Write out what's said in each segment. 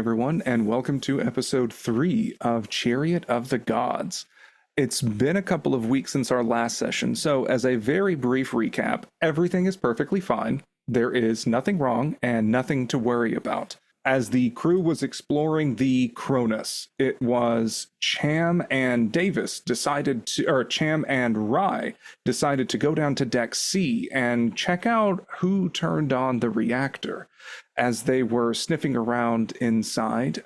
everyone, and welcome to episode 3 of Chariot of the Gods. It's been a couple of weeks since our last session, so as a very brief recap, everything is perfectly fine. There is nothing wrong and nothing to worry about. As the crew was exploring the Cronus, it was Cham and Cham and Rye decided to go down to Deck C and check out who turned on the reactor. As they were sniffing around inside,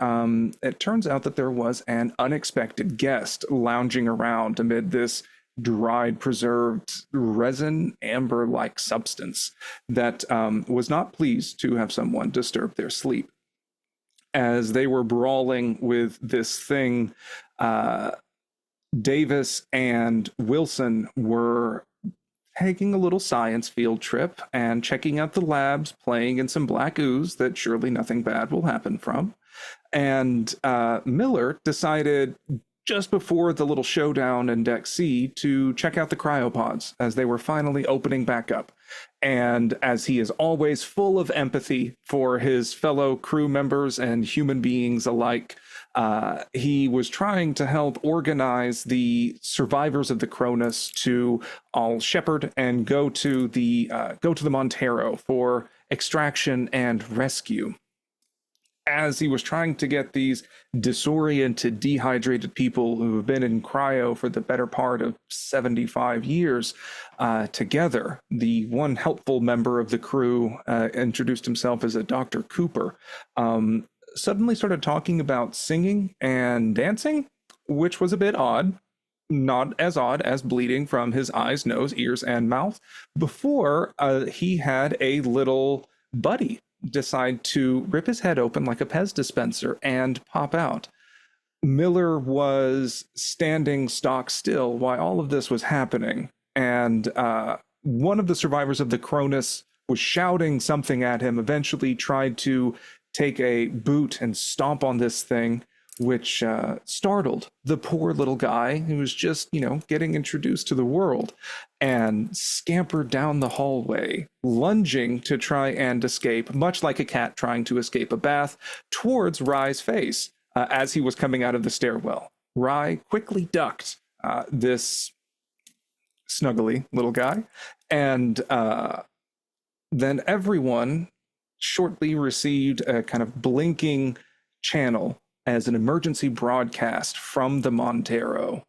it turns out that there was an unexpected guest lounging around amid this dried, preserved resin amber-like substance that was not pleased to have someone disturb their sleep. As they were brawling with this thing, Davis and Wilson were taking a little science field trip and checking out the labs, playing in some black ooze that surely nothing bad will happen from. And Miller decided just before the little showdown in Deck C to check out the cryopods as they were finally opening back up. And as he is always full of empathy for his fellow crew members and human beings alike, he was trying to help organize the survivors of the Cronus to all shepherd and go to the Montero for extraction and rescue. As he was trying to get these disoriented, dehydrated people who have been in cryo for the better part of 75 years together, the one helpful member of the crew introduced himself as a Dr. Cooper, suddenly started talking about singing and dancing, which was a bit odd. Not as odd as bleeding from his eyes, nose, ears, and mouth, before he had a little buddy decide to rip his head open like a Pez dispenser and pop out. Miller was standing stock still while all of this was happening, and one of the survivors of the Cronus was shouting something at him, eventually tried to take a boot and stomp on this thing, which startled the poor little guy who was just, getting introduced to the world, and scampered down the hallway, lunging to try and escape, much like a cat trying to escape a bath, towards Rye's face as he was coming out of the stairwell. Rye quickly ducked this snuggly little guy, and then everyone shortly received a kind of blinking channel as an emergency broadcast from the Montero,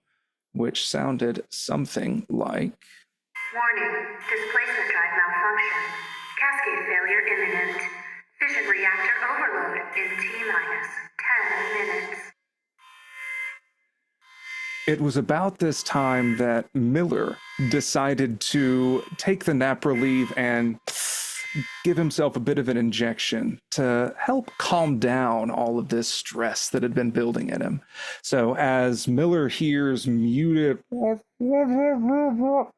which sounded something like... Warning, displacement drive malfunction. Cascade failure imminent. Fission reactor overload in T-minus 10 minutes. It was about this time that Miller decided to take the nap relief and give himself a bit of an injection to help calm down all of this stress that had been building in him. So as Miller hears muted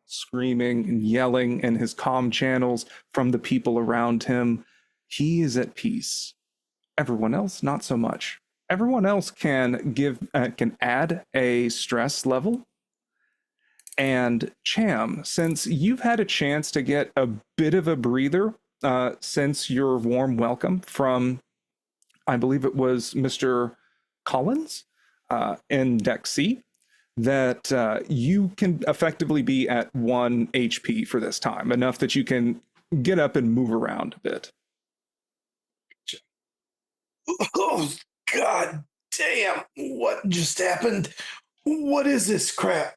screaming and yelling in his comm channels from the people around him, he is at peace. Everyone else, not so much. Everyone else can add a stress level. And Cham, since you've had a chance to get a bit of a breather since your warm welcome from, I believe it was Mr. Collins in Deck C, that you can effectively be at 1 HP for this time, enough that you can get up and move around a bit. Oh, God damn, what just happened? What is this crap?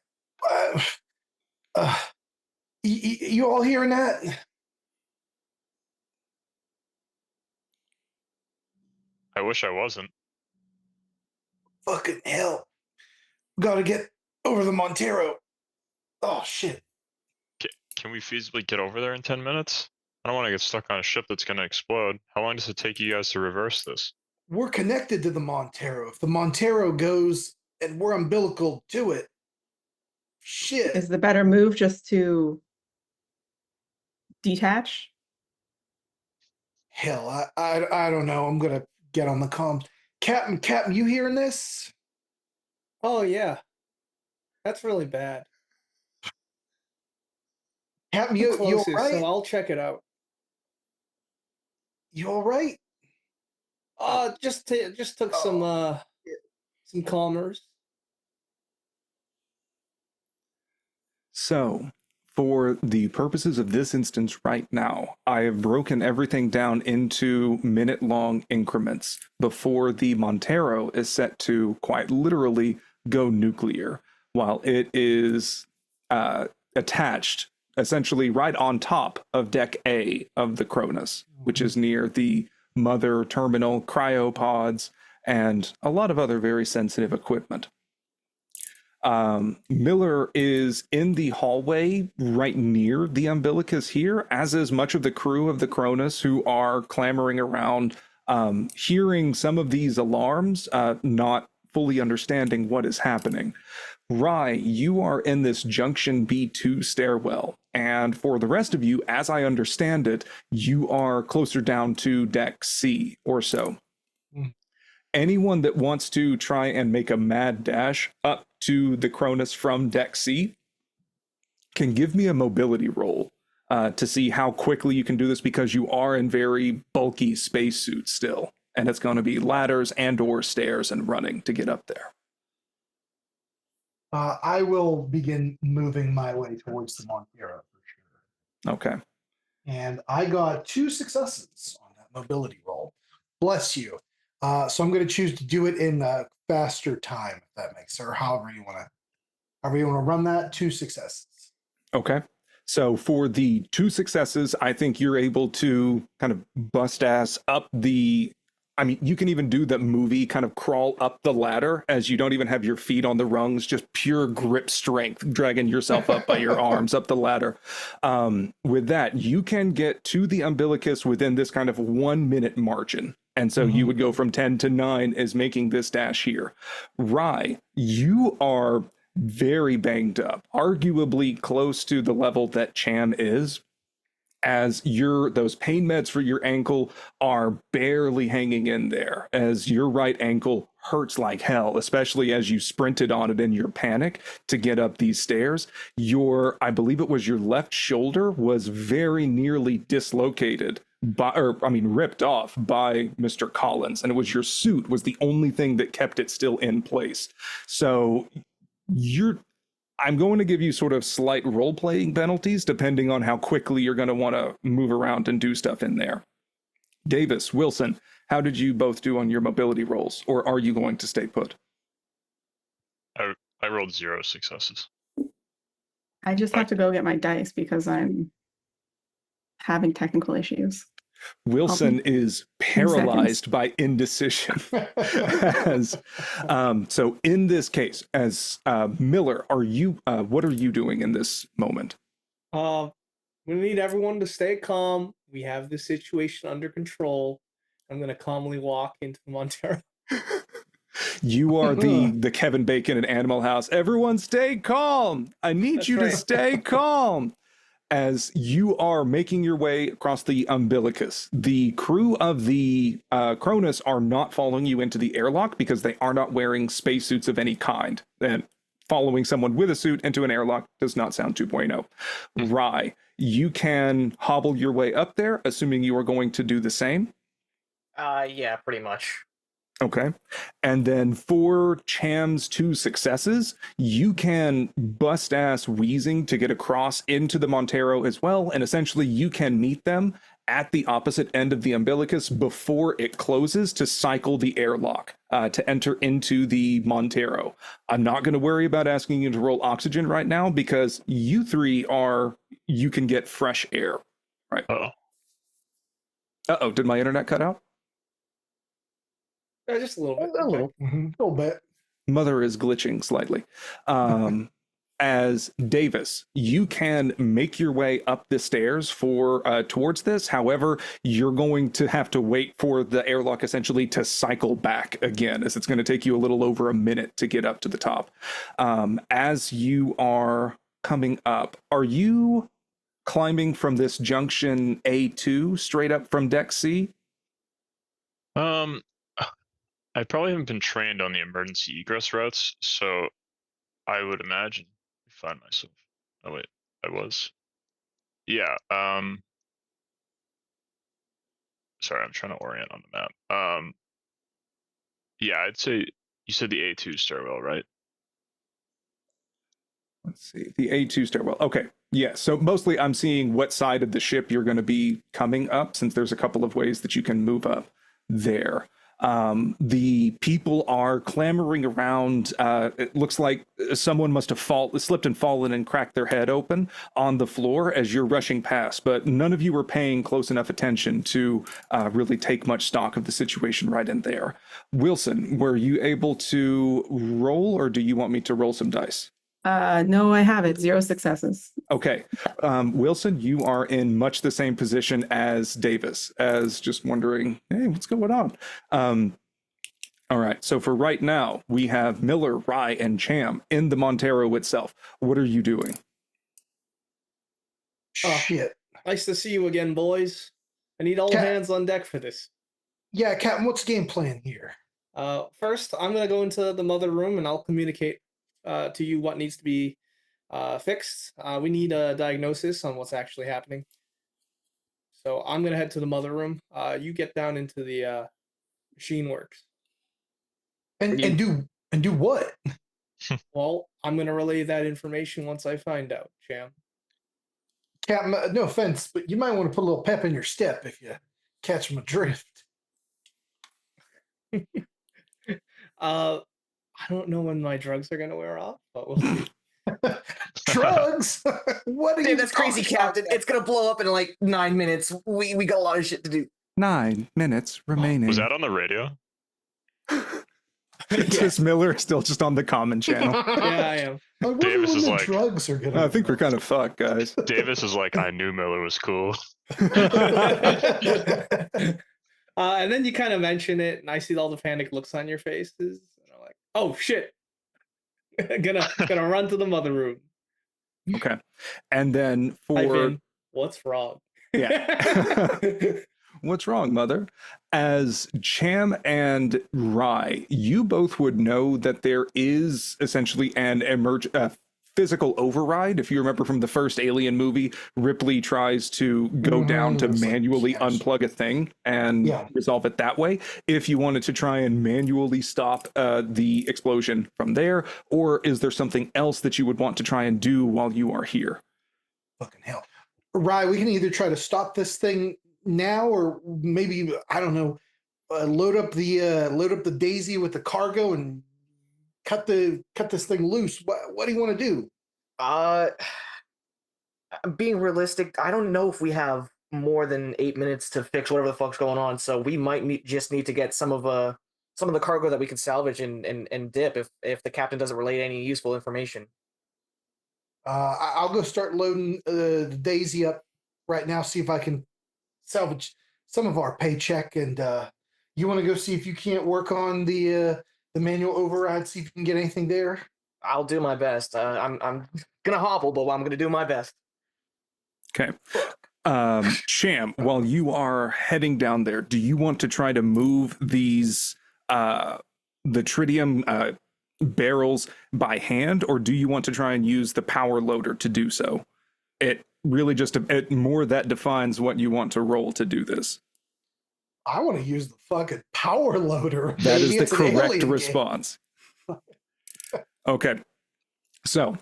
You all hearing that? I wish I wasn't. Fucking hell. Gotta get over the Montero. Oh, shit. Can we feasibly get over there in 10 minutes? I don't want to get stuck on a ship that's going to explode. How long does it take you guys to reverse this? We're connected to the Montero. If the Montero goes and we're umbilical to it, shit. Is the better move just to detach? Hell, I don't know. I'm gonna get on the comm. Captain, you hearing this? Oh yeah, that's really bad. Captain, I'm you all closest, right? so I'll check it out. You all right? Just took some calmers. So, for the purposes of this instance right now, I have broken everything down into minute-long increments before the Montero is set to quite literally go nuclear, while it is attached essentially right on top of Deck A of the Cronus, which is near the mother terminal, cryopods, and a lot of other very sensitive equipment. Miller is in the hallway right near the umbilicus here, as is much of the crew of the Cronus, who are clamoring around, hearing some of these alarms, not fully understanding what is happening. Rye, you are in this Junction B2 stairwell, and for the rest of you, as I understand it, you are closer down to Deck C or so. Anyone that wants to try and make a mad dash up to the Cronus from Deck C can give me a mobility roll to see how quickly you can do this, because you are in very bulky spacesuits still, and it's going to be ladders and or stairs and running to get up there. I will begin moving my way towards the Montero for sure. Okay. And I got 2 successes on that mobility roll. Bless you. So I'm going to choose to do it in a faster time, if that makes sense, or however you want to run that. 2 successes. Okay. So for the 2 successes, I think you're able to kind of bust ass up the. I mean, you can even do the movie kind of crawl up the ladder as you don't even have your feet on the rungs, just pure grip strength, dragging yourself up by your arms up the ladder. With that, you can get to the umbilicus within this kind of 1 minute margin. And so you would go from 10 to 9 as making this dash here. Rye, you are very banged up, arguably close to the level that Cham is, as those pain meds for your ankle are barely hanging in there, as your right ankle hurts like hell, especially as you sprinted on it in your panic to get up these stairs. I believe it was your left shoulder was very nearly dislocated ripped off by Mr. Collins, and it was your suit was the only thing that kept it still in place. So I'm going to give you sort of slight role-playing penalties depending on how quickly you're going to want to move around and do stuff in there. Davis, Wilson, how did you both do on your mobility rolls, or are you going to stay put? I rolled 0 successes. I just have to go get my dice because I'm having technical issues. Wilson is paralyzed by indecision. So in this case, as Miller, what are you doing in this moment? We need everyone to stay calm. We have the situation under control. I'm going to calmly walk into the Montero. You are the Kevin Bacon in Animal House. Everyone stay calm. I need you to stay calm. As you are making your way across the umbilicus, the crew of the Cronus are not following you into the airlock because they are not wearing spacesuits of any kind. And following someone with a suit into an airlock does not sound 2.0. Rye, you can hobble your way up there, assuming you are going to do the same. Yeah, pretty much. Okay. And then for Cham's 2 successes, you can bust ass wheezing to get across into the Montero as well. And essentially you can meet them at the opposite end of the umbilicus before it closes to cycle the airlock to enter into the Montero. I'm not going to worry about asking you to roll oxygen right now because you 3 you can get fresh air. Right. Uh-oh. Did my internet cut out? Just a little bit. A little bit. Mother is glitching slightly. As Davis, you can make your way up the stairs towards this. However, you're going to have to wait for the airlock essentially to cycle back again, as it's going to take you a little over a minute to get up to the top. As you are coming up, are you climbing from this junction A2 straight up from Deck C? I probably haven't been trained on the emergency egress routes, so I would imagine find myself. Oh wait, I was. Yeah. Sorry, I'm trying to orient on the map. Yeah, I'd say you said the A2 stairwell, right? Let's see, the A2 stairwell. Okay, yeah. So mostly I'm seeing what side of the ship you're going to be coming up, since there's a couple of ways that you can move up there. The people are clamoring around. It looks like someone must have slipped and fallen and cracked their head open on the floor as you're rushing past, but none of you are paying close enough attention to really take much stock of the situation right in there. Wilson, were you able to roll, or do you want me to roll some dice? No, I haven't. 0 successes. Okay. Wilson, you are in much the same position as Davis, as just wondering, hey, what's going on? All right. So for right now, we have Miller, Rye, and Cham in the Montero itself. What are you doing? Shit. Nice to see you again, boys. I need all Cat- hands on deck for this. Yeah, Captain, what's the game plan here? First, I'm gonna go into the mother room and I'll communicate to you what needs to be fixed. We need a diagnosis on what's actually happening. So I'm gonna head to the mother room. You get down into the machine works. And do what? Well, I'm gonna relay that information once I find out, Cham. Captain, no offense, but you might want to put a little pep in your step if you catch my drift. I don't know when my drugs are gonna wear off, but we'll see. Drugs? What are you Dude, that's crazy, talking about? Captain. It's gonna blow up in like 9 minutes. We got a lot of shit to do. 9 minutes remaining. Was that on the radio? Is Miller still just on the common channel? Yeah, I am. I wonder Davis when is the like- drugs are gonna. I think we're kind of fucked, guys. Davis is like, I knew Miller was cool. And then you kind of mention it, and I see all the panic looks on your faces, and I'm like, "Oh shit!" gonna run to the mother room. Okay. And then Type for in, what's wrong? Yeah. What's wrong, mother? As Cham and Rye, you both would know that there is essentially an physical override. If you remember from the first Alien movie, Ripley tries to go down to it's like, manually yes. unplug a thing and Yeah. resolve it that way. If you wanted to try and manually stop the explosion from there, or is there something else that you would want to try and do while you are here? Fucking hell. Right, we can either try to stop this thing now, or maybe I don't know, load up the Daisy with the cargo and cut this thing loose. What do you want to do? Being realistic, I don't know if we have more than 8 minutes to fix whatever the fuck's going on. So we might just need to get some of the cargo that we can salvage and dip if the captain doesn't relay any useful information. I'll go start loading the Daisy up right now. See if I can salvage some of our paycheck. And you want to go see if you can't work on the manual override. See if you can get anything there. I'll do my best. I'm gonna hobble, but I'm gonna do my best. Okay. Cham, while you are heading down there, do you want to try to move these the tritium barrels by hand, or do you want to try and use the power loader to do so? It really just more that defines what you want to roll to do this. I want to use the fucking power loader. That is Maybe the it's an correct alien game. response. Okay. So,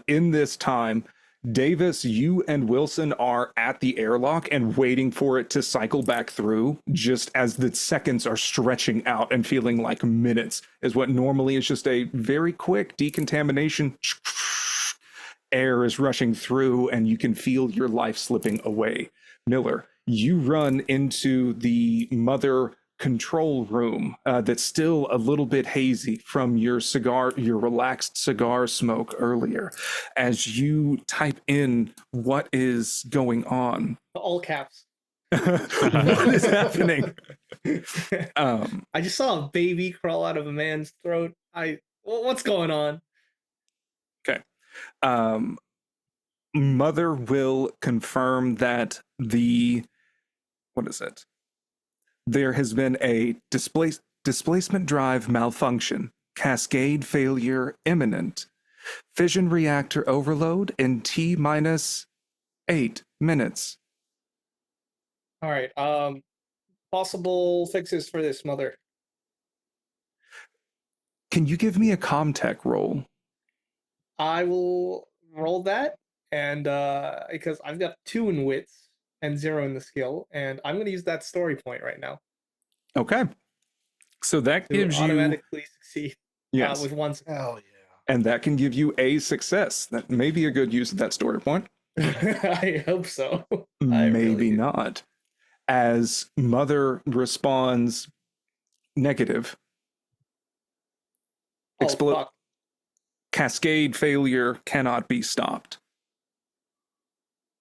in this time, Davis, you and Wilson are at the airlock and waiting for it to cycle back through, just as the seconds are stretching out and feeling like minutes, is what normally is just a very quick decontamination. Air is rushing through and you can feel your life slipping away. Miller, you run into the mother control room that's still a little bit hazy from your relaxed cigar smoke earlier. As you type in what is going on, All caps. what is happening? I just saw a baby crawl out of a man's throat. What's going on? Okay. Mother will confirm that what is it? There has been a displacement drive malfunction, cascade failure imminent, fission reactor overload in T-8 minutes. All right. Possible fixes for this, mother. Can you give me a Comtech roll? I will roll that, and because I've got 2 in wits and 0 in the skill, and I'm going to use that story point right now Okay. So that to gives you, automatically succeed yes, with 1 success. Hell and that can give you a success. That may be a good use of that story point. I hope so. I Maybe really do. not. As Mother responds negative. Oh, Fuck. Cascade failure cannot be stopped.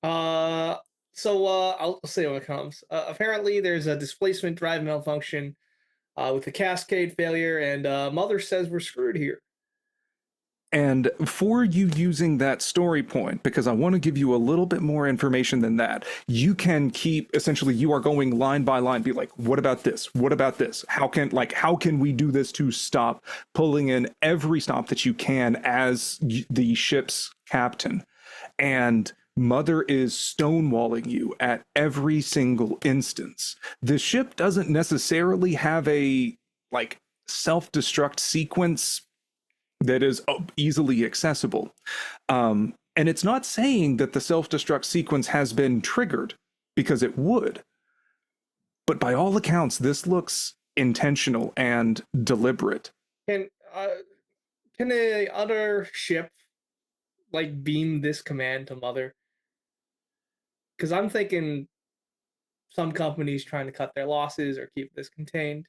So I'll say when it comes. Apparently, there's a displacement drive malfunction with the cascade failure, and Mother says we're screwed here. And for you using that story point, because I want to give you a little bit more information than that, you can keep, essentially, you are going line by line, be like, what about this? What about this? How can we do this to stop, pulling in every stop that you can as the ship's captain. And Mother is stonewalling you at every single instance. The ship doesn't necessarily have a self-destruct sequence that is easily accessible. And it's not saying that the self-destruct sequence has been triggered, because it would. But by all accounts, this looks intentional and deliberate. Can a other ship beam this command to Mother? Because I'm thinking some companies trying to cut their losses or keep this contained.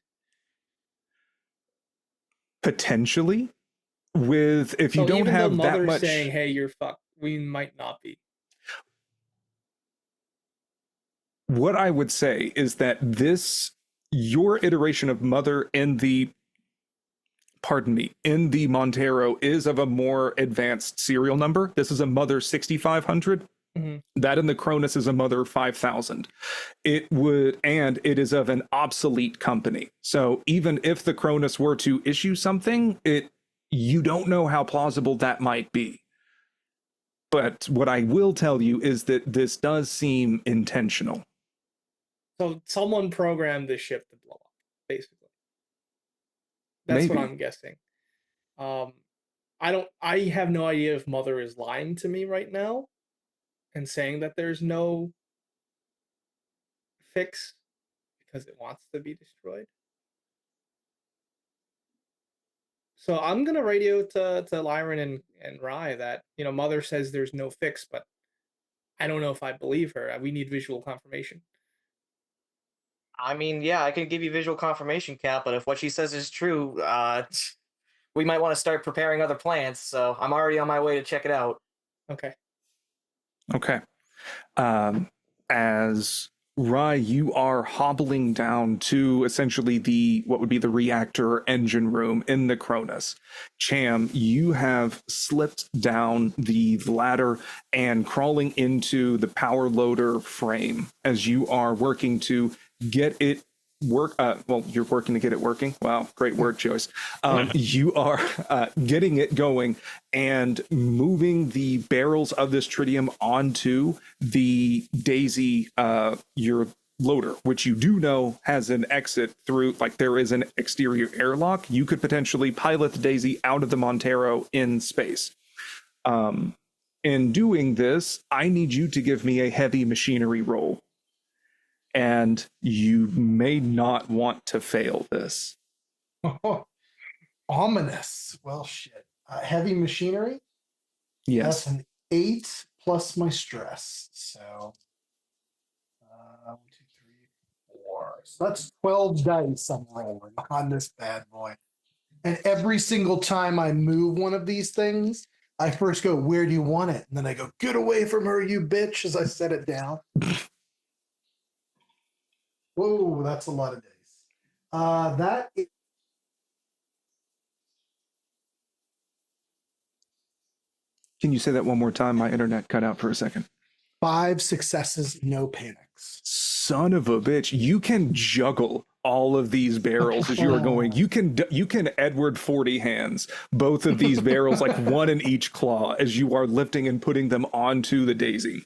Potentially. If you don't even have though that Mother's much saying, hey, you're fucked, we might not be. What I would say is that your iteration of Mother in the Montero is of a more advanced serial number. This is a Mother 6500. Mm-hmm. That in the Cronus is a Mother 5000. It is of an obsolete company. So even if the Cronus were to issue something, you don't know how plausible that might be. But what I will tell you is that this does seem intentional. So someone programmed this ship to blow up, basically. That's Maybe. what I'm guessing. I have no idea if Mother is lying to me right now and saying that there's no fix because it wants to be destroyed. So I'm gonna radio to Lyran and Rye that Mother says there's no fix, but I don't know if I believe her. We need visual confirmation. I mean, yeah, I can give you visual confirmation, Cap, but if what she says is true, we might want to start preparing other plans. So I'm already on my way to check it out. Okay. As Rye, you are hobbling down to essentially what would be the reactor engine room in the Cronus. Cham, you have slipped down the ladder and crawling into the power loader frame as you are working to get it you're working to get it working. Wow, great word choice. You are getting it going and moving the barrels of this tritium onto the Daisy, your loader, which you do know has an exit through, there is an exterior airlock. You could potentially pilot the Daisy out of the Montero in space. In doing this, I need you to give me a heavy machinery roll. And you may not want to fail this. Oh, ominous. Well, shit. Heavy machinery? Yes. That's an 8 plus my stress. So, 1, 2, 3, 4. So that's 12 dice I'm rolling on this bad boy. And every single time I move one of these things, I first go, where do you want it? And then I go, get away from her, you bitch, as I set it down. Whoa, that's a lot of dice. That is Can you say that one more time? My internet cut out for a second. 5 successes, no panics. Son of a bitch. You can juggle all of these barrels as you are going. You can Edward 40 hands both of these barrels, one in each claw, as you are lifting and putting them onto the Daisy.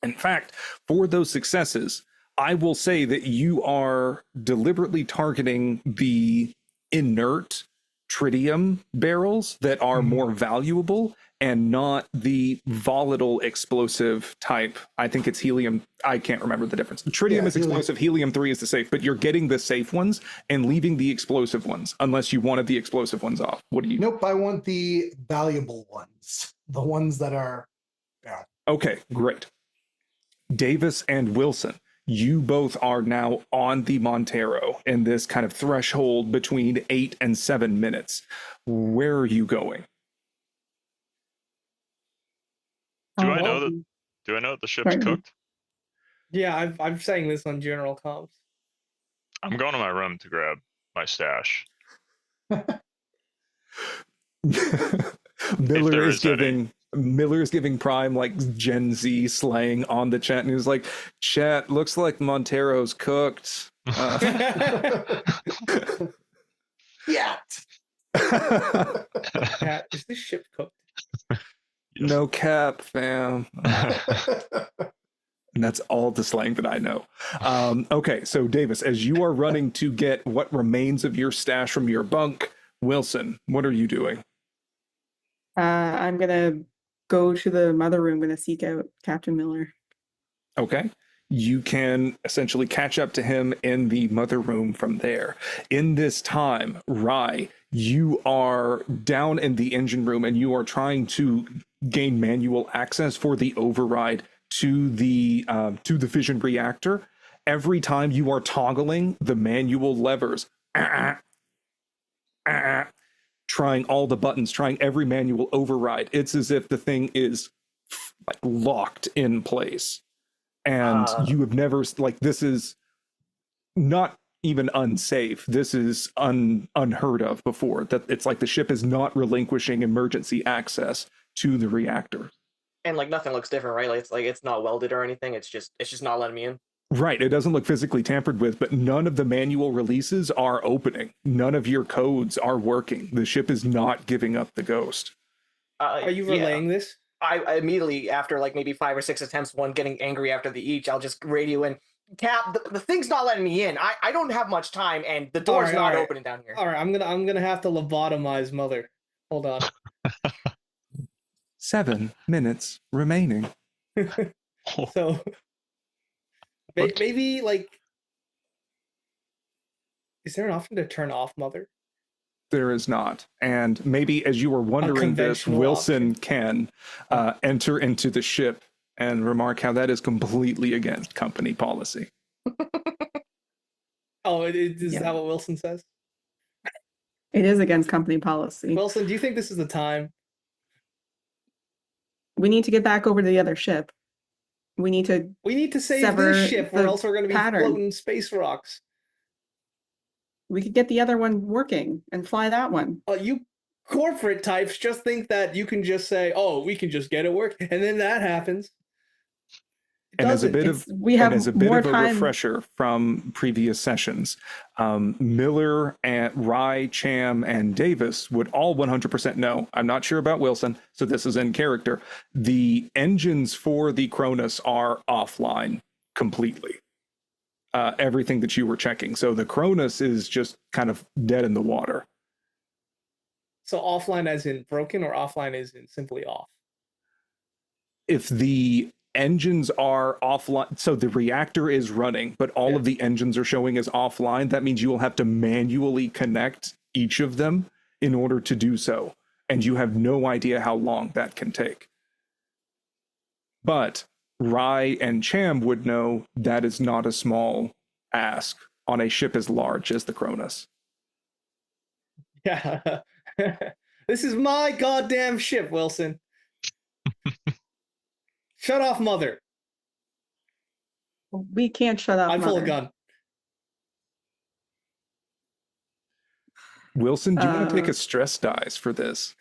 In fact, for those successes, I will say that you are deliberately targeting the inert tritium barrels that are more valuable and not the volatile explosive type. I think it's helium. I can't remember the difference. Tritium is helium. explosive, helium-3 is the safe, but you're getting the safe ones and leaving the explosive ones unless you wanted the explosive ones off. What do you? Nope, I want the valuable ones. The ones that are Okay, great. Davis and Wilson, you both are now on the Montero in this kind of threshold between 8 and 7 minutes. Where are you going? Do I well, know that? Do I know that the ship's Sorry. cooked? Yeah, I'm saying this on general comms. I'm going to my room to grab my stash. Miller there is is any. giving Prime like Gen Z slang on the chat, and he was like, "Chat looks like Montero's cooked." yeah. Cat, is this ship cooked? No cap, fam. And that's all the slang that I know. Okay, so Davis, as you are running to get what remains of your stash from your bunk, Wilson, what are you doing? I'm gonna go to the mother room, gonna seek out Captain Miller. Okay. You can essentially catch up to him in the mother room from there. In this time, Rye, you are down in the engine room and you are trying to gain manual access for the override to the fission reactor. Every time you are toggling the manual levers, trying all the buttons, trying every manual override, it's as if the thing is like locked in place. And you have never, like, this is not even unsafe. This is unheard of before. That it's like the ship is not relinquishing emergency access to the reactor. And like nothing looks different, right? Like it's not welded or anything. It's just not letting me in. Right. It doesn't look physically tampered with, but none of the manual releases are opening. None of your codes are working. The ship is not giving up the ghost. Are you relaying this? I immediately, after like maybe 5 or 6 attempts, one getting angry after the each, I'll just radio in, Cap, the thing's not letting me in. I don't have much time, and the door's not opening down here. All right, I'm gonna have to lobotomize Mother. Hold on. 7 minutes remaining. So maybe like, is there an option to turn off Mother? There is not. And maybe as you were wondering this, Wilson can enter into the ship and remark how that is completely against company policy. Oh, is that what Wilson says? It is against company policy. Wilson, do you think this is the time? We need to get back over to the other ship. We need to save sever this ship, or the else we're going to be pattern. floating space rocks. We could get the other one working and fly that one. You corporate types just think that you can just say, "Oh, we can just get it working," and then that happens. And as a bit of a refresher from previous sessions, Miller and Rye, Cham, and Davis would all 100% know. I'm not sure about Wilson, so this is in character. The engines for the Cronus are offline completely. Everything that you were checking. So the Cronus is just kind of dead in the water. So offline as in broken, or offline as in simply off? If the engines are offline, so the reactor is running, but all of the engines are showing as offline, that means you will have to manually connect each of them in order to do so. And you have no idea how long that can take. But Rye and Cham would know that is not a small ask on a ship as large as the Cronus. Yeah. This is my goddamn ship, Wilson. Shut off Mother. We can't shut off I'm Mother. full of gun. Wilson, do you want to take a stress dice for this?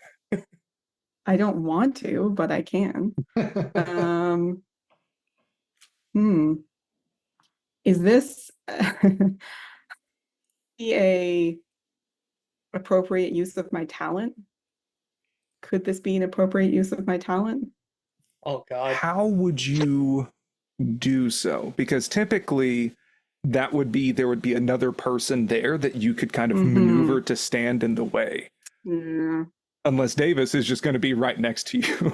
I don't want to, but I can. Is this a appropriate use of my talent? Could this be an appropriate use of my talent? Oh God. How would you do so? Because typically there would be another person there that you could kind of maneuver to stand in the way. Yeah. Unless Davis is just going to be right next to you.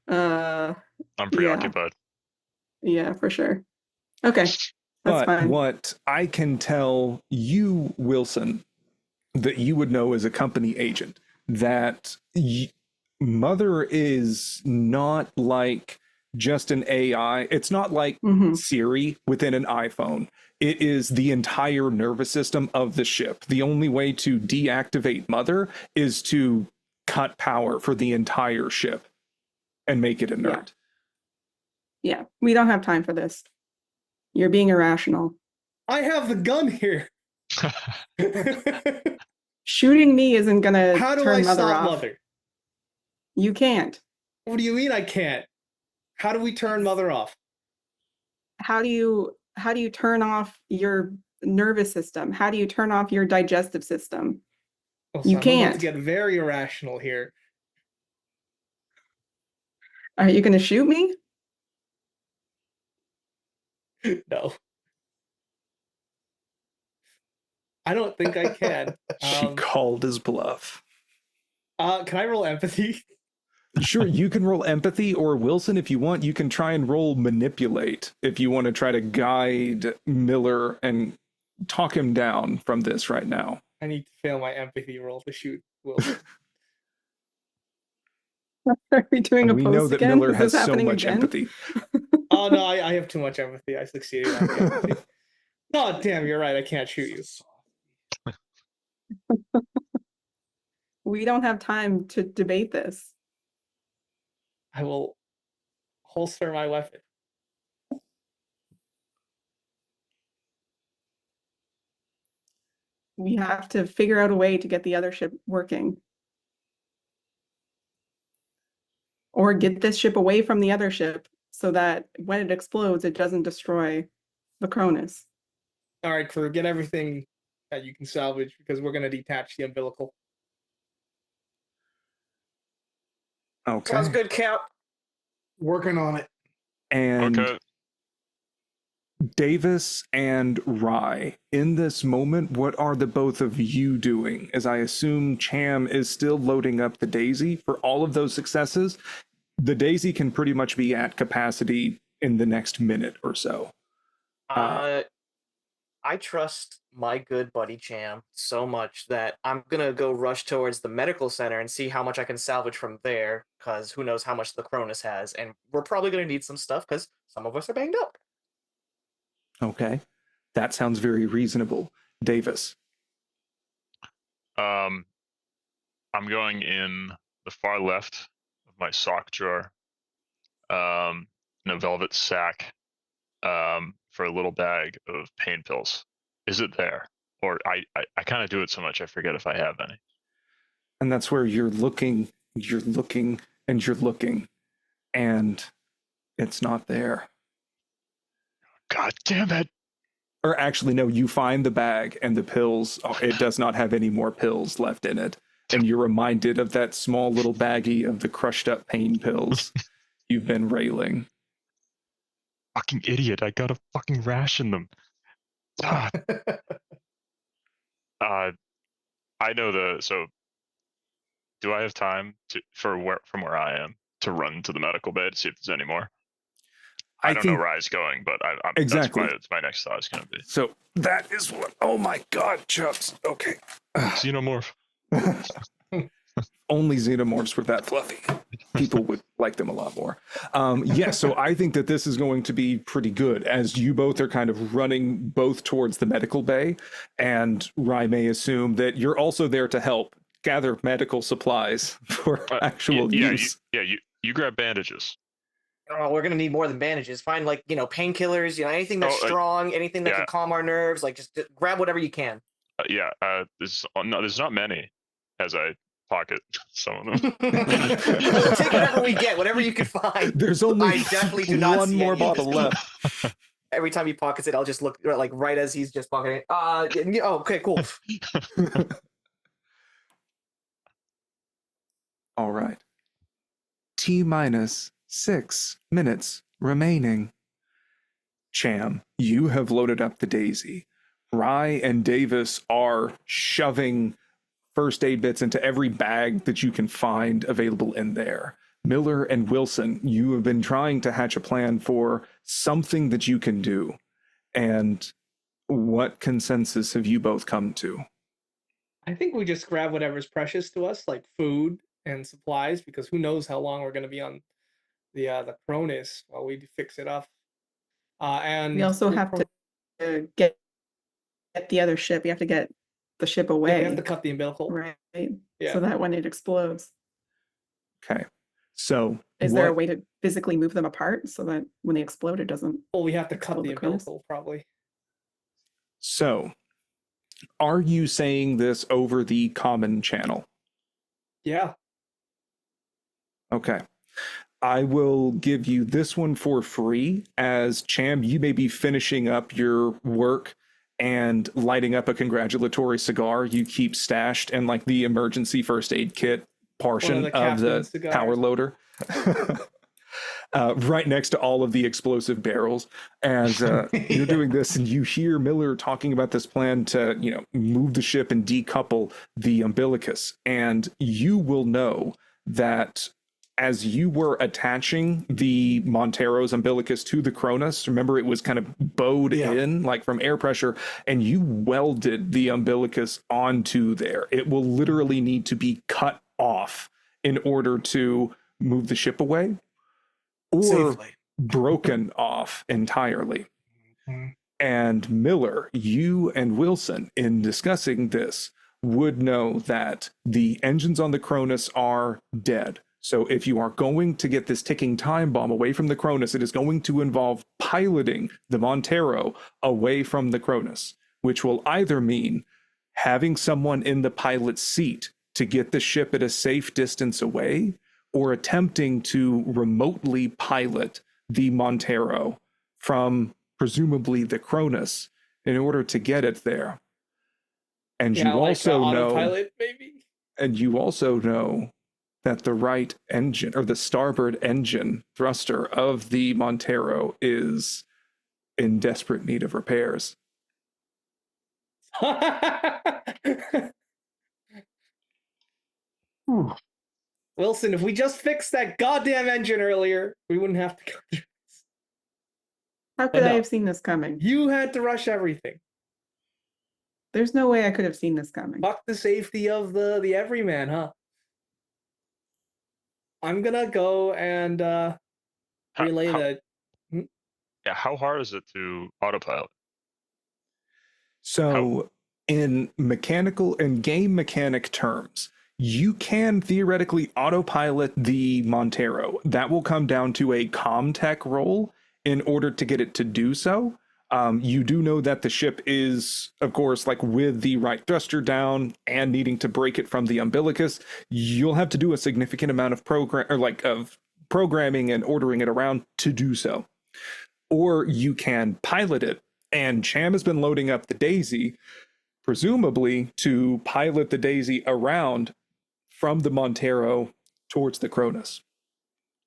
I'm Yeah. preoccupied. Yeah, for sure. Okay, that's But fine. what I can tell you, Wilson, that you would know as a company agent, that Mother is not like just an AI. It's not like Mhm. Siri within an iPhone. It is the entire nervous system of the ship. The only way to deactivate Mother is to cut power for the entire ship and make it inert. Yeah, we don't have time for this. You're being irrational. I have the gun here. Shooting me isn't gonna How do turn I Mother stop off. Mother? You can't. What do you mean I can't? How do we turn Mother off? How do you turn off your nervous system? How do you turn off your digestive system? Oh, You son, I'm about to can't. get very irrational here. Are you gonna shoot me? No. I don't think I can. She called his bluff. Can I roll empathy? Sure, you can roll empathy, or Wilson, if you want, you can try and roll manipulate if you want to try to guide Miller and talk him down from this right now. I need to fail my empathy roll to shoot Wilson. Are we doing a We know post that again? Miller Is has this so happening much again? empathy. Oh no, I have too much empathy. I succeeded on the empathy. God damn, you're right. I can't shoot you. We don't have time to debate this. I will holster my weapon. We have to figure out a way to get the other ship working. Or get this ship away from the other ship so that when it explodes, it doesn't destroy the Cronus. All right, crew, get everything that you can salvage because we're gonna detach the umbilical. Okay. Sounds good, Cap. Working on it. And Okay. Davis and Rye, in this moment, what are the both of you doing? As I assume Cham is still loading up the Daisy for all of those successes. The Daisy can pretty much be at capacity in the next minute or so. I trust my good buddy Cham so much that I'm gonna go rush towards the medical center and see how much I can salvage from there, because who knows how much the Cronus has, and we're probably gonna need some stuff because some of us are banged up. Okay. That sounds very reasonable. Davis. I'm going in the far left of my sock drawer, in a velvet sack, for a little bag of pain pills. Is it there? Or I kind of do it so much I forget if I have any. And that's where you're looking, and you're looking, and it's not there. God damn it. Or actually, no, you find the bag and the pills. Oh, it does not have any more pills left in it. And you're reminded of that small little baggie of the crushed up pain pills you've been railing. Fucking idiot. I gotta fucking ration them. God. I know so do I have time from where I am to run to the medical bay to see if there's any more? I don't know where Rye's going, but exactly. That's my next thought is going to be. So that is what. Oh my God, Chubbs. Okay. Xenomorph. Only xenomorphs were that fluffy. People would like them a lot more. So I think that this is going to be pretty good, as you both are kind of running both towards the medical bay, and Rye may assume that you're also there to help gather medical supplies for actual use. You grab bandages. Oh, we're gonna need more than bandages. Find painkillers, anything that's strong, anything that can calm our nerves. Just grab whatever you can. There's not many, as I pocket some of them. We'll take whatever we get, whatever you can find. There's only I definitely do not one see more any of bottle this. left. Every time he pockets it, I'll just look right as he's just pocketing it. Okay, cool. All right. T-minus 6 minutes remaining. Cham, you have loaded up the Daisy. Rye and Davis are shoving first aid bits into every bag that you can find available in there. Miller and Wilson, you have been trying to hatch a plan for something that you can do. And what consensus have you both come to? I think we just grab whatever's precious to us, like food and supplies, because who knows how long we're going to be on the Cronus while we fix it up. And We also have to get the other ship. You have to get the ship away. Yeah, we have to cut the umbilical. Right. Yeah. So that when it explodes. Okay. So Is there a way to physically move them apart so that when they explode, it doesn't? Well, we have to cut explode the the Cronus? umbilical, probably. So, are you saying this over the common channel? Yeah. Okay. I will give you this one for free, as Cham, you may be finishing up your work and lighting up a congratulatory cigar you keep stashed in like the emergency first aid kit portion the of the captain's cigars. power loader. Right next to all of the explosive barrels. And you're doing this, and you hear Miller talking about this plan to, move the ship and decouple the umbilicus. And you will know that as you were attaching the Montero's umbilicus to the Cronus, remember it was kind of bowed in like from air pressure, and you welded the umbilicus onto there. It will literally need to be cut off in order to move the ship away, or Safely. broken off entirely. Mhm. And Miller, you and Wilson, in discussing this, would know that the engines on the Cronus are dead. So if you are going to get this ticking time bomb away from the Cronus, it is going to involve piloting the Montero away from the Cronus, which will either mean having someone in the pilot's seat to get the ship at a safe distance away, or attempting to remotely pilot the Montero from presumably the Cronus in order to get it there. And you also know, autopilot, maybe. and you also know that the right engine, or the starboard engine thruster of the Montero, is in desperate need of repairs. Wilson, if we just fixed that goddamn engine earlier, we wouldn't have to go through this. How could I no. have seen this coming? You had to rush everything. There's no way I could have seen this coming. Fuck the safety of the everyman, huh? I'm gonna go and relay the. Yeah, how hard is it to autopilot? So in mechanical and game mechanic terms, you can theoretically autopilot the Montero. That will come down to a comtech roll in order to get it to do so. You do know that the ship is, of course, like with the right thruster down and needing to break it from the umbilicus, you'll have to do a significant amount of programming and ordering it around to do so. Or you can pilot it, and Cham has been loading up the Daisy, presumably to pilot the Daisy around from the Montero towards the Cronus.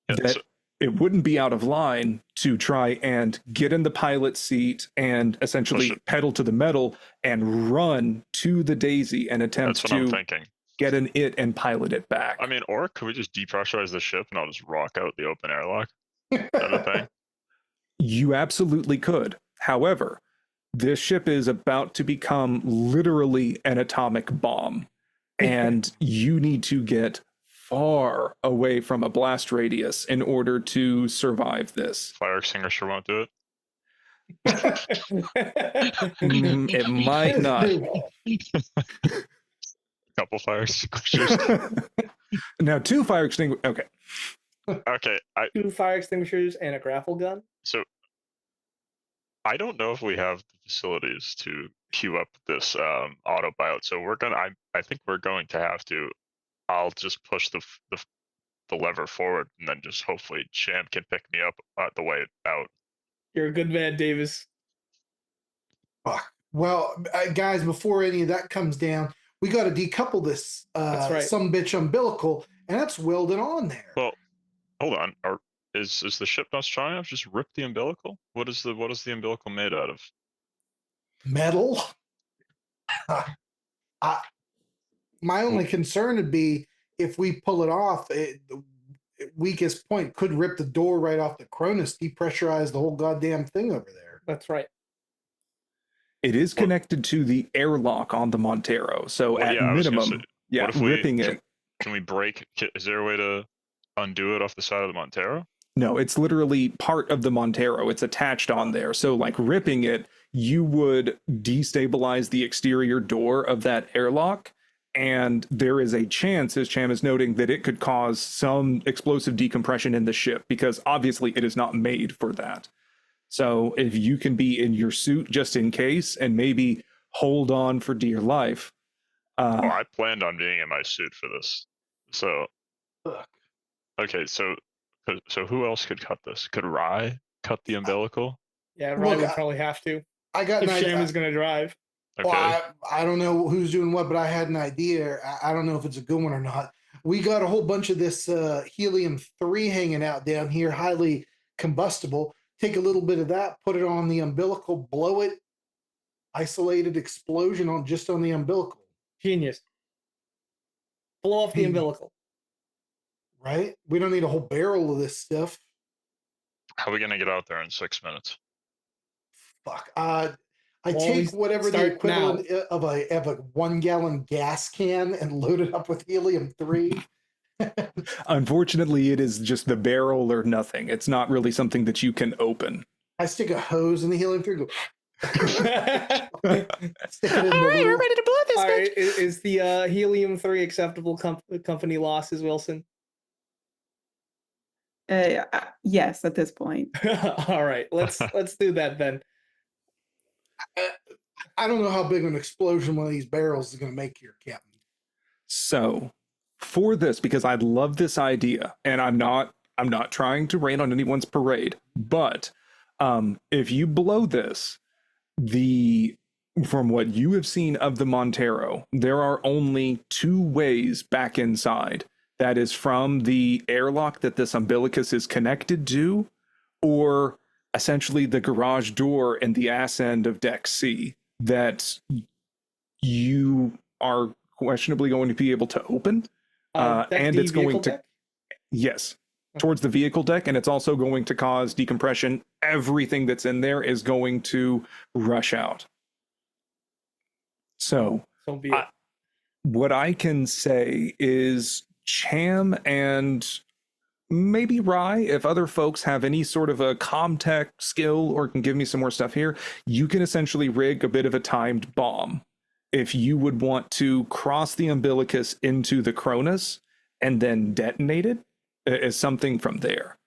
Yeah, It wouldn't be out of line to try and get in the pilot seat and essentially pedal to the metal and run to the Daisy and attempt to get in it and pilot it back. I mean, or could we just depressurize the ship and I'll just rock out the open airlock? Is that a thing? You absolutely could. However, this ship is about to become literally an atomic bomb, and you need to get far away from a blast radius in order to survive this. Fire extinguisher won't do it. It might not. A couple fire extinguishers. Now, 2 fire extinguishers. Okay. Okay. 2 fire extinguishers and a grapple gun. So I don't know if we have the facilities to queue up this autopilot. So I think we're going to have to. I'll just push the lever forward, and then just hopefully Cham can pick me up the way out. You're a good man, Davis. Well, guys, before any of that comes down, we got to decouple this some bitch umbilical, and that's welded on there. Well, hold on. Is the ship not strong enough? Just rip the umbilical. What is the umbilical made out of? Metal. My only concern would be if we pull it off, the weakest point could rip the door right off the Cronus, depressurize the whole goddamn thing over there. That's right. It is connected to the airlock on the Montero, so Well, at yeah, I was gonna say, minimum, yeah, what if we ripping it. can we break? Is there a way to undo it off the side of the Montero? No, it's literally part of the Montero. It's attached on there. So, like ripping it, you would destabilize the exterior door of that airlock. And there is a chance, as Cham is noting, that it could cause some explosive decompression in the ship because obviously it is not made for that. So, if you can be in your suit just in case and maybe hold on for dear life. Oh, I planned on being in my suit for this. So, Ugh. okay, so who else could cut this? Could Rye cut the umbilical? Yeah, Look, Ryan would probably have to I got if an Sham idea. is going to drive. Okay. Well, I don't know who's doing what, but I had an idea. I don't know if it's a good one or not. We got a whole bunch of this helium-3 hanging out down here, highly combustible. Take a little bit of that, put it on the umbilical, blow it, isolated explosion on just on the umbilical, Genius. Blow off the Hmm. umbilical. right? We don't need a whole barrel of this stuff. How are we gonna get out there in 6 minutes? Fuck. I Well, take we whatever the start equivalent of a 1-gallon gas can and load it up with helium-3. Unfortunately, it is just the barrel or nothing. It's not really something that you can open. I stick a hose in the helium-3. Go, stick it in All the right, little- we're ready to blow this All bitch. right, is the helium-3 acceptable company losses, Wilson? Yes, at this point. All right, let's do that then. I don't know how big an explosion one of these barrels is going to make here, Captain. So, for this, because I love this idea, and I'm not trying to rain on anyone's parade, but if you blow this, from what you have seen of the Montero, there are only 2 ways back inside. That is from the airlock that this umbilicus is connected to, or essentially the garage door in the ass end of Deck C that you are questionably going to be able to open. And it's going to, yes, towards the vehicle deck, and it's also going to cause decompression. Everything that's in there is going to rush out. So, So be it. what I can say is Cham and maybe Rye, if other folks have any sort of a comtech skill or can give me some more stuff here, you can essentially rig a bit of a timed bomb. If you would want to cross the umbilicus into the Cronus and then detonate it as something from there.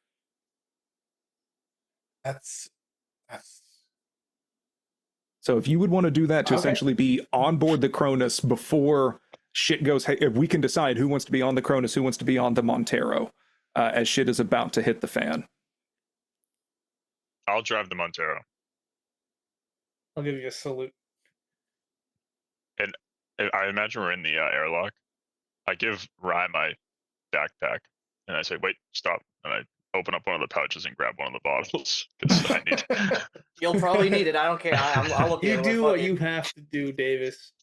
That's So if you would want to do that to Okay. essentially be on board the Cronus before shit goes, hey, if we can decide who wants to be on the Cronus, who wants to be on the Montero, as shit is about to hit the fan. I'll drive the Montero. I'll give you a salute. I imagine we're in the airlock. I give Rye my backpack, and I say, "Wait, stop!" And I open up one of the pouches and grab one of the bottles because I need. You'll probably need it. I don't care. I'll look You at it. do what you have to do, Davis.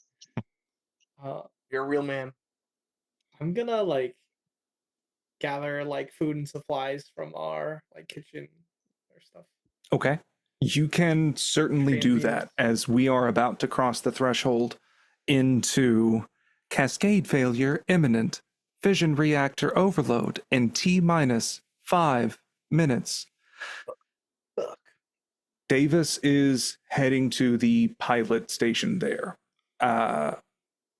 You're a real man. I'm gonna gather food and supplies from our kitchen or stuff. Okay. You can certainly do Convenience. that as we are about to cross the threshold into cascade failure imminent, fission reactor overload in T-5 minutes. fuck. Davis is heading to the pilot station there.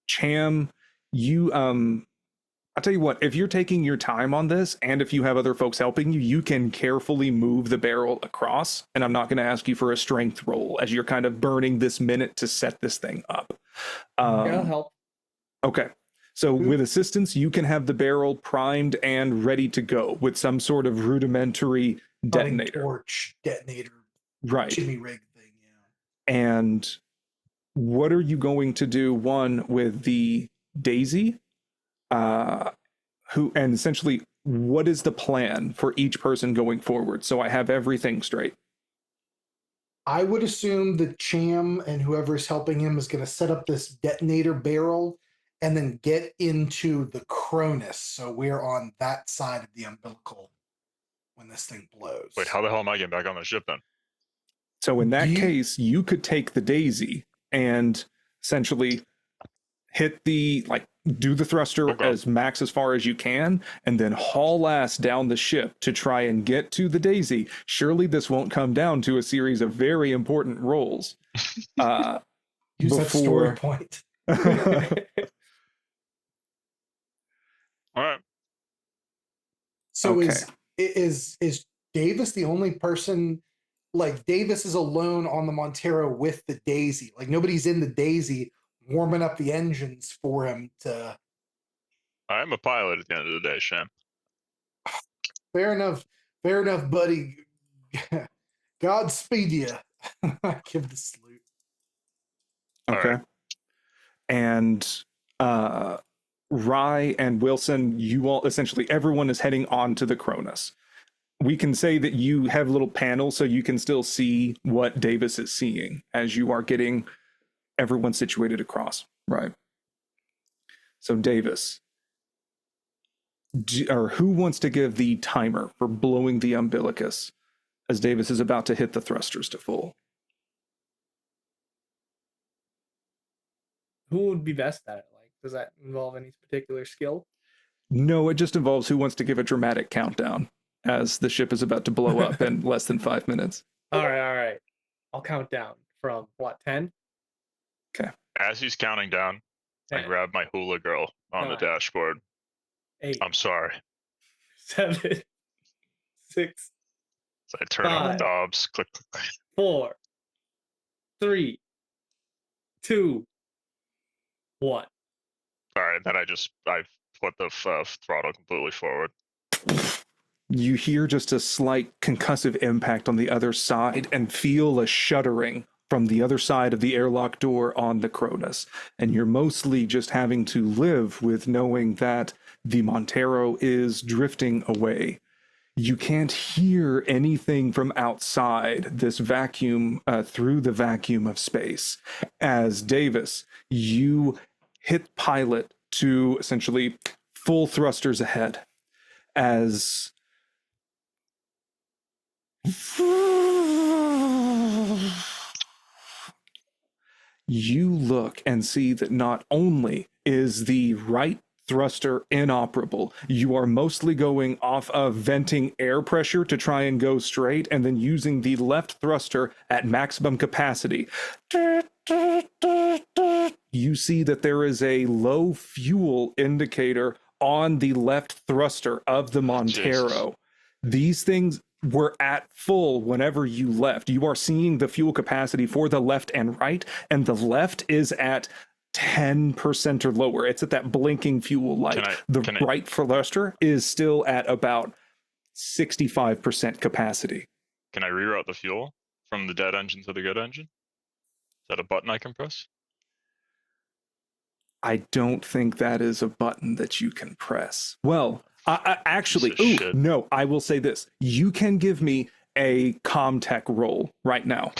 Cham, you I'll tell you what, if you're taking your time on this and if you have other folks helping you, you can carefully move the barrel across, and I'm not going to ask you for a strength roll as you're kind of burning this minute to set this thing up. I'll help. Okay. So with assistance, you can have the barrel primed and ready to go with some sort of rudimentary Hunting detonator. torch detonator, Right. jimmy rig thing. Yeah. And what are you going to do, one, with the Daisy? And essentially, what is the plan for each person going forward? So I have everything straight. I would assume that Cham and whoever's helping him is going to set up this detonator barrel and then get into the Cronus. So we're on that side of the umbilical when this thing blows. Wait, how the hell am I getting back on the ship then? So in that Do you- case, you could take the Daisy and essentially hit the, like, do the thruster Okay. as max as far as you can, and then haul ass down the ship to try and get to the Daisy. Surely this won't come down to a series of very important rolls. Use that story before- point. All right. So Okay. is Davis the only person? Like Davis is alone on the Montero with the Daisy. Like nobody's in the Daisy warming up the engines for him to. I'm a pilot at the end of the day, Sham. Fair enough, buddy. Godspeed you. Give the salute. Okay. Alright. And Rye and Wilson, you all, essentially everyone is heading on to the Cronus. We can say that you have little panels so you can still see what Davis is seeing as you are getting everyone situated across. Right. So Davis, or who wants to give the timer for blowing the umbilicus as Davis is about to hit the thrusters to full? Who would be best at it? Like, does that involve any particular skill? No, it just involves who wants to give a dramatic countdown as the ship is about to blow up in less than 5 minutes. All right. I'll count down from what, 10? As he's counting down, I 10, grab my hula girl on the 9, dashboard. 8, I'm sorry. 7, 6, So I turn on the 5. knobs. Click, click, click. 4, 3, 2, 1. All right, then I put the throttle completely forward. You hear just a slight concussive impact on the other side and feel a shuddering from the other side of the airlock door on the Cronus. And you're mostly just having to live with knowing that the Montero is drifting away. You can't hear anything from outside this vacuum, through the vacuum of space. As Davis, you hit pilot to essentially full thrusters ahead. As you look and see that not only is the right thruster inoperable, you are mostly going off of venting air pressure to try and go straight and then using the left thruster at maximum capacity. You see that there is a low fuel indicator on the left thruster of the Montero. Jesus. These things were at full whenever you left. You are seeing the fuel capacity for the left and right, and the left is at 10% or lower. It's at that blinking fuel light. The right thruster is still at about 65% capacity. Can I reroute the fuel from the dead engine to the good engine? Is that a button I can press? I don't think that is a button that you can press. Well, actually, Piece of shit. no, I will say this. You can give me a Comtech roll right now.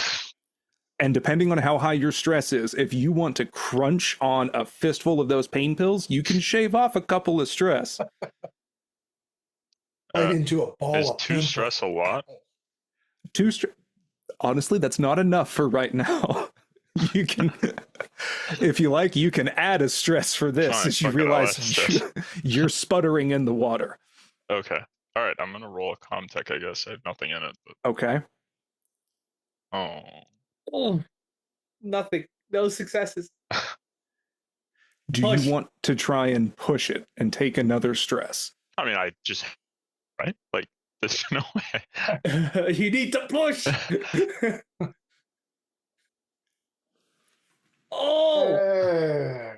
And depending on how high your stress is, if you want to crunch on a fistful of those pain pills, you can shave off a couple of stress. Right into a ball Is of 2 paint. stress a lot? Honestly, that's not enough for right now. You can, if you like, you can add a stress for this Fine, as you fuck it, I'll realize add stress. you're sputtering in the water. Okay. All right, I'm gonna roll a Comtech, I guess. I have nothing in it. But... Okay. Oh. Oh, nothing. No successes. Do Push. you want to try and push it and take another stress? I mean, I just... Right? Like, there's no way. You need to push. Oh, Eh.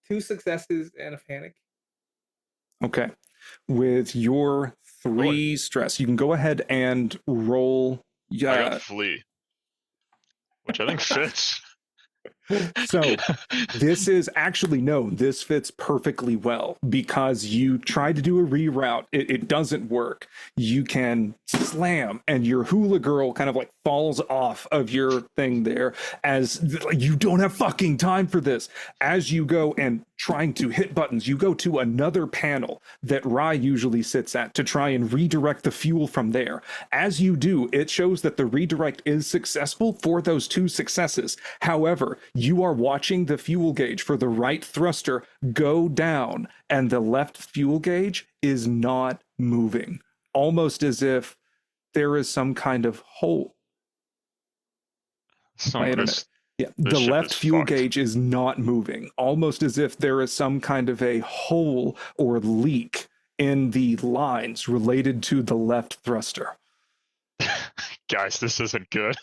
2 successes and a panic. Okay. With your 3 stress, you can go ahead and roll. I got flee, which I think fits. So this is actually, no, this fits perfectly well because you try to do a reroute. It doesn't work. You can slam and your hula girl kind of like falls off of your thing there as you don't have fucking time for this. As you go and trying to hit buttons, you go to another panel that Rye usually sits at to try and redirect the fuel from there. As you do, it shows that the redirect is successful for those 2 successes. However, you are watching the fuel gauge for the right thruster go down, and the left fuel gauge is not moving, almost as if there is some kind of hole. My internet. Yeah, the left fuel gauge is not moving, almost as if there is some kind of a hole or leak in the lines related to the left thruster. Guys, this isn't good.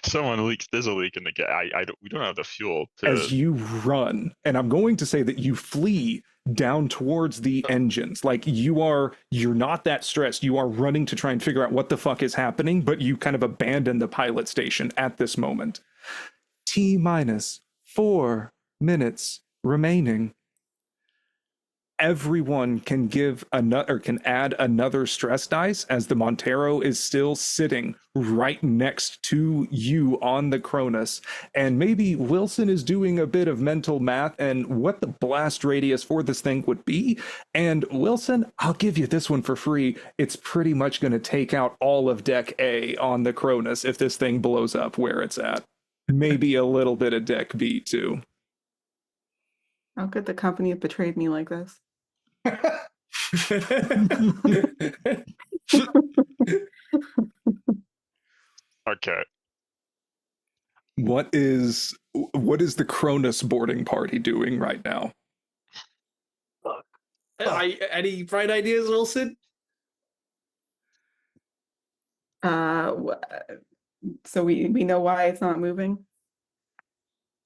Someone leaks. There's a leak in the gas. We don't have the fuel to. As you run, and I'm going to say that you flee down towards the engines, like you're not that stressed. You are running to try and figure out what the fuck is happening, but you kind of abandon the pilot station at this moment. T-minus 4 minutes remaining. Everyone can give another, or can add another stress dice, as the Montero is still sitting right next to you on the Cronus. And maybe Wilson is doing a bit of mental math and what the blast radius for this thing would be. And Wilson, I'll give you this one for free. It's pretty much going to take out all of Deck A on the Cronus if this thing blows up where it's at. Maybe a little bit of Deck B too. How could the company have betrayed me like this? Okay. What is the Cronus boarding party doing right now? Any bright ideas, Wilson? So we know why it's not moving.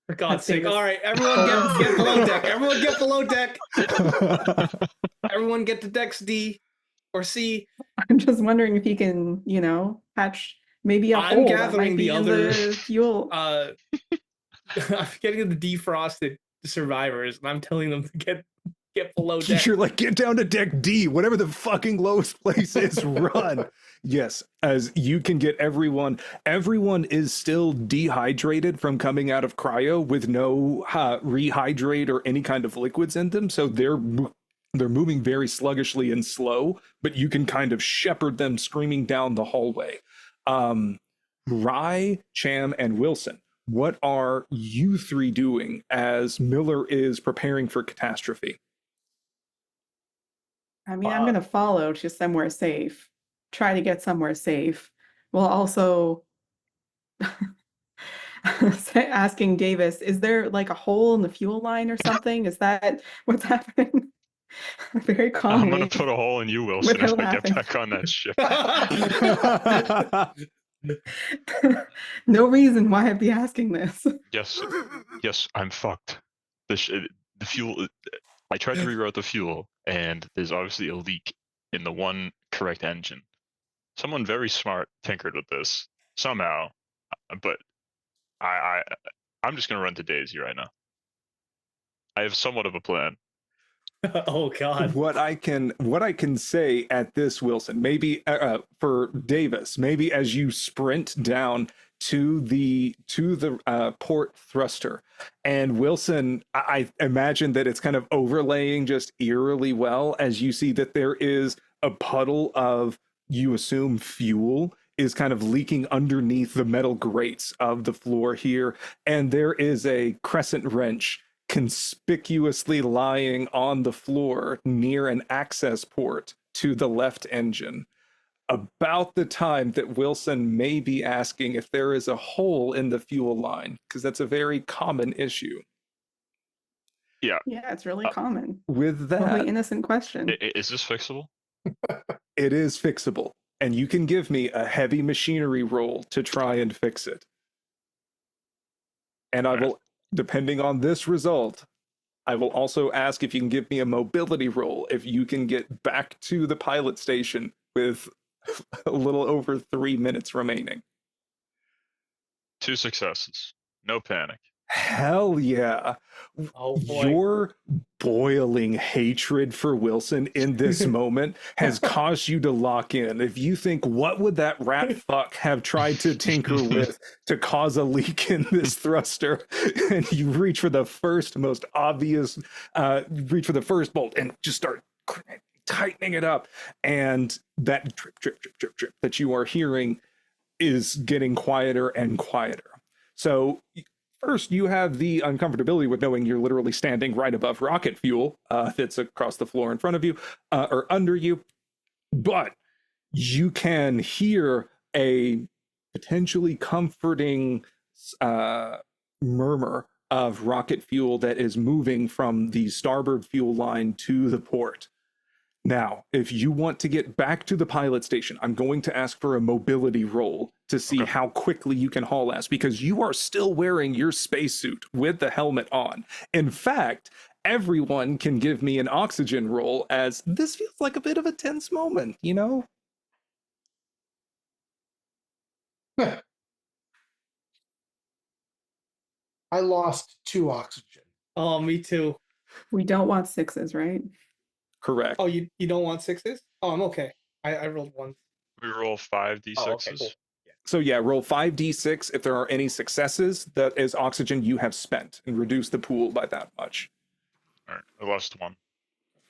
For God's sake! All right, everyone get below deck. Everyone get below deck. Everyone get to decks D or C. I'm just wondering if he can, patch maybe a I'm hole gathering that might be the in other the fuel. I'm getting the defrosted survivors, and I'm telling them to get below deck. You're like, get down to Deck D, whatever the fucking lowest place is, run. Yes, as you can get everyone is still dehydrated from coming out of cryo with no rehydrate or any kind of liquids in them, so they're moving very sluggishly and slow, but you can kind of shepherd them screaming down the hallway. Rye, Cham, and Wilson, what are you 3 doing as Miller is preparing for catastrophe? I mean, I'm going to follow to somewhere safe. Try to get somewhere safe. We'll also asking Davis, is there like a hole in the fuel line or something? Is that what's happening? Very calmly. I'm gonna put a hole in you, Wilson, if I get back on that ship. No reason why I'd be asking this. Yes, I'm fucked. The fuel. I tried to reroute the fuel, and there's obviously a leak in the one correct engine. Someone very smart tinkered with this somehow, but I'm just gonna run to Daisy right now. I have somewhat of a plan. Oh God! What I can say at this, Wilson, maybe for Davis, maybe as you sprint down to the port thruster, and Wilson, I imagine that it's kind of overlaying just eerily well as you see that there is a puddle of, you assume, fuel is kind of leaking underneath the metal grates of the floor here, and there is a crescent wrench conspicuously lying on the floor near an access port to the left engine. About the time that Wilson may be asking if there is a hole in the fuel line, because that's a very common issue. Yeah, it's really common. With that, totally innocent question. Is this fixable? It is fixable, and you can give me a heavy machinery roll to try and fix it. And I will, depending on this result, I will also ask if you can give me a mobility roll if you can get back to the pilot station with a little over 3 minutes remaining. 2 successes. No panic. Hell yeah. Oh boy. Your boiling hatred for Wilson in this moment has caused you to lock in. If you think, what would that rat fuck have tried to tinker with to cause a leak in this thruster? And you reach for the first, most obvious, reach for the first bolt and just start tightening it up. And that drip, drip, drip, drip, drip that you are hearing is getting quieter and quieter. So first, you have the uncomfortability with knowing you're literally standing right above rocket fuel that's across the floor in front of you or under you. But you can hear a potentially comforting murmur of rocket fuel that is moving from the starboard fuel line to the port. Now, if you want to get back to the pilot station, I'm going to ask for a mobility roll to see how quickly you can haul ass, because you are still wearing your spacesuit with the helmet on. In fact, everyone can give me an oxygen roll, as this feels like a bit of a tense moment, you know? I lost 2 oxygen. Oh, me too. We don't want 6s, right? Correct. Oh, you don't want 6s? Oh, I'm okay. I rolled 1. We roll 5d6s. Oh, okay, cool. So yeah, roll 5d6. If there are any successes, that is oxygen you have spent, and reduce the pool by that much. All right, I lost 1.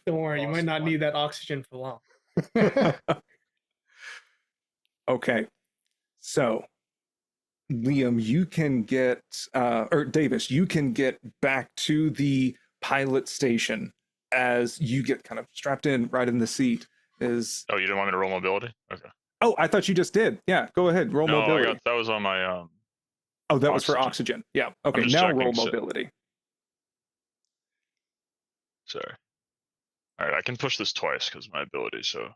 Don't worry, you might Lost not 1. need that oxygen for long. Okay. So, Liam, you can get, or Davis, you can get back to the pilot station as you get kind of strapped in right in the seat. Is Oh, you didn't want me to roll mobility? Okay. Oh, I thought you just did. Yeah, go ahead. Roll No, mobility. that was on my Oh, that was for oxygen. oxygen. Yeah. Okay, just now checking, roll so- mobility. Sorry. All right, I can push this twice because of my ability. So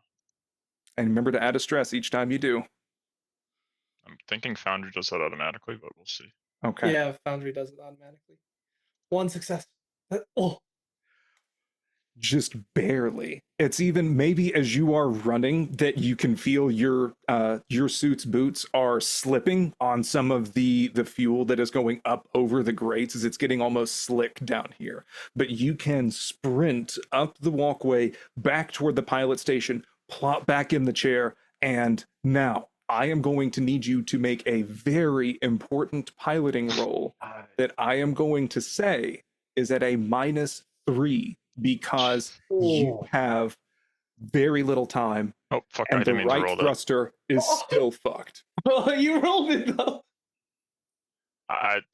And remember to add a stress each time you do. I'm thinking Foundry does that automatically, but we'll see. Okay. Yeah, Foundry does it automatically. 1 success. Oh, Just barely. It's even maybe as you are running that you can feel your suit's boots are slipping on some of the fuel that is going up over the grates as it's getting almost slick down here. But you can sprint up the walkway back toward the pilot station, plop back in the chair, and now I am going to need you to make a very important piloting roll that I am going to say is at a -3, because you Oh. have very little time Oh fuck! I and the didn't mean to right roll that. thruster is Oh. still fucked. you rolled it though. That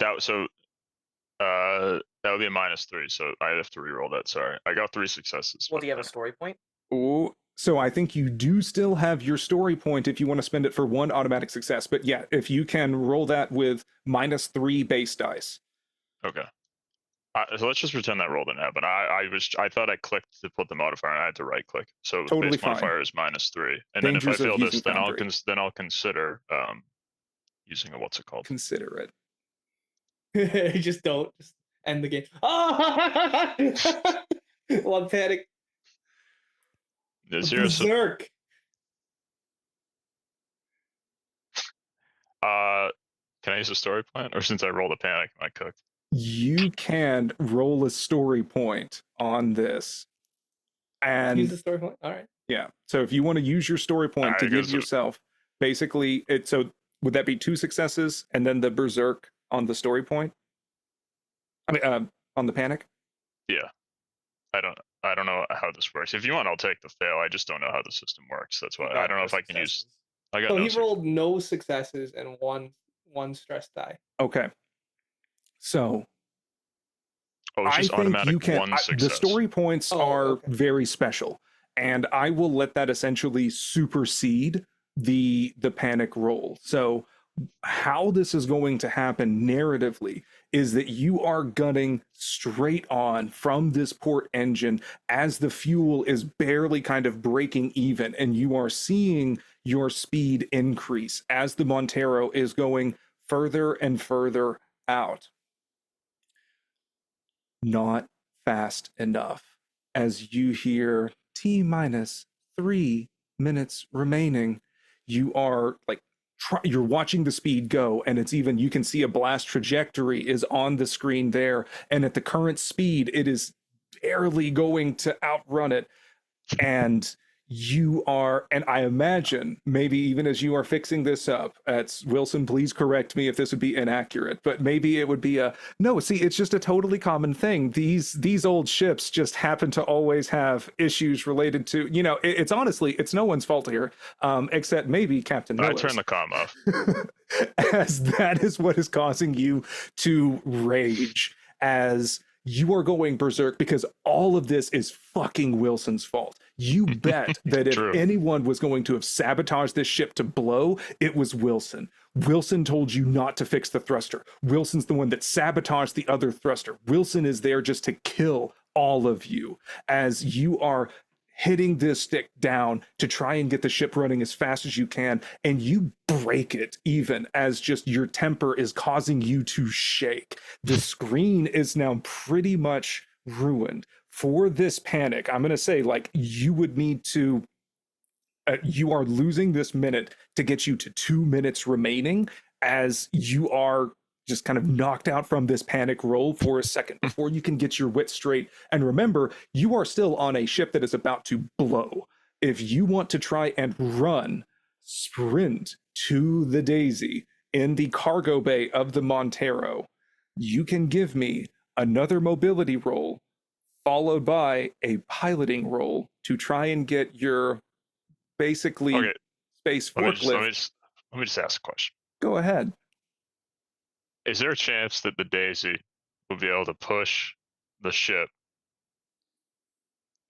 would be a -3, so I have to re-roll that. Sorry, I got 3 successes. Well, but do you have a story point? Ooh, so I think you do still have your story point if you want to spend it for 1 automatic success. But yeah, if you can roll that with -3 base dice. Okay. So let's just pretend that roll didn't happen. I thought I clicked to put the modifier, and I had to right click. So Totally base fine. modifier is -3, and Dangers then of if I fail using this, then Foundry. I'll consider using a what's it called? Consider You just don't. Just end the game. Ah! 1 panic. Is here so, Berserk. can I use a story point, or since I rolled a panic, am I cooked? You can roll a story point on this. And Use the story point. All right. yeah, so if you want to use your story point to Alright, give goes- yourself basically it, so would that be 2 successes and then the berserk on the story point? I mean, on the panic? Yeah. I don't know how this works. If you want, I'll take the fail. I just don't know how the system works. That's why I don't know if I can use. I got So no he suc- rolled no successes and one stress die. Okay. So Oh, it's I just think automatic you can. one success. The story points Oh, are okay. very special, and I will let that essentially supersede the panic roll. So how this is going to happen narratively is that you are gunning straight on from this port engine as the fuel is barely kind of breaking even, and you are seeing your speed increase as the Montero is going further and further out. Not fast enough, as you hear T-3 minutes remaining. You are like you're watching the speed go, and it's even, you can see a blast trajectory is on the screen there, and at the current speed it is barely going to outrun it. And you are, and I imagine maybe even as you are fixing this up, it's Wilson, please correct me if this would be inaccurate, but maybe it would be a no, see, it's just a totally common thing. These old ships just happen to always have issues related to, it's honestly, it's no one's fault here, except maybe Captain I Miller's. turned the comm off. As that is what is causing you to rage, as you are going berserk, because all of this is fucking Wilson's fault. You bet that if True. anyone was going to have sabotaged this ship to blow, it was Wilson. Wilson told you not to fix the thruster. Wilson's the one that sabotaged the other thruster. Wilson is there just to kill all of you as you are hitting this stick down to try and get the ship running as fast as you can, and you break it even as just your temper is causing you to shake. The screen is now pretty much ruined. For this panic, I'm going to say, like, you would need to you are losing this minute to get you to 2 minutes remaining, as you are just kind of knocked out from this panic roll for a second before you can get your wits straight. And remember, you are still on a ship that is about to blow. If you want to try and run, sprint to the Daisy in the cargo bay of the Montero, you can give me another mobility roll followed by a piloting roll to try and get your basically Okay. space Let me forklift. just ask a question. Go ahead. Is there a chance that the Daisy will be able to push the ship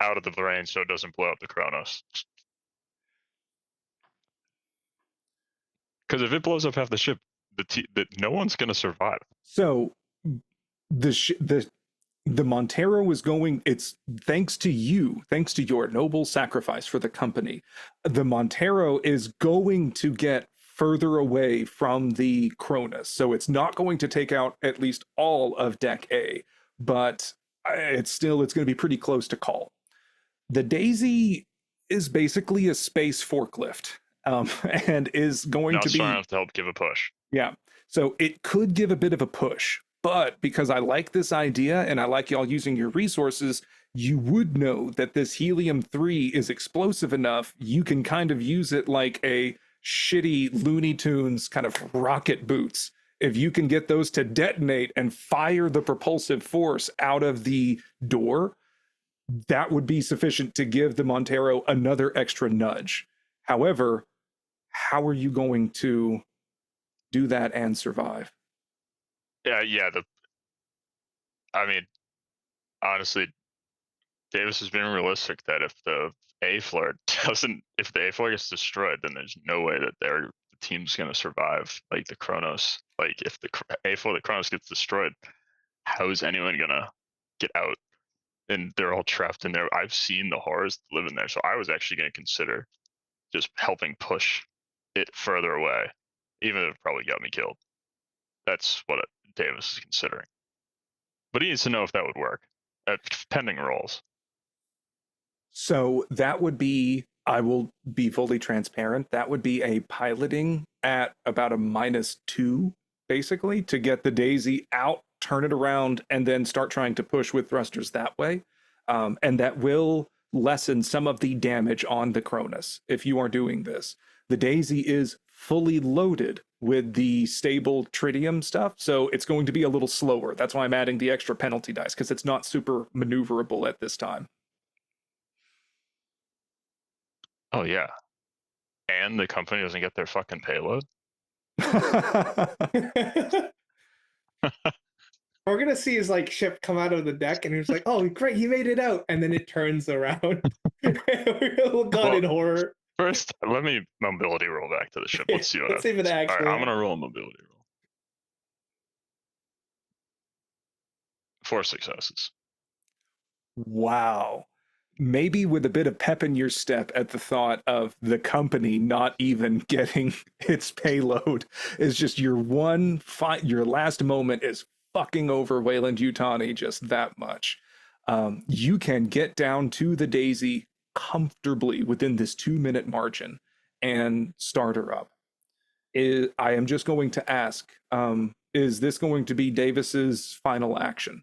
out of the terrain so it doesn't blow up the Kronos? Because if it blows up half the ship, no one's going to survive. So the Montero is going, it's thanks to you, thanks to your noble sacrifice for the company, the Montero is going to get further away from the Cronus. So it's not going to take out at least all of Deck A, but it's going to be pretty close to call. The Daisy is basically a space forklift, and is going Not to be strong enough to help give a push. Yeah. So it could give a bit of a push, but because I like this idea and I like y'all using your resources, you would know that this helium-3 is explosive enough. You can kind of use it like a shitty Looney Tunes kind of rocket boots. If you can get those to detonate and fire the propulsive force out of the door, that would be sufficient to give the Montero another extra nudge. However, how are you going to do that and survive? Yeah. I mean, honestly, Davis has been realistic that if the A floor gets destroyed, then there's no way that the team's going to survive. Like the Kronos, like if the A floor, the Kronos gets destroyed, how is anyone going to get out? And they're all trapped in there. I've seen the horrors that live in there, so I was actually going to consider just helping push it further away, even if it probably got me killed. That's what Davis is considering. But he needs to know if that would work at pending rolls. So that would be, I will be fully transparent, that would be a piloting at about a -2, basically, to get the Daisy out, turn it around, and then start trying to push with thrusters that way. And that will lessen some of the damage on the Cronus if you are doing this. The Daisy is fully loaded with the stable tritium stuff, so it's going to be a little slower. That's why I'm adding the extra penalty dice, because it's not super maneuverable at this time. Oh yeah, and the company doesn't get their fucking payload. We're gonna see his like ship come out of the deck, and he's like, "Oh, great, he made it out!" And then it turns around. We're all gone in horror. First, let me mobility roll back to the ship. Let's see what Let's see if it happens. actually. All right, I'm gonna roll a mobility roll. 4 successes. Wow. Maybe with a bit of pep in your step at the thought of the company not even getting its payload is just your one fight, your last moment is fucking over Wayland Yutani just that much. You can get down to the Daisy comfortably within this 2-minute margin and start her up. I am just going to ask, is this going to be Davis's final action?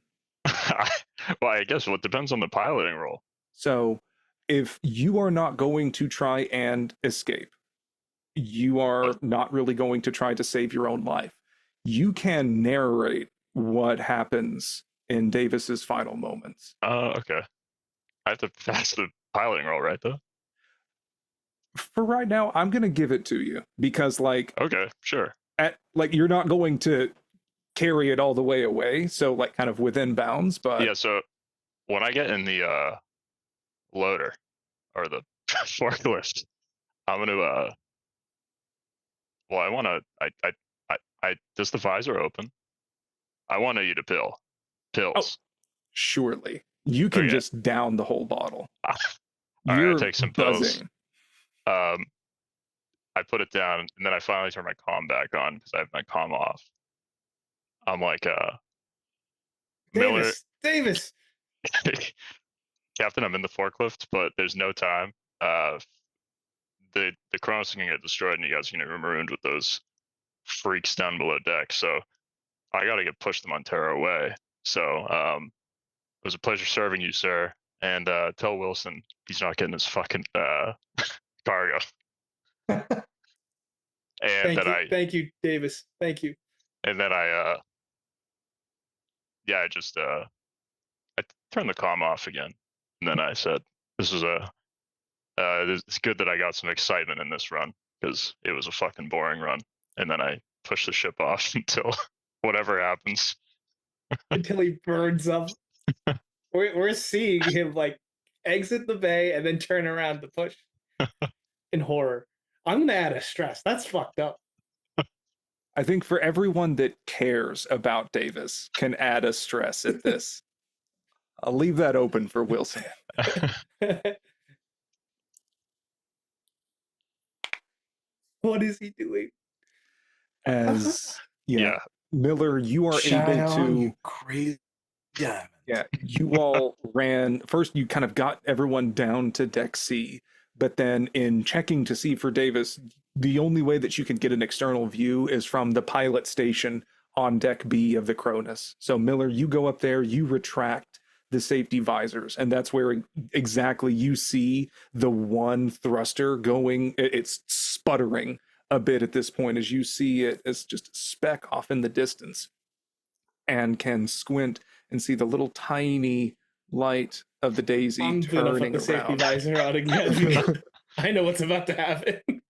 Well, I guess it depends on the piloting roll. So if you are not going to try and escape, you are not really going to try to save your own life. You can narrate what happens in Davis's final moments. Okay. I have to pass the piloting roll, right, though? For right now, I'm going to give it to you because Okay, sure. you're not going to carry it all the way away, so kind of within bounds, but Yeah, so when I get in the loader or the forklift, I'm gonna well, I wanna I does the visor open? I want you to pills. surely you can Okay. just down the whole bottle. All right, You're I take some pills. buzzing. I put it down, and then I finally turn my comm back on because I have my comm off. I'm like, Miller, Davis. Captain, I'm in the forklift, but there's no time. The Kronos is gonna get destroyed, and you guys are gonna be marooned with those freaks down below deck. So I gotta get pushed the Montero away. So it was a pleasure serving you, sir. And tell Wilson he's not getting his fucking cargo. And Thank you, Davis. Thank you. and then I yeah, I just I turned the comm off again, and then I said, "This is it's good that I got some excitement in this run because it was a fucking boring run." And then I pushed the ship off until whatever happens. Until he burns up. We're seeing him exit the bay and then turn around to push in horror. I'm gonna add a stress. That's fucked up. I think for everyone that cares about Davis can add a stress at this. I'll leave that open for Wilson. What is he doing? As Yeah. Miller, you are Shine able on, to you crazy diamond. Yeah, you all ran first. You kind of got everyone down to deck C, but then in checking to see for Davis, the only way that you can get an external view is from the pilot station on deck B of the Cronus. So Miller, you go up there, you retract the safety visors, and that's where exactly you see the one thruster going. It's sputtering a bit at this point as you see it as just a speck off in the distance, and can squint and see the little tiny light of the Daisy I'm gonna put turning the safety around. visor on again because I know what's about to happen.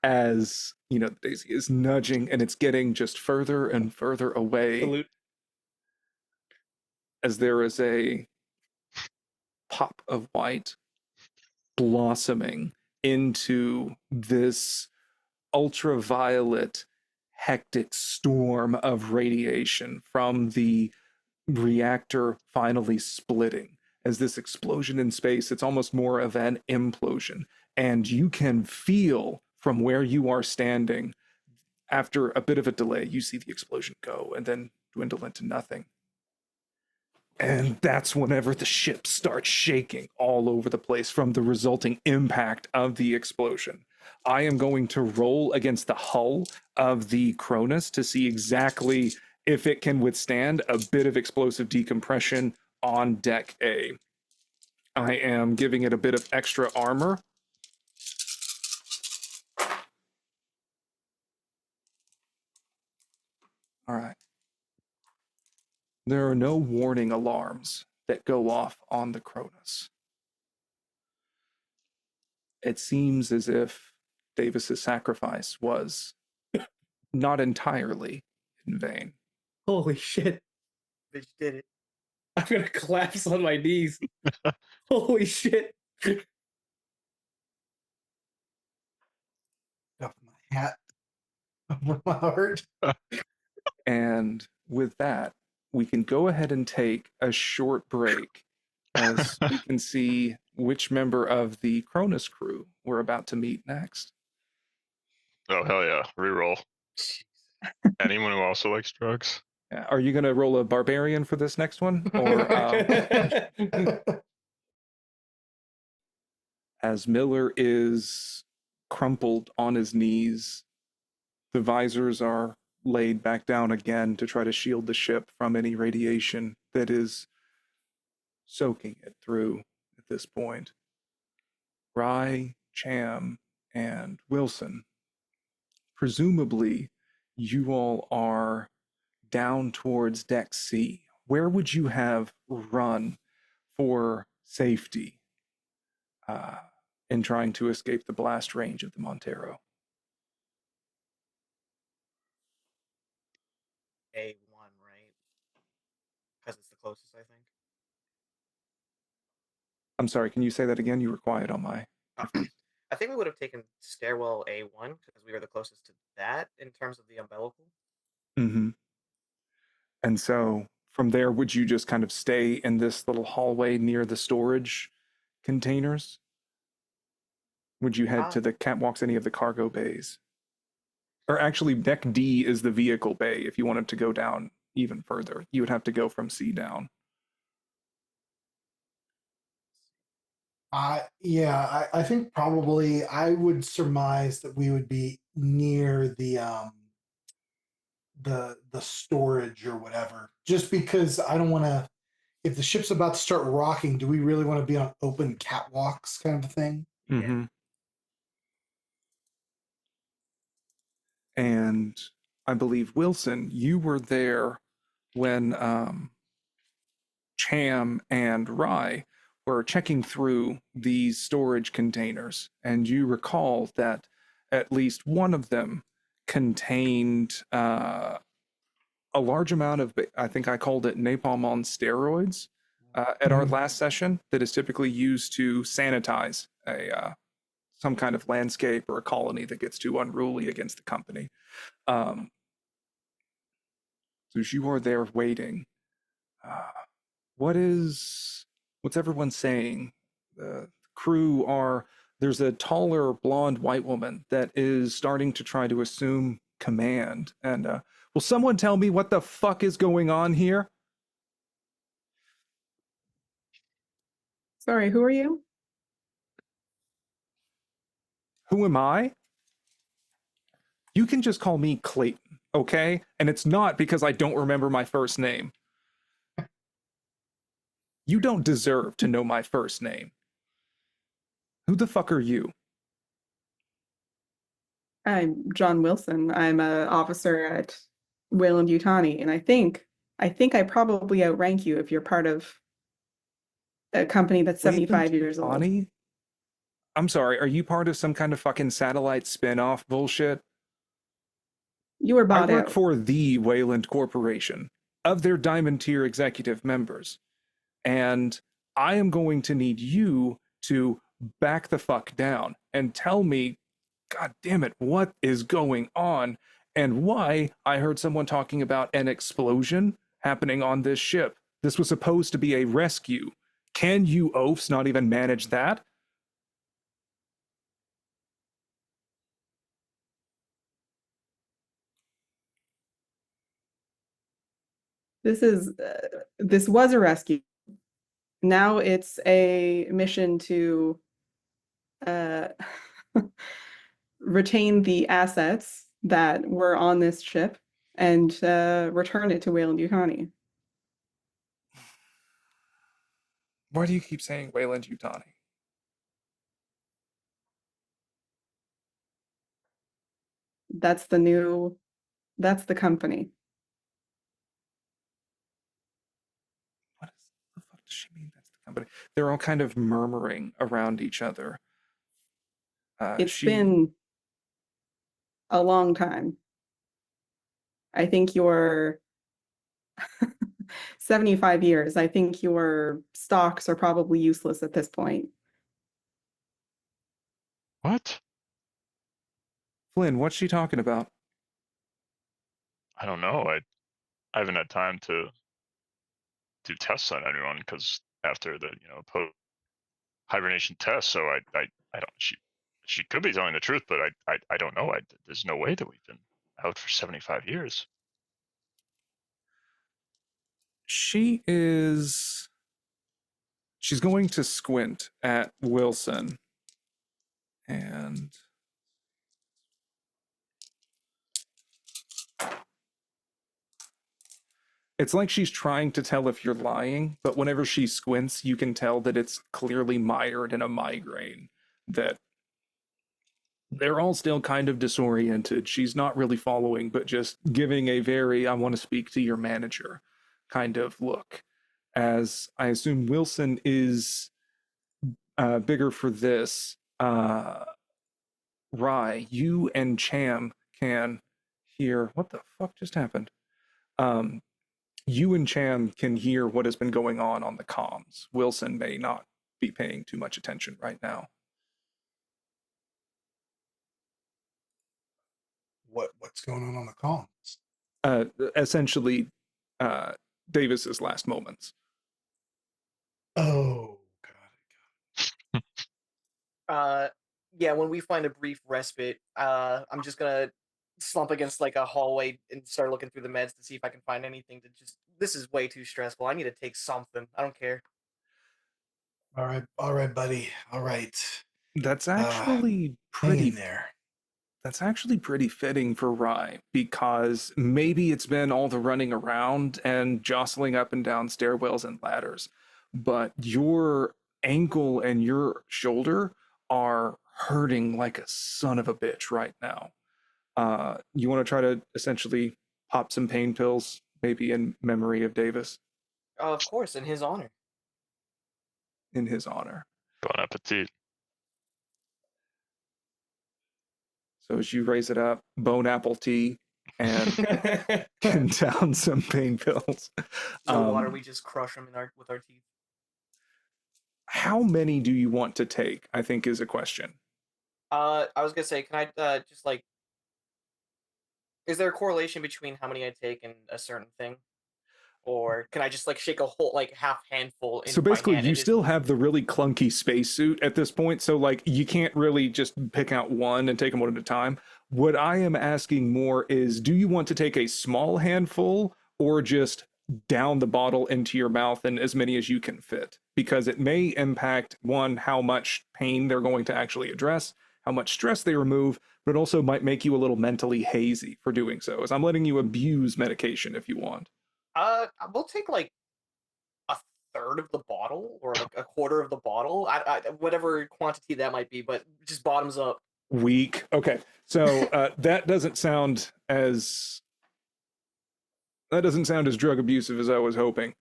As the Daisy is nudging and it's getting just further and further away. Salute. As there is a pop of white blossoming into this ultraviolet hectic storm of radiation from the reactor finally splitting. As this explosion in space, it's almost more of an implosion, and you can feel from where you are standing, after a bit of a delay, you see the explosion go and then dwindle into nothing. And that's whenever the ship starts shaking all over the place from the resulting impact of the explosion. I am going to roll against the hull of the Cronus to see exactly if it can withstand a bit of explosive decompression on deck A. I am giving it a bit of extra armor. All right. There are no warning alarms that go off on the Cronus. It seems as if Davis's sacrifice was not entirely in vain. Holy shit. Bitch did it. I'm gonna collapse on my knees. Holy shit. Got my hat over my heart. And with that, we can go ahead and take a short break as we can see which member of the Cronus crew we're about to meet next. Oh hell yeah! Reroll. Anyone who also likes drugs? Are you going to roll a barbarian for this next one? Or as Miller is crumpled on his knees The visors are laid back down again to try to shield the ship from any radiation that is soaking it through at this point. Rye, Cham, and Wilson, presumably you all are down towards Deck C. Where would you have run for safety in trying to escape the blast range of the Montero? A1, right? Because it's the closest, I think. I'm sorry, can you say that again? You were quiet on my headphones. I think we would have taken stairwell A1 because we were the closest to that in terms of the umbilical. Mm-hmm. And so from there, would you just kind of stay in this little hallway near the storage containers? Would you head to the catwalks, any of the cargo bays? Or actually, Deck D is the vehicle bay. If you wanted to go down even further, you would have to go from C down. I think probably I would surmise that we would be near the storage or whatever. Just because I don't want to. If the ship's about to start rocking, do we really want to be on open catwalks, kind of a thing? Mm-hmm. And I believe, Wilson, you were there when Cham and Rye were checking through these storage containers, and you recall that at least one of them contained a large amount of, I think I called it napalm on steroids at our last session, that is typically used to sanitize some kind of landscape or a colony that gets too unruly against the company. So as you are there waiting, what's everyone saying? The crew are, there's a taller blonde white woman that is starting to try to assume command. And will someone tell me what the fuck is going on here? Sorry, who are you? Who am I? You can just call me Clayton, okay? And it's not because I don't remember my first name. You don't deserve to know my first name. Who the fuck are you? I'm John Wilson. I'm an officer at Wayland Yutani, and I think I probably outrank you if you're part of a company that's 75 years old. Bonnie? I'm sorry, are you part of some kind of fucking satellite spin-off bullshit? You were I bought work out. for the Wayland Corporation, of their Diamond Tier executive members. And I am going to need you to back the fuck down and tell me, God damn it, what is going on and why I heard someone talking about an explosion happening on this ship. This was supposed to be a rescue. Can you oafs not even manage that? This was a rescue. Now it's a mission to uh, retain the assets that were on this ship and return it to Wayland Yutani. Why do you keep saying Wayland Yutani? That's the company. What is the fuck does she mean? That's the company. They're all kind of murmuring around each other. It's been a long time. I think you're 75 years. I think your stocks are probably useless at this point. What? Flynn, what's she talking about? I don't know. I haven't had time to do tests on anyone because after the post hibernation test, so I don't. She could be telling the truth, but I don't know. There's no way that we've been out for 75 years. She's going to squint at Wilson and It's like she's trying to tell if you're lying, but whenever she squints, you can tell that it's clearly mired in a migraine. That they're all still kind of disoriented. She's not really following, but just giving a very, I want to speak to your manager kind of look. As I assume Wilson is bigger for this. Rye, you and Cham can hear. What the fuck just happened? You and Cham can hear what has been going on the comms. Wilson may not be paying too much attention right now. What's going on the comms? Essentially, Davis's last moments. Oh, Yeah, when we find a brief respite, I'm just gonna slump against like a hallway and start looking through the meds to see if I can find anything to just. This is way too stressful. I need to take something. I don't care. all right, buddy. All right. That's actually Hang pretty. in there. That's actually pretty fitting for Rye, because maybe it's been all the running around and jostling up and down stairwells and ladders, but your ankle and your shoulder are hurting like a son of a bitch right now. You want to try to essentially pop some pain pills, maybe in memory of Davis, Of course, in his honor. in his honor. Bon appetit. So as you raise it up, bone apple tea, and can down some pain pills. No water. We just crush them with our teeth. How many do you want to take? I think is a question. I was gonna say, can I just like? Is there a correlation between how many I take and a certain thing? Or can I just like shake a whole like half handful into So basically, my hand? you still have the really clunky spacesuit at this point. So like, you can't really just pick out one and take them one at a time. What I am asking more is, do you want to take a small handful or just down the bottle into your mouth and as many as you can fit? Because it may impact, one, how much pain they're going to actually address, how much stress they remove, but it also might make you a little mentally hazy for doing so. As I'm letting you abuse medication if you want. We'll take like a third of the bottle or like a quarter of the bottle. Whatever quantity that might be, but just bottoms up. Weak. Okay, so that doesn't sound as drug abusive as I was hoping.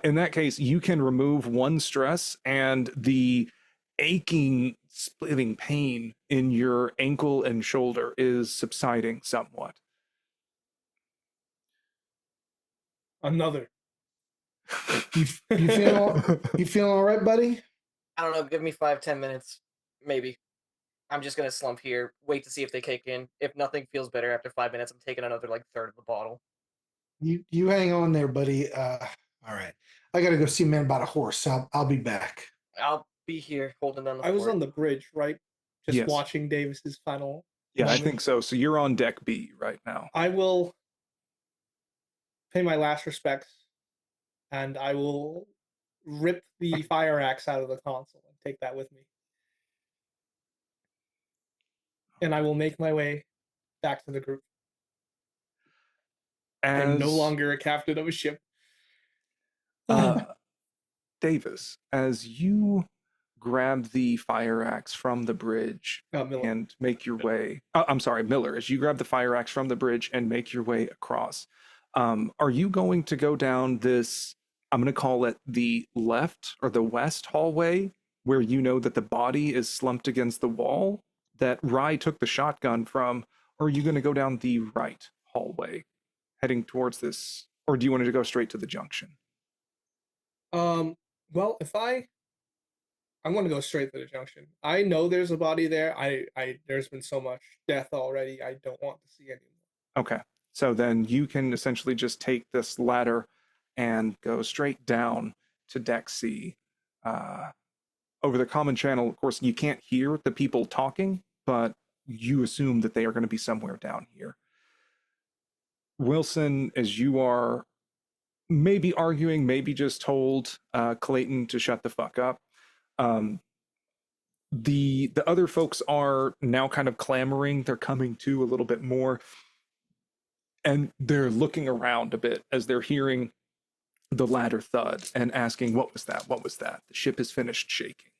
In that case, you can remove one stress, and the aching, splitting pain in your ankle and shoulder is subsiding somewhat. Another. You feeling all right, buddy? I don't know. Give me 5-10 minutes, maybe. I'm just gonna slump here, wait to see if they kick in. If nothing feels better after 5 minutes, I'm taking another like third of the bottle. You hang on there, buddy. All right. I gotta go see a man about a horse. So I'll be back. I'll be here holding down the I was fort. on the bridge, right? Just Yes. watching Davis's final. Yeah, I moment. think so. So you're on deck B right now. I will pay my last respects, and I will rip the fire axe out of the console and take that with me. And I will make my way back to the group. I'm no longer a captain of a ship. Davis, as you grab the fire axe from the bridge and make your way, I'm sorry, Miller, as you grab the fire axe from the bridge and make your way across, are you going to go down this, I'm going to call it the left or the west hallway, where you know that the body is slumped against the wall that Rye took the shotgun from, or are you going to go down the right hallway heading towards this, or do you want to go straight to the junction? Well, I'm going to go straight to the junction. I know there's a body there. There's been so much death already. I don't want to see anymore. Okay. So then you can essentially just take this ladder and go straight down to deck C. Over the common channel, of course, you can't hear the people talking, but you assume that they are going to be somewhere down here. Wilson, as you are maybe arguing, maybe just told Clayton to shut the fuck up. The other folks are now kind of clamoring. They're coming to a little bit more, and they're looking around a bit as they're hearing the ladder thud and asking, "What was that? What was that?" The ship is finished shaking.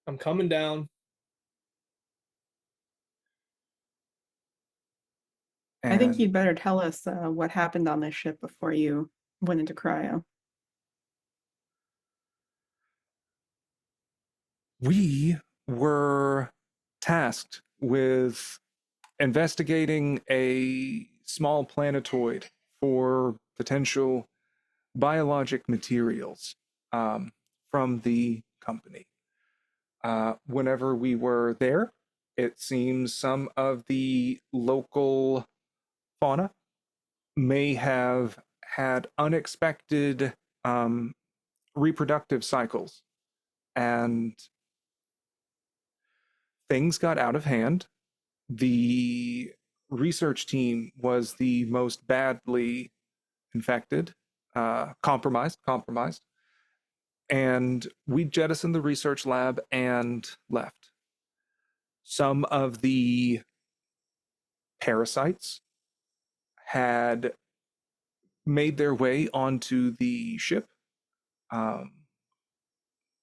I'm coming down. I think And you'd better tell us what happened on this ship before you went into cryo. we were tasked with investigating a small planetoid for potential biologic materials from the company. Whenever we were there, it seems some of the local fauna may have had unexpected um, reproductive cycles, and things got out of hand. The research team was the most badly infected, compromised, and we jettisoned the research lab and left. Some of the parasites had made their way onto the ship, um,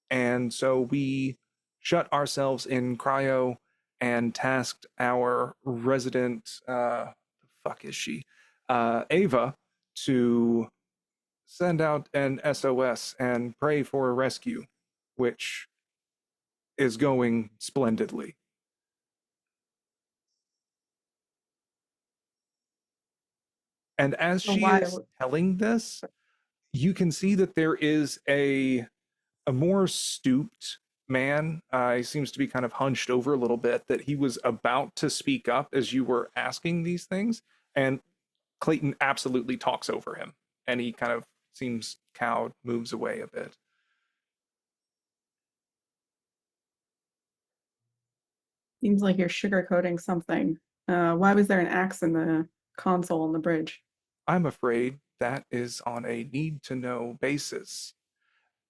and so we shut ourselves in cryo and tasked our resident, the fuck is she, Ava, to send out an SOS and pray for a rescue, which is going splendidly. And as So she why? is telling this, you can see that there is a more stooped man. He seems to be kind of hunched over a little bit, that he was about to speak up as you were asking these things. And Clayton absolutely talks over him. And he kind of seems cowed, moves away a bit. Seems like you're sugarcoating something. Why was there an axe in the console on the bridge? I'm afraid that is on a need to know basis.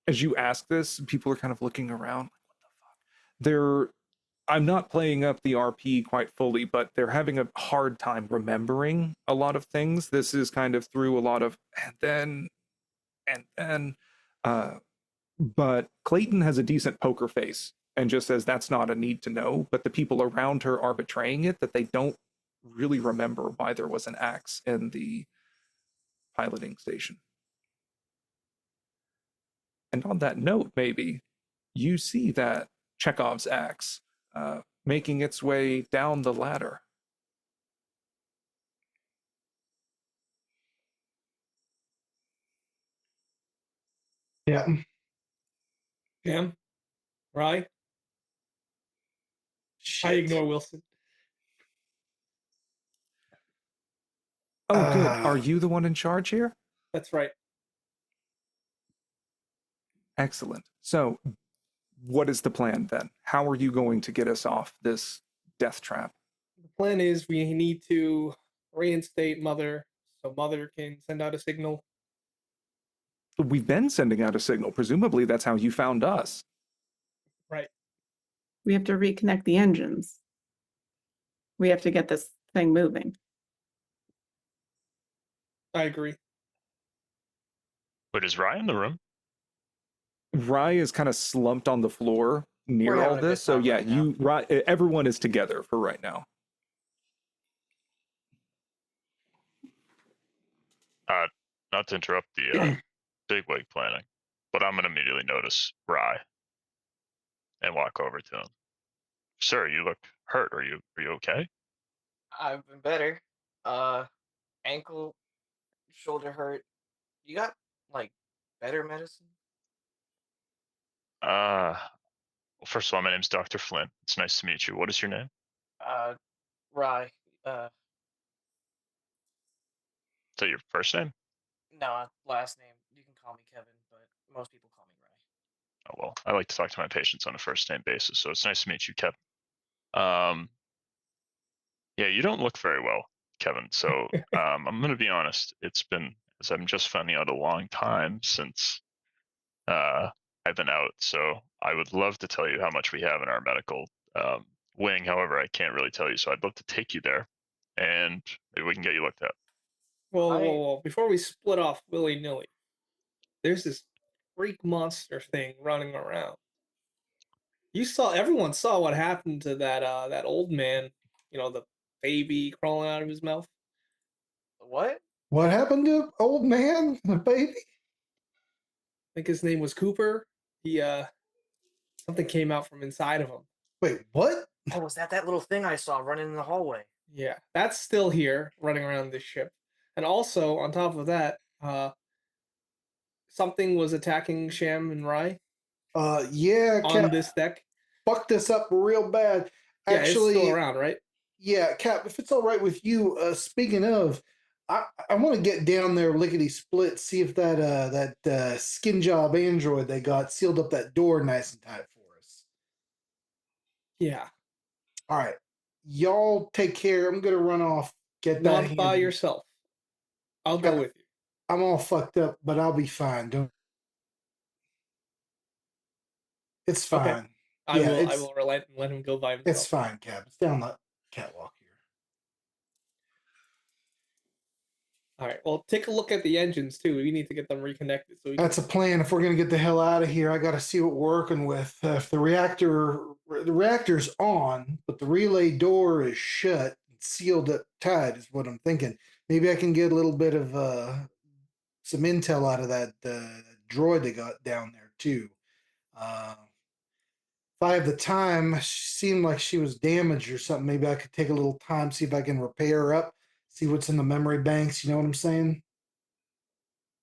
As you ask this, people are kind of looking around. What the fuck? I'm not playing up the RP quite fully, but they're having a hard time remembering a lot of things. This is kind of through a lot of and then. Uh, but Clayton has a decent poker face and just says that's not a need to know. But the people around her are betraying it, that they don't really remember why there was an axe in the piloting station. And on that note, maybe you see that Chekhov's axe making its way down the ladder. Yeah. Cam, Rye, I Shit. ignore Wilson. Oh, good. Uh, Are you the one in charge here? That's right. Excellent. So, what is the plan then? How are you going to get us off this death trap? The plan is we need to reinstate Mother so Mother can send out a signal. We've been sending out a signal. Presumably, that's how you found us. Right. We have to reconnect the engines. We have to get this thing moving. I agree. But is Ryan in the room? Rye is kind of slumped on the floor near We're all having a good this. So time yeah, right now. Rye, everyone is together for right now. Not to interrupt the bigwig planning, but I'm gonna immediately notice Rye and walk over to him. Sir, you look hurt. Are you okay? I've been better. Ankle, shoulder hurt. You got like better medicine? Well, first of all, my name's Dr. Flynn. It's nice to meet you. What is your name? Rye. Uh, Is that your first name? no, last name. You can call me Kevin, but most people call me Rye. Oh well, I like to talk to my patients on a first name basis, so it's nice to meet you, Kevin. Yeah, you don't look very well, Kevin. So I'm gonna be honest. It's been, as I'm just finding out, a long time since I've been out. So I would love to tell you how much we have in our medical wing. However, I can't really tell you. So I'd love to take you there, and maybe we can get you looked at. Whoa, whoa, whoa! Before we split off willy nilly, there's this freak monster thing running around. Everyone saw what happened to that old man. You know, the baby crawling out of his mouth. What? What happened to old man, the baby? I think his name was Cooper. He something came out from inside of him. Wait, what? Oh, was that little thing I saw running in the hallway? Yeah, that's still here, running around this ship. And also, on top of that, something was attacking Sham and Rai Yeah, on Cap this deck. fucked this up real bad. Yeah, it's still Actually, around, right? yeah, Cap, if it's all right with you, speaking of, I want to get down there lickety split, see if that skin job android they got sealed up that door nice and tight for us. Yeah. All right, y'all take care. I'm gonna run off. Get that. Not by handled. yourself. I'll Yeah. go with you. I'm all fucked up, but I'll be fine. Don't. It's Okay. fine. I Yeah, will it's relent and let him go by himself. it's fine, Cap. It's down the catwalk here. All right. Well, take a look at the engines too. We need to get them reconnected. So we That's a plan. If we're gonna get the hell out of here, I got to see what we're working with. If the reactor's on, but the relay door is shut, sealed up tight, is what I'm thinking. Maybe I can get a little bit of some intel out of that droid they got down there too. If I have the time, she seemed like she was damaged or something. Maybe I could take a little time, see if I can repair her up, see what's in the memory banks. You know what I'm saying?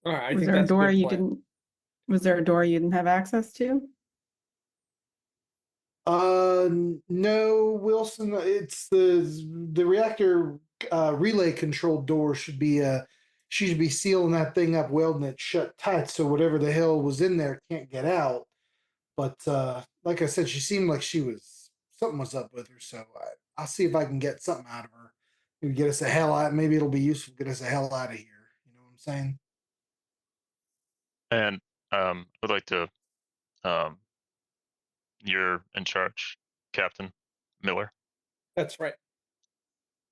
all right. I Was think there a that's door good you plan. didn't? Was there a door you didn't have access to? No, Wilson. It's the reactor relay control door should be sealing that thing up, welding it shut tight, so whatever the hell was in there can't get out. But like I said, she seemed like something was up with her. So I'll see if I can get something out of her. Maybe get us the hell out. Maybe it'll be useful to get us the hell out of here. You know what I'm saying? And I would like to, you're in charge, Captain Miller. That's right.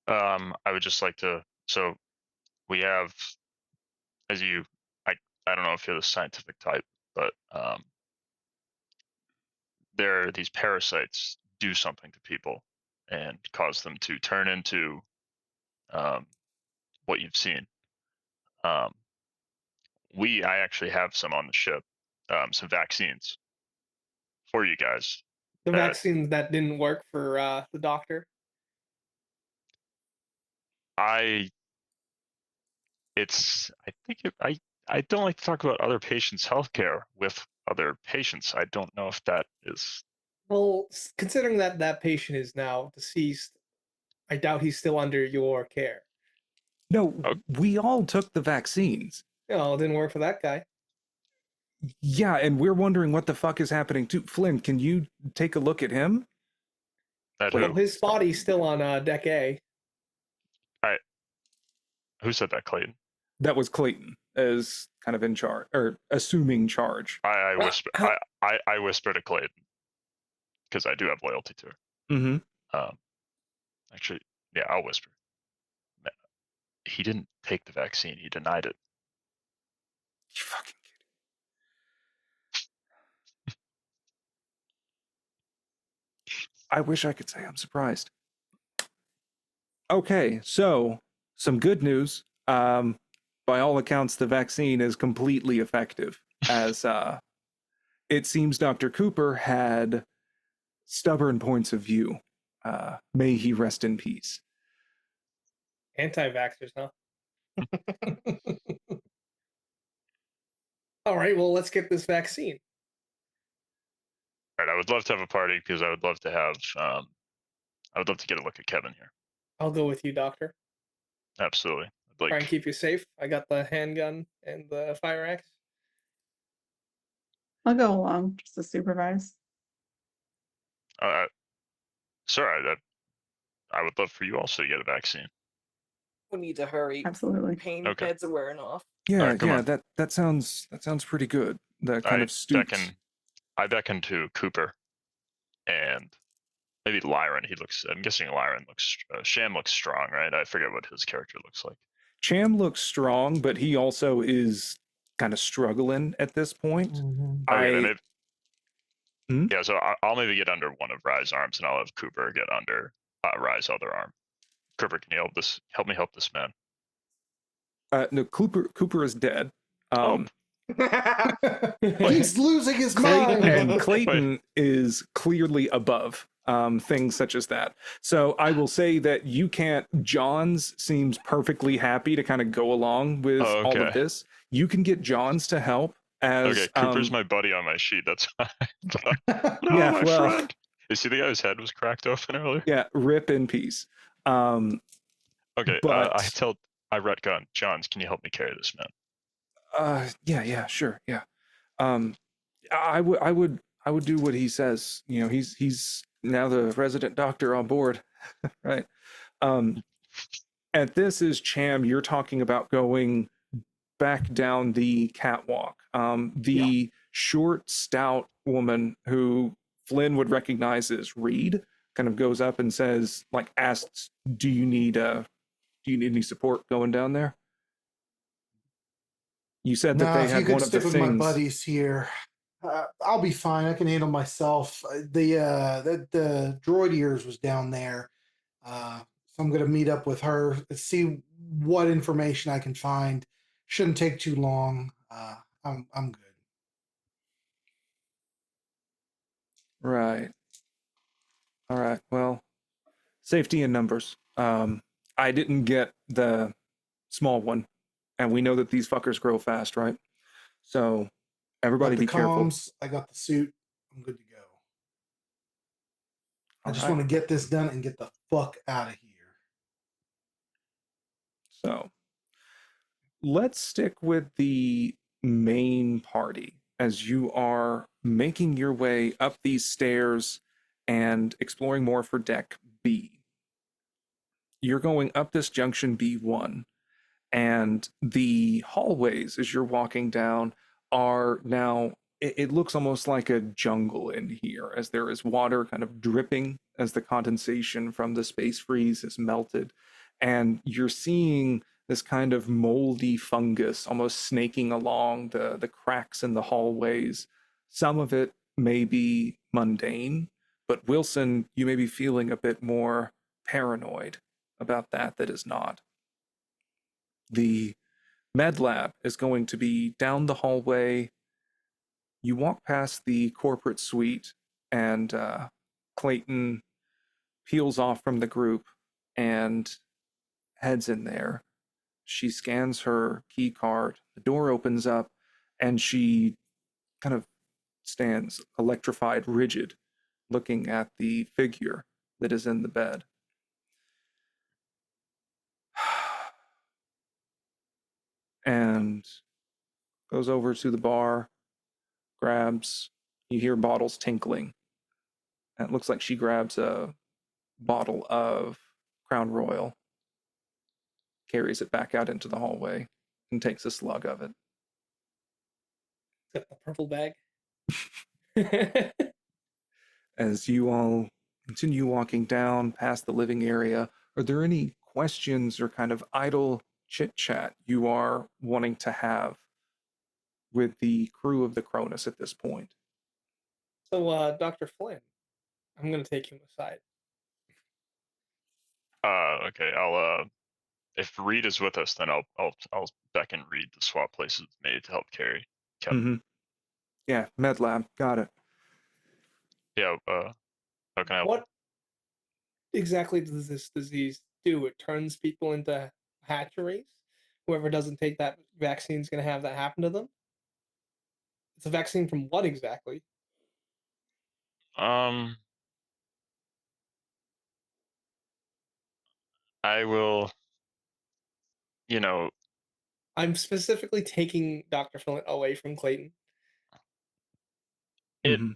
I would just like to, so we have, I don't know if you're the scientific type, but these parasites do something to people and cause them to turn into what you've seen. I actually have some on the ship, some vaccines for you guys. The vaccine that didn't work for the doctor. I don't like to talk about other patients' healthcare with other patients. I don't know if that is. Well, considering that patient is now deceased, I doubt he's still under your care. No, Oh. we all took the vaccines. You know, it didn't work for that guy. Yeah, and we're wondering what the fuck is happening to Flynn. Can you take a look at him? At Well, who? his body's still on deck A. Who said that, Clayton? That was Clayton as kind of in charge or assuming charge. I whisper to Clayton because I do have loyalty to her. Mm-hmm. Actually, yeah, I'll whisper. He didn't take the vaccine. He denied it. You fucking kidding. I wish I could say I'm surprised. Okay, so some good news. By all accounts, the vaccine is completely effective, as it seems Dr. Cooper had stubborn points of view. May he rest in peace. Anti-vaxxers, huh? All right, well, let's get this vaccine. All right, I would love to have a party because I would love to have. I would love to get a look at Kevin here. I'll go with you, Doctor. Absolutely. Try and keep you safe. I got the handgun and the fire axe. I'll go along just to supervise. Sir, I would love for you also to get a vaccine. We need to hurry. Absolutely. Pain Okay. meds are wearing off. Yeah, Alright, come yeah, on. that sounds pretty good. That kind of stoops. I beckon to Cooper and maybe Lyron. I'm guessing Lyron Sham looks strong, right? I forget what his character looks like. Cham looks strong, but he also is kind of struggling at this point. Okay, then I maybe, Hmm? yeah. So I'll maybe get under one of Rye's arms, and I'll have Cooper get under Rye's other arm. Cooper, can you help me help this man? No, Cooper is dead. Oh, He's losing his Clayton and mind. Clayton is clearly above things such as that. So I will say that you can't. Johns seems perfectly happy to kind of go along with Oh, all of okay. this. You can get Johns to help as Okay, Cooper's my buddy on my sheet. That's why. No, yeah. my Well, friend. You see the guy whose head was cracked open earlier? yeah. Rip in peace. Okay, But I retcon. Johns, can you help me carry this man? yeah, sure, yeah. Um, I would do what he says. You know, he's now the resident doctor on board, right? At this is Cham. You're talking about going back down the catwalk. The short, stout woman who Flynn would recognize as Reed kind of goes up and says, like, asks, "Do you need any support going down there?" You said that Nah, they if you had one could of the stick with my things. buddies here, I'll be fine. I can handle myself. The droid ears was down there, so I'm gonna meet up with her and see what information I can find. Shouldn't take too long. I'm good. Right. All right. Well, safety in numbers. I didn't get the small one, and we know that these fuckers grow fast, right? So Got everybody the be careful. comms. I got the suit. I'm good to go. I All just right. want to get this done and get the fuck out of here. So let's stick with the main party as you are making your way up these stairs and exploring more for deck B. You're going up this junction B1, and the hallways as you're walking down are now, it looks almost like a jungle in here as there is water kind of dripping as the condensation from the space freeze is melted, and you're seeing this kind of moldy fungus almost snaking along the cracks in the hallways. Some of it may be mundane, but Wilson, you may be feeling a bit more paranoid about that is not. The med lab is going to be down the hallway. You walk past the corporate suite, and Clayton peels off from the group and heads in there. She scans her key card. The door opens up, and she kind of stands electrified, rigid, looking at the figure that is in the bed. And goes over to the bar, grabs, you hear bottles tinkling. And it looks like she grabs a bottle of Crown Royal, carries it back out into the hallway, and takes a slug of it. Got the purple bag. As you all continue walking down past the living area, are there any questions or kind of idle chit chat you are wanting to have with the crew of the Cronus at this point? So, Dr. Flynn, I'm gonna take him aside. Okay. I'll if Reed is with us, then I'll beckon Reed to swap places with me to help carry Kevin. Mm-hmm. Yeah, med lab, got it. Yeah. How can I help? What exactly does this disease do? It turns people into hatcheries. Whoever doesn't take that vaccine is gonna have that happen to them. It's a vaccine from what exactly? I will. You know, I'm specifically taking Dr. Flynn away from Clayton. it. Mm-hmm.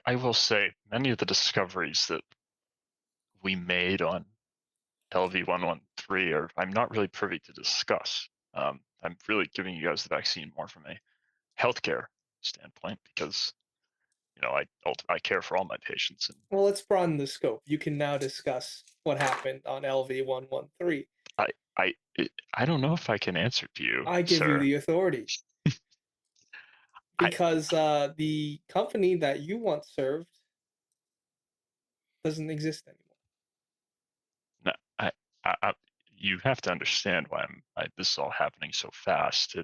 I will say many of the discoveries that we made on LV-113 are I'm not really privy to discuss. I'm really giving you guys the vaccine more from a healthcare standpoint because I care for all my patients, and Well, let's broaden the scope. You can now discuss what happened on LV-113. I don't know if I can answer to you, I give you sir. the authority I- because the company that you once served doesn't exist anymore. No, I you have to understand why this is all happening so fast.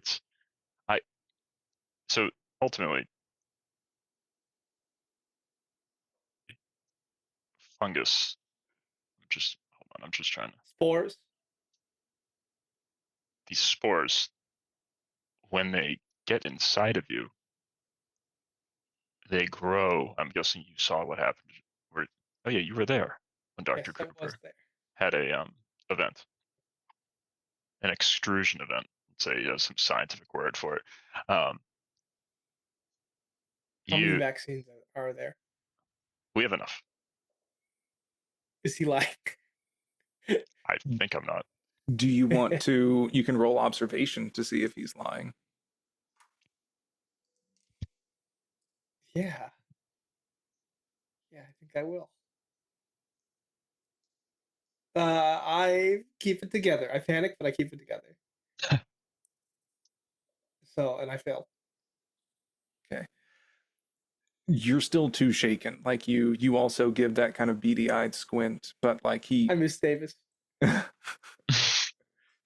So ultimately, fungus. Hold on. I'm just trying to. Spores. These spores, when they get inside of you, they grow. I'm guessing you saw what happened. Oh yeah, you were there when Yes, Dr. I was Cooper there. had a event, an extrusion event. It's some scientific word for it. Um, How many you vaccines are there? we have enough. Is he like? I think I'm not. Do you want to? You can roll observation to see if he's lying. Yeah. Yeah, I think I will. I keep it together. I panic, but I keep it together. So, and I failed. Okay. You're still too shaken. Like you also give that kind of beady-eyed squint, but like I miss Davis.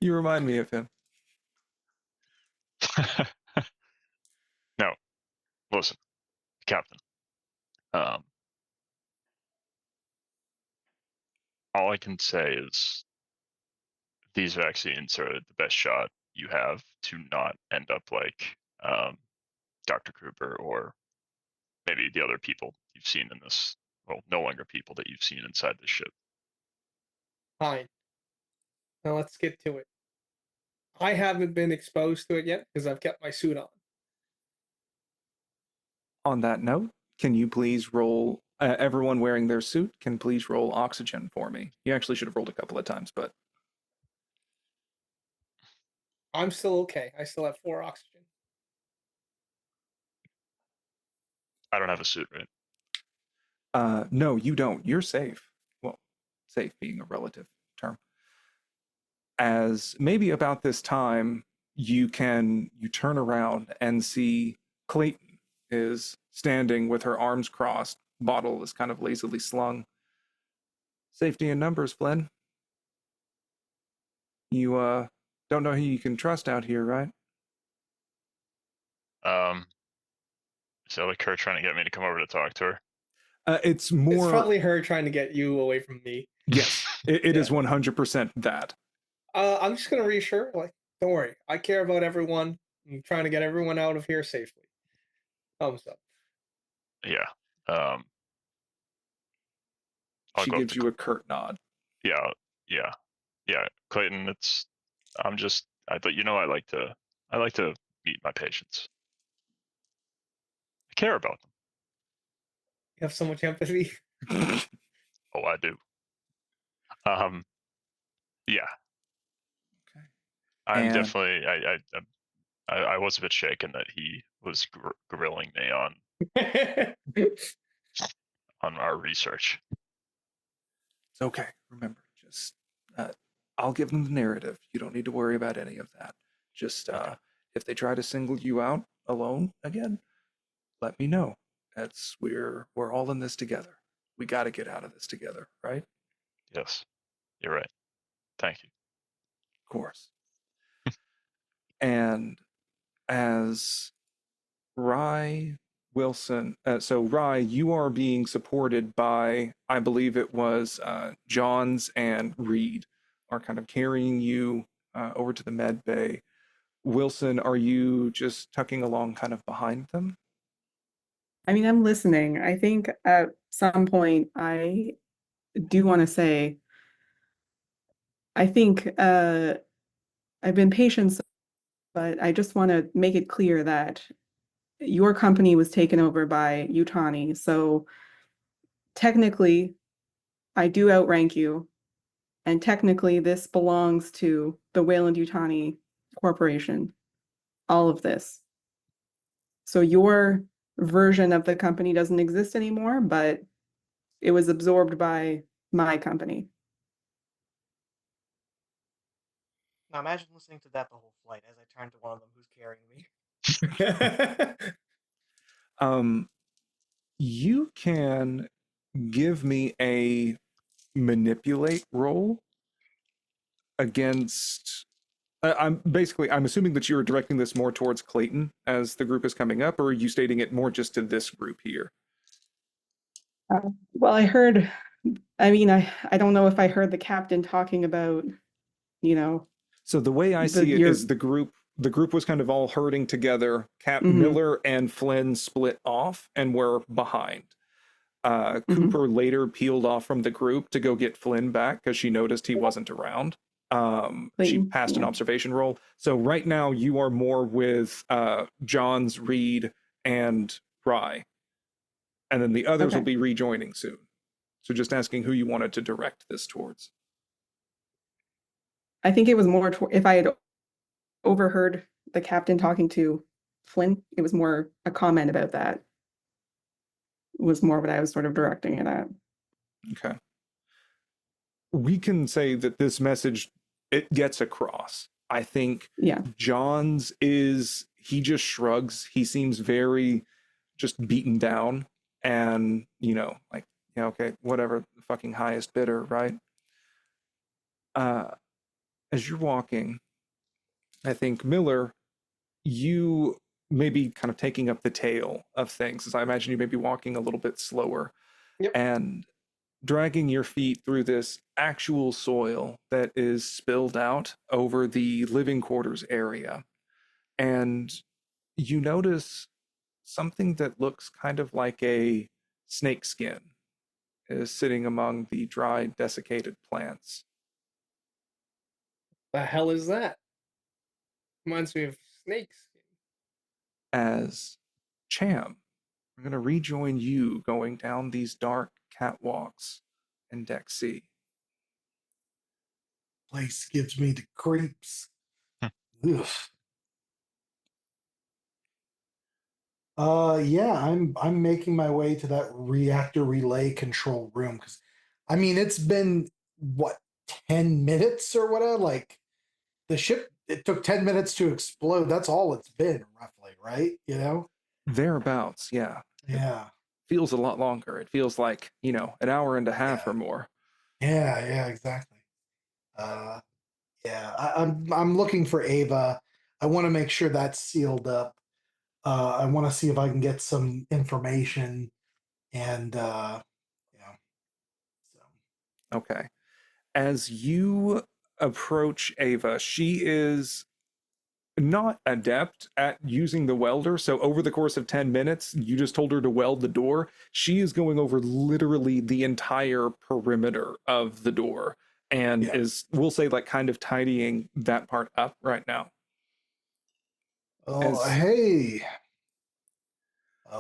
you remind me of him. No, listen, Captain. Um, all I can say is these vaccines are the best shot you have to not end up like Dr. Cooper or maybe the other people you've seen in this. Well, no longer people that you've seen inside this ship. Fine. Now let's get to it. I haven't been exposed to it yet because I've kept my suit on. On that note, can you please roll? Everyone wearing their suit can please roll oxygen for me. You actually should have rolled a couple of times, but I'm still okay. I still have 4 oxygen. I don't have a suit, right? no, you don't. You're safe. Well, safe being a relative term. As maybe about this time, you turn around and see Clayton is standing with her arms crossed. Bottle is kind of lazily slung. Safety in numbers, Flynn. You don't know who you can trust out here, right? So like her trying to get me to come over to talk to her. It's It's more. probably her trying to get you away from me. Yes, it Yeah. is 100% that. I'm just gonna reassure, like, don't worry. I care about everyone. I'm trying to get everyone out of here safely. Thumbs up. Yeah. I'll She go up gives to. you a curt nod. Yeah. Yeah. Yeah. Clayton, I'm just. I thought I like to meet my patients. I care about them. You have so much empathy. Oh, I do. Yeah. Okay. I'm And definitely. I was a bit shaken that he was grilling me on our research. it's okay. Remember, just I'll give them the narrative. You don't need to worry about any of that. Just Okay. if they try to single you out alone again, let me know. We're all in this together. We got to get out of this together, right? Yes, you're right. Thank you. Of course. And as Rye Wilson, so Rye, you are being supported by, I believe it was Johns and Reed are kind of carrying you over to the med bay. Wilson, are you just tucking along kind of behind them? I mean, I'm listening. I think at some point I do want to say, I think I've been patient, but I just want to make it clear that your company was taken over by Utani. So technically, I do outrank you. And technically, this belongs to the Wayland Utani Corporation. All of this. So your version of the company doesn't exist anymore, but it was absorbed by my company. Now imagine listening to that the whole flight as I turn to one of them who's carrying me. You can give me a manipulate roll against. I'm assuming that you're directing this more towards Clayton as the group is coming up, or are you stating it more just to this group here? Well, I don't know if I heard the captain talking about, you know, So the way I see it your. is the group was kind of all herding together. Cap Mhm, Miller and Flynn split off and were behind. mhm. Cooper later peeled off from the group to go get Flynn back because she noticed he wasn't around. She Clayton, passed an yeah. observation roll. So right now you are more with Johns, Reed, and Rye. And then the others will Okay. be rejoining soon. So just asking who you wanted to direct this towards. I think it was more if I had overheard the captain talking to Flynn, it was more a comment about that. Was more what I was sort of directing it at. Okay. We can say that this message, it gets across. I think Yeah. John's he just shrugs. He seems very just beaten down and, like, yeah, okay, whatever, fucking highest bidder, right? As you're walking, I think Miller, you may be kind of taking up the tail of things, as I imagine you may be walking a little bit slower. Yep. And dragging your feet through this actual soil that is spilled out over the living quarters area. And you notice something that looks kind of like a snake skin is sitting among the dried, desiccated plants. The hell is that? Reminds me of snakes. As Cham, I'm going to rejoin you going down these dark catwalks in Deck C. Place gives me the creeps. Ugh. Yeah, I'm making my way to that reactor relay control room because I mean it's been what 10 minutes or whatever. Like the ship, it took 10 minutes to explode. That's all it's been, roughly, right? You know? Thereabouts, yeah. It Yeah. feels a lot longer. It feels like, an hour and a half Yeah. or more. Yeah, exactly. Uh yeah, I'm looking for Ava. I want to make sure that's sealed up. I want to see if I can get some information and yeah. So Okay. As you approach Ava, she is not adept at using the welder. So over the course of 10 minutes, you just told her to weld the door. She is going over literally the entire perimeter of the door and yeah. we'll say, like, kind of tidying that part up right now. Oh, As hey.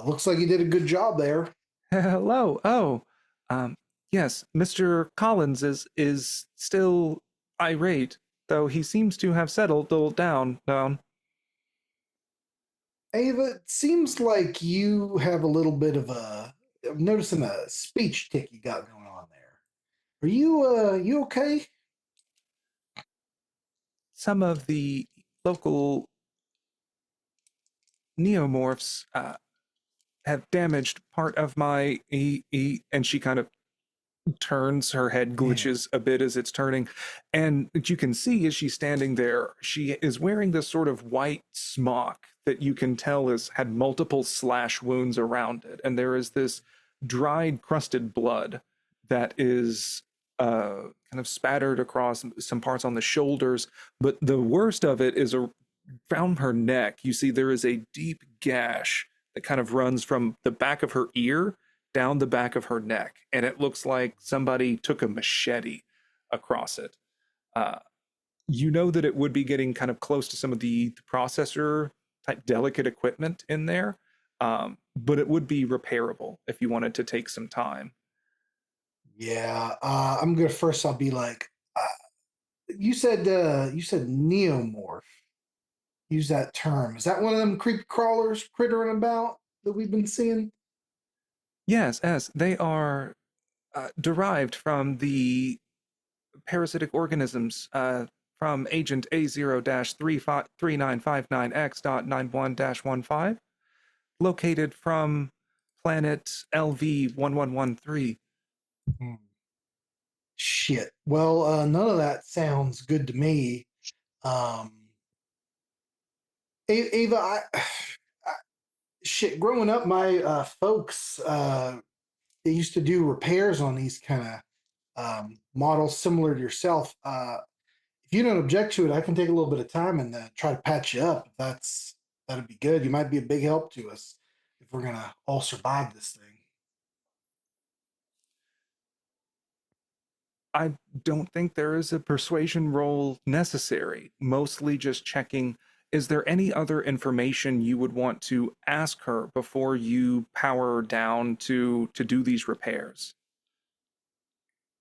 Looks like you did a good job there. hello. Oh, um, yes, Mr. Collins is still irate, though he seems to have settled down. Ava, it seems like you have a little bit of I'm noticing a speech tick you got going on there. Are you okay? Some of the local neomorphs have damaged part of my and she kind of turns, her head Yeah. glitches a bit as it's turning, and you can see as she's standing there, she is wearing this sort of white smock that you can tell has had multiple slash wounds around it, and there is this dried crusted blood that is kind of spattered across some parts on the shoulders, but the worst of it is around her neck. You see there is a deep gash that kind of runs from the back of her ear down the back of her neck, and it looks like somebody took a machete across it. You know that it would be getting kind of close to some of the processor type delicate equipment in there, but it would be repairable if you wanted to take some time. Yeah. I'm gonna first. I'll be like, you said neomorph. Use that term. Is that one of them creep crawlers crittering about that we've been seeing? Yes, they are derived from the parasitic organisms from Agent A0-3959X.91-15, located from planet LV1113. Hmm. Shit. Well, none of that sounds good to me. Ava, shit. Growing up, my folks they used to do repairs on these kind of models similar to yourself. If you don't object to it, I can take a little bit of time and try to patch you up. That'd be good. You might be a big help to us if we're gonna all survive this thing. I don't think there is a persuasion roll necessary. Mostly just checking, is there any other information you would want to ask her before you power down to do these repairs?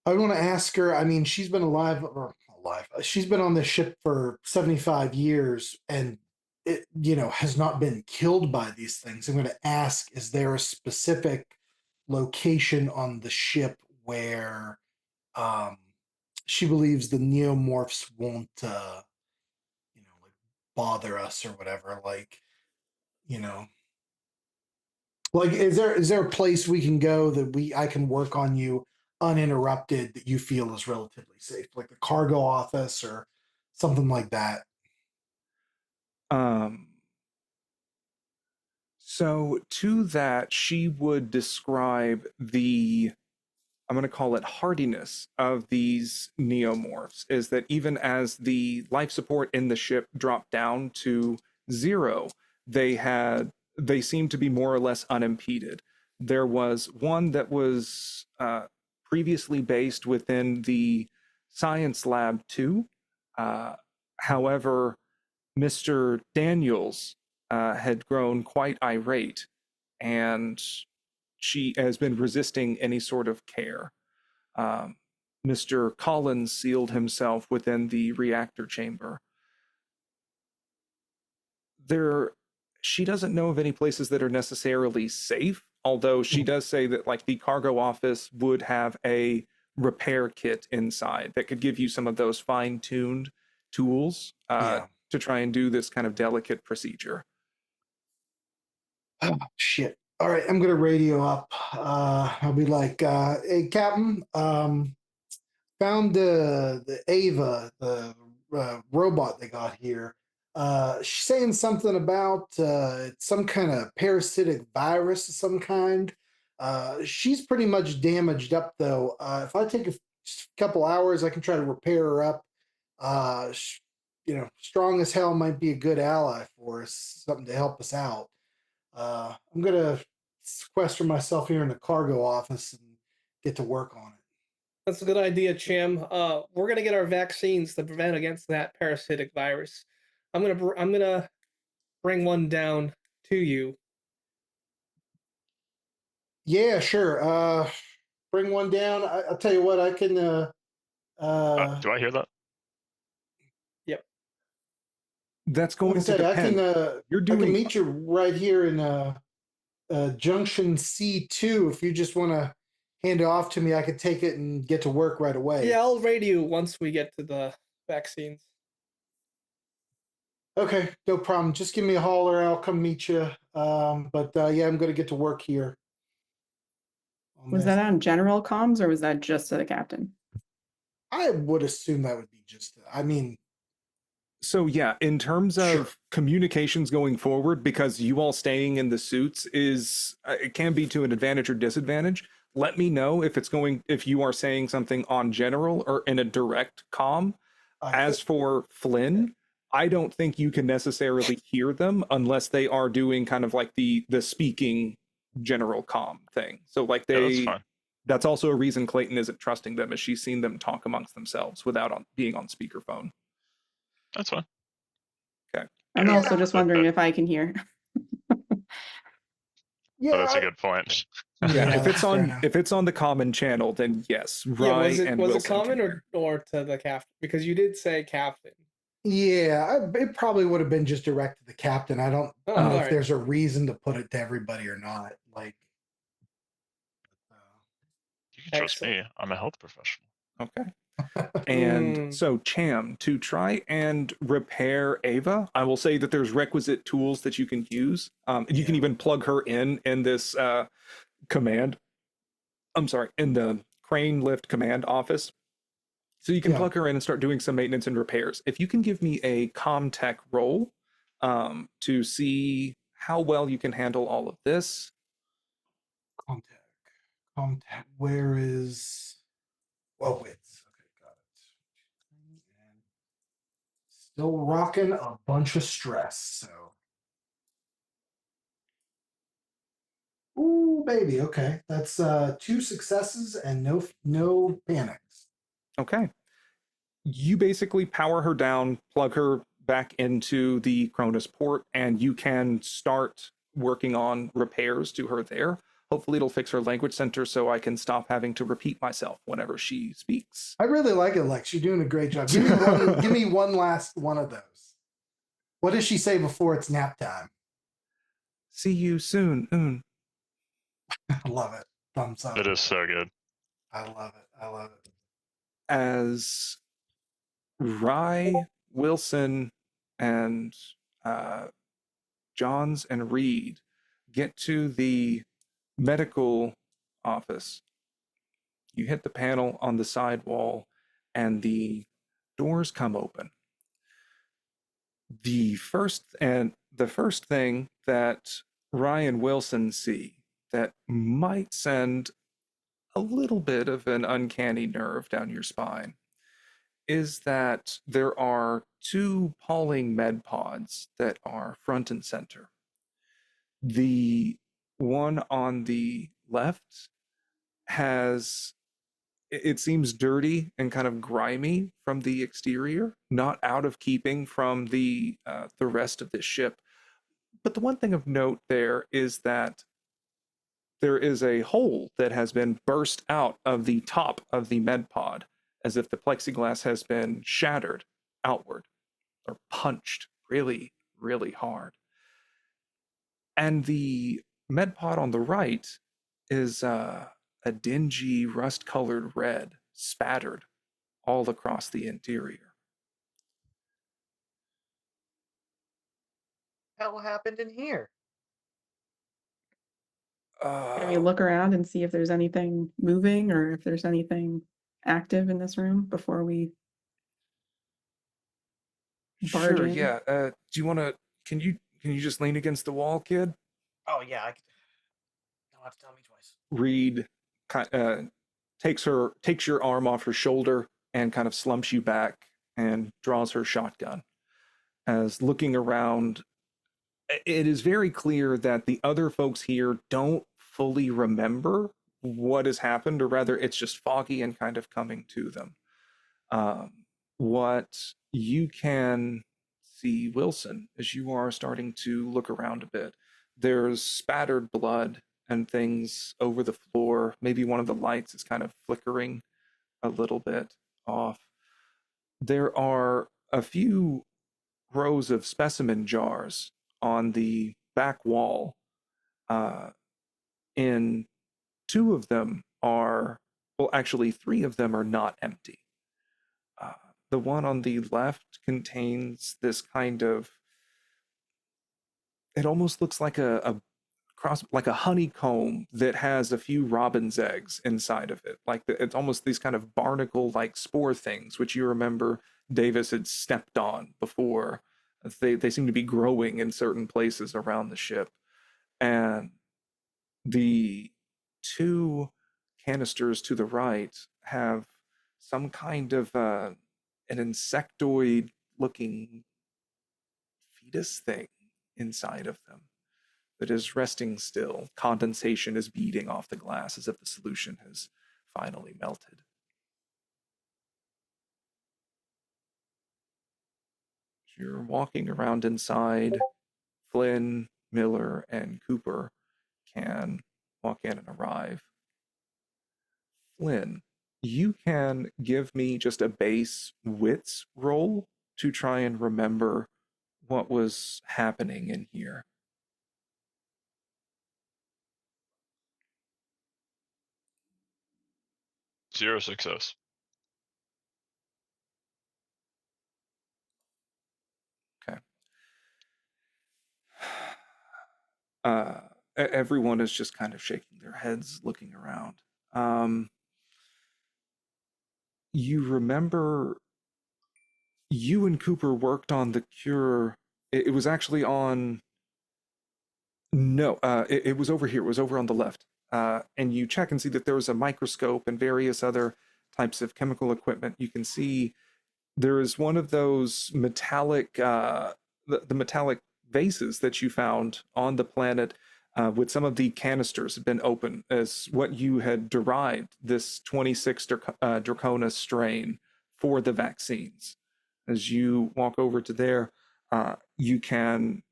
I want to ask her. I mean, she's been alive. She's been on this ship for 75 years, and it, has not been killed by these things. I'm going to ask: is there a specific location on the ship where um, she believes the neomorphs won't, like bother us or whatever? You know, is there a place we can go that I can work on you uninterrupted that you feel is relatively safe, like the cargo office or something like that? Um, so to that, she would describe the, I'm going to call it hardiness of these neomorphs, is that even as the life support in the ship dropped down to 0, they seemed to be more or less unimpeded. There was one that was previously based within the science lab too. However, Mr. Daniels had grown quite irate, and she has been resisting any sort of care. Um, Mr. Colin sealed himself within the reactor chamber. She doesn't know of any places that are necessarily safe, although she does say that like the cargo office would have a repair kit inside that could give you some of those fine-tuned tools Yeah. to try and do this kind of delicate procedure. Oh, shit. All right, I'm gonna radio up. I'll be like, "Hey, Captain, found the Ava, the robot they got here. She's saying something about some kind of parasitic virus of some kind. She's pretty much damaged up though. If I take just a couple hours, I can try to repair her up. Strong as hell might be a good ally for us, something to help us out. I'm gonna sequester myself here in the cargo office and get to work on it. That's a good idea, Cham. We're gonna get our vaccines to prevent against that parasitic virus. I'm gonna bring one down to you. Yeah, sure. Bring one down. I'll tell you what. I can. Do I hear that? Yep. That's I'll going to tell you, I depend. can. You're I can doing meet you right here in Junction C2. If you just want to hand it off to me, I could take it and get to work right away. Yeah, I'll radio once we get to the vaccines. Okay, no problem. Just give me a holler. I'll come meet you. But yeah, I'm going to get to work here. Was that on general comms or was that just to the captain? I would assume that would be just. I mean, so yeah, in terms of Sure. communications going forward, because you all staying in the suits is it can be to an advantage or disadvantage. Let me know if you are saying something on general or in a direct comm. As for Flynn, I don't think you can necessarily hear them unless they are doing kind of like the speaking general comm thing. So like Yeah, that's fine. that's also a reason Clayton isn't trusting them, as she's seen them talk amongst themselves without being on speakerphone. That's fine. Okay. I'm Yeah, also just but wondering if I can hear. yeah, that's a good point. Yeah, if that's fair enough. it's on the common channel, then yes, Yeah, Rye was it and was it Wilson can common hear. or to the captain? Because you did say captain. Yeah, it probably would have been just direct to the captain. I don't Oh, know if alright. there's a reason to put it to everybody or not. Like, You can trust Excellent. me. I'm a health professional. Okay. And so, Cham, to try and repair Ava, I will say that there's requisite tools that you can use. You can even plug her in this command. I'm sorry, in the crane lift command office. So you can plug her in and start doing some maintenance and repairs. If you can give me a Comtech roll to see how well you can handle all of this. Contact. Where is? Oh, wait. Okay, got it. And still rocking a bunch of stress. So, ooh, baby. Okay, that's 2 successes and no panics. Okay. You basically power her down, plug her back into the Cronus port, and you can start working on repairs to her there. Hopefully it'll fix her language center so I can stop having to repeat myself whenever she speaks. I really like it, Lex. You're doing a great job. Give me one last one of those. What does she say before it's nap time? See you soon. I love it. Thumbs up. It is so good. I love it. I love it. As Rye, Wilson, and Johns and Reed get to the medical office, you hit the panel on the side wall and the doors come open. The first thing that Ryan Wilson see that might send a little bit of an uncanny nerve down your spine is that there are 2 Pauling med pods that are front and center. The one on the left has, it seems dirty and kind of grimy from the exterior, not out of keeping from the rest of this ship. But the one thing of note there is that there is a hole that has been burst out of the top of the med pod, as if the plexiglass has been shattered outward or punched really, really hard. And the med pod on the right is a dingy, rust colored red spattered all across the interior. Hell happened in here? Can we look around and see if there's anything moving or if there's anything active in this room before we barge Sure, in? yeah. Do you want to? Can you just lean against the wall, kid? Oh yeah, I don't have to tell me twice. Reed takes your arm off her shoulder and kind of slumps you back and draws her shotgun. As looking around, it is very clear that the other folks here don't fully remember what has happened, or rather, it's just foggy and kind of coming to them. What you can see, Wilson, as you are starting to look around a bit, there's spattered blood and things over the floor. Maybe one of the lights is kind of flickering a little bit off. There are a few rows of specimen jars on the back wall. In 2 of them are, well, actually 3 of them are not empty. The one on the left contains this kind of, it almost looks like a cross, like a honeycomb that has a few robin's eggs inside of it. Like it's almost these kind of barnacle like spore things, which you remember Davis had stepped on before. They seem to be growing in certain places around the ship. And the 2 canisters to the right have some kind of an insectoid looking fetus thing inside of them that is resting still. Condensation is beading off the glass as if the solution has finally melted. As you're walking around inside, Flynn, Miller, and Cooper can walk in and arrive. Flynn, you can give me just a base wits roll to try and remember what was happening in here. 0 success. Everyone is just kind of shaking their heads, looking around. You remember you and Cooper worked on the cure. It was actually on. No, it was over here. It was over on the left. And you check and see that there was a microscope and various other types of chemical equipment. You can see there is one of those metallic, the metallic vases that you found on the planet with some of the canisters had been open as what you had derived this 26 Dracona strain for the vaccines. As you walk over to there, you can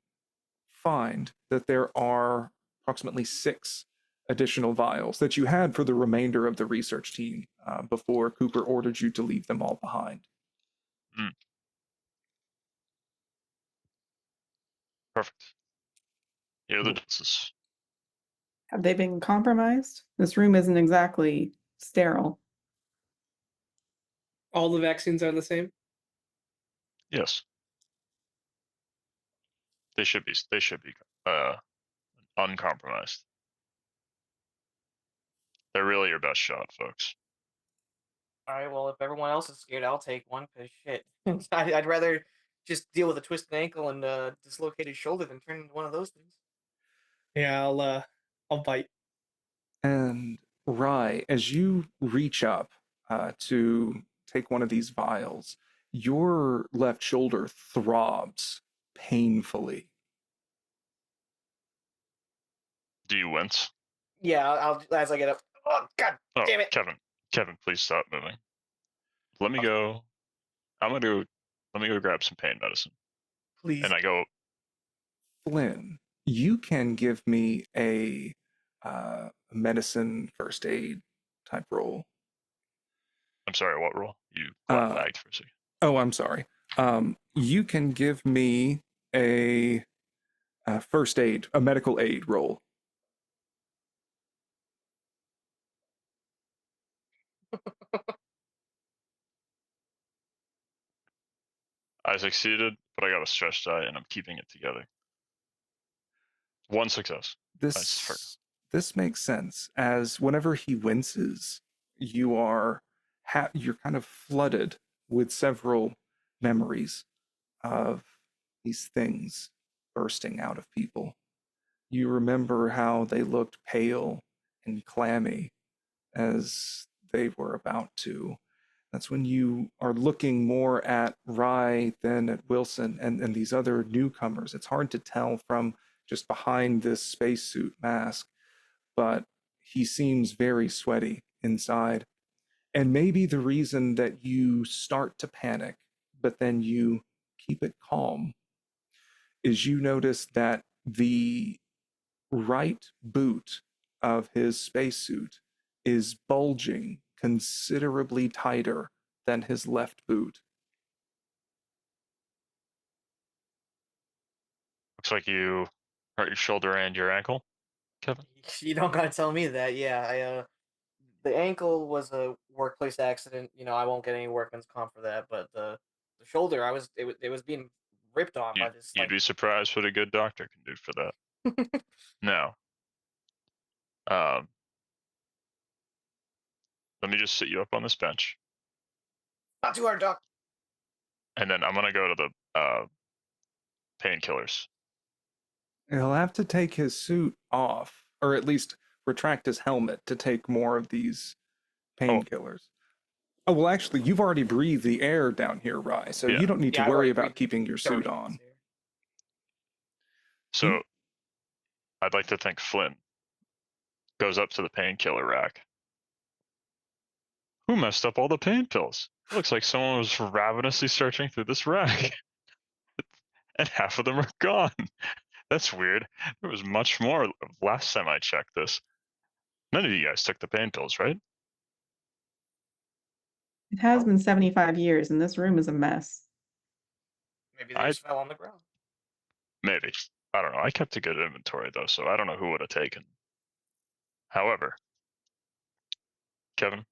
find that there are approximately 6 additional vials that you had for the remainder of the research team before Cooper ordered you to leave them all behind. Mm. Perfect. Here are the doses. Have they been compromised? This room isn't exactly sterile. All the vaccines are the same. Yes. They should be uncompromised. They're really your best shot, folks. All right. Well, if everyone else is scared, I'll take one. Cause shit, I'd rather just deal with a twisted ankle and dislocated shoulder than turn into one of those things. Yeah, I'll bite. And Rye, as you reach up to take one of these vials, your left shoulder throbs painfully. Do you wince? Yeah, I'll as I get up. Oh God Oh, damn it! Kevin, please stop moving. Let me go. Let me go grab some pain medicine. Please. And I go, Flynn, you can give me a medicine first aid type roll. I'm sorry, what roll? You lagged for a second. Oh, I'm sorry. You can give me a first aid, a medical aid roll. I succeeded, but I got a stretch die and I'm keeping it together. 1 success. This makes sense, as whenever he winces, you're kind of flooded with several memories of these things bursting out of people. You remember how they looked pale and clammy as they were about to. That's when you are looking more at Rye than at Wilson and these other newcomers. It's hard to tell from just behind this spacesuit mask, but he seems very sweaty inside. And maybe the reason that you start to panic, but then you keep it calm, is you notice that the right boot of his spacesuit is bulging considerably tighter than his left boot. Looks like you hurt your shoulder and your ankle, Kevin. You don't gotta tell me that. Yeah, the ankle was a workplace accident. You know, I won't get any workman's comp for that. But the shoulder, it was being ripped on by this. You'd be surprised what a good doctor can do for that. Now, let me just sit you up on this bench, Not too hard, doc. and then I'm gonna go to the painkillers. He'll have to take his suit off, or at least retract his helmet to take more of these painkillers. Oh, well, actually, you've already breathed the air down here, Rye, so Yeah. you don't need to I worry already about breathed keeping your suit dirty on. ass air. So, I'd like to think Flynn goes up to the painkiller rack. Who messed up all the pain pills? It looks like someone was ravenously searching through this rack. And half of them are gone. That's weird. There was much more last time I checked this. None of you guys took the pain pills, right? It has been 75 years, and this room is a mess. Maybe they just fell on the ground. Maybe. I don't know. I kept a good inventory, though, so I don't know who would have taken. However, Kevin,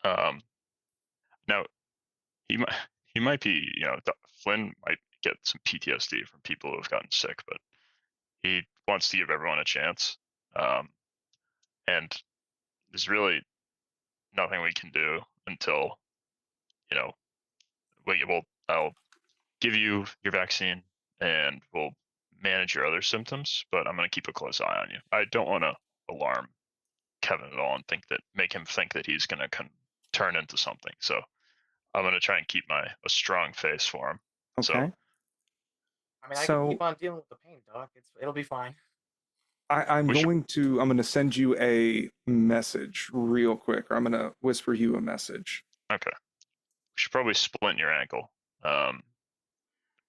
now, he might be, Flynn might get some PTSD from people who have gotten sick, but he wants to give everyone a chance, and there's really nothing we can do until, you know, I'll give you your vaccine and we'll manage your other symptoms, but I'm going to keep a close eye on you. I don't want to alarm Kevin at all and make him think that he's going to turn into something. So I'm going to try and keep a strong face for him. Okay. So I mean, I can So- keep on dealing with the pain, Doc. It'll be fine. I'm We should- going to send you a message real quick, or I'm going to whisper you a message. okay. We should probably splint your ankle.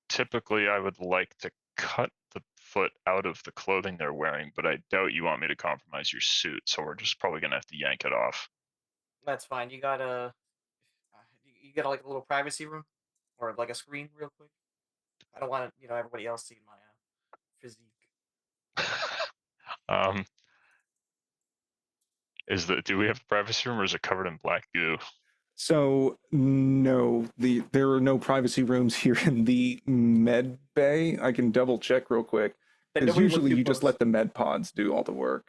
Typically, I would like to cut the foot out of the clothing they're wearing, but I doubt you want me to compromise your suit, so we're just probably gonna have to yank it off. That's fine. You got like a little privacy room, or like a screen, real quick. I don't want everybody else seeing my physique. um, do we have a privacy room, or is it covered in black goo? So no, there are no privacy rooms here in the med bay. I can double check real quick, Then because nobody look usually too you just close. let the med pods do all the work.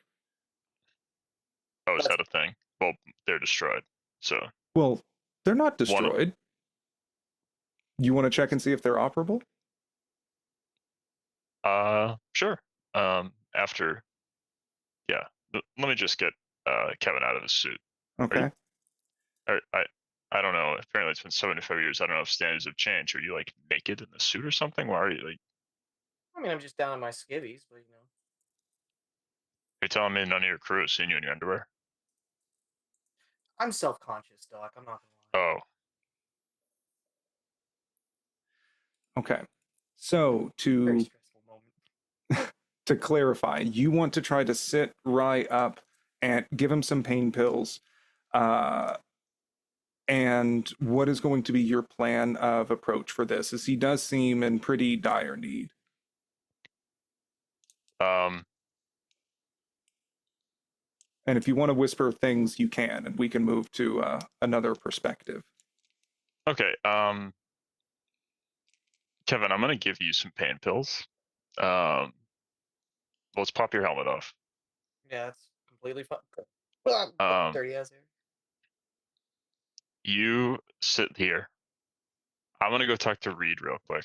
Oh, is that a thing? Well, they're destroyed. So Well, they're not destroyed. You want to check and see if they're operable? sure. After, yeah. Let me just get Kevin out of his suit. Okay. I don't know. Apparently, it's been 75 years. I don't know if standards have changed. Are you like naked in the suit or something? Why are you like? I mean, I'm just down in my skivvies, but You're telling me none of your crew has seen you in your underwear? I'm self-conscious, Doc. I'm not gonna lie. Oh, Okay. So Very to stressful moment. to clarify, you want to try to sit Rye up and give him some pain pills. And what is going to be your plan of approach for this? As he does seem in pretty dire need. And if you want to whisper things, you can, and we can move to another perspective. okay. Kevin, I'm gonna give you some pain pills. Let's pop your helmet off. Yeah, it's completely fine. Um, Dirty ass hair. You sit here. I'm gonna go talk to Reed real quick.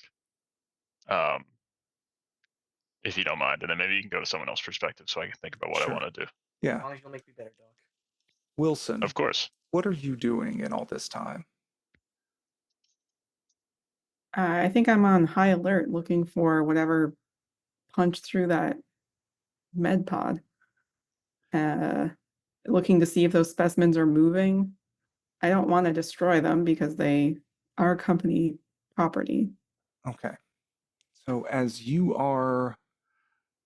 If you don't mind, and then maybe you can go to someone else's perspective so I can think about what Sure. I want to do. As Yeah. long as you'll make me better, Doc. Wilson, Of course. what are you doing in all this time? I think I'm on high alert looking for whatever punched through that med pod. Looking to see if those specimens are moving. I don't want to destroy them because they are company property. Okay. So as you are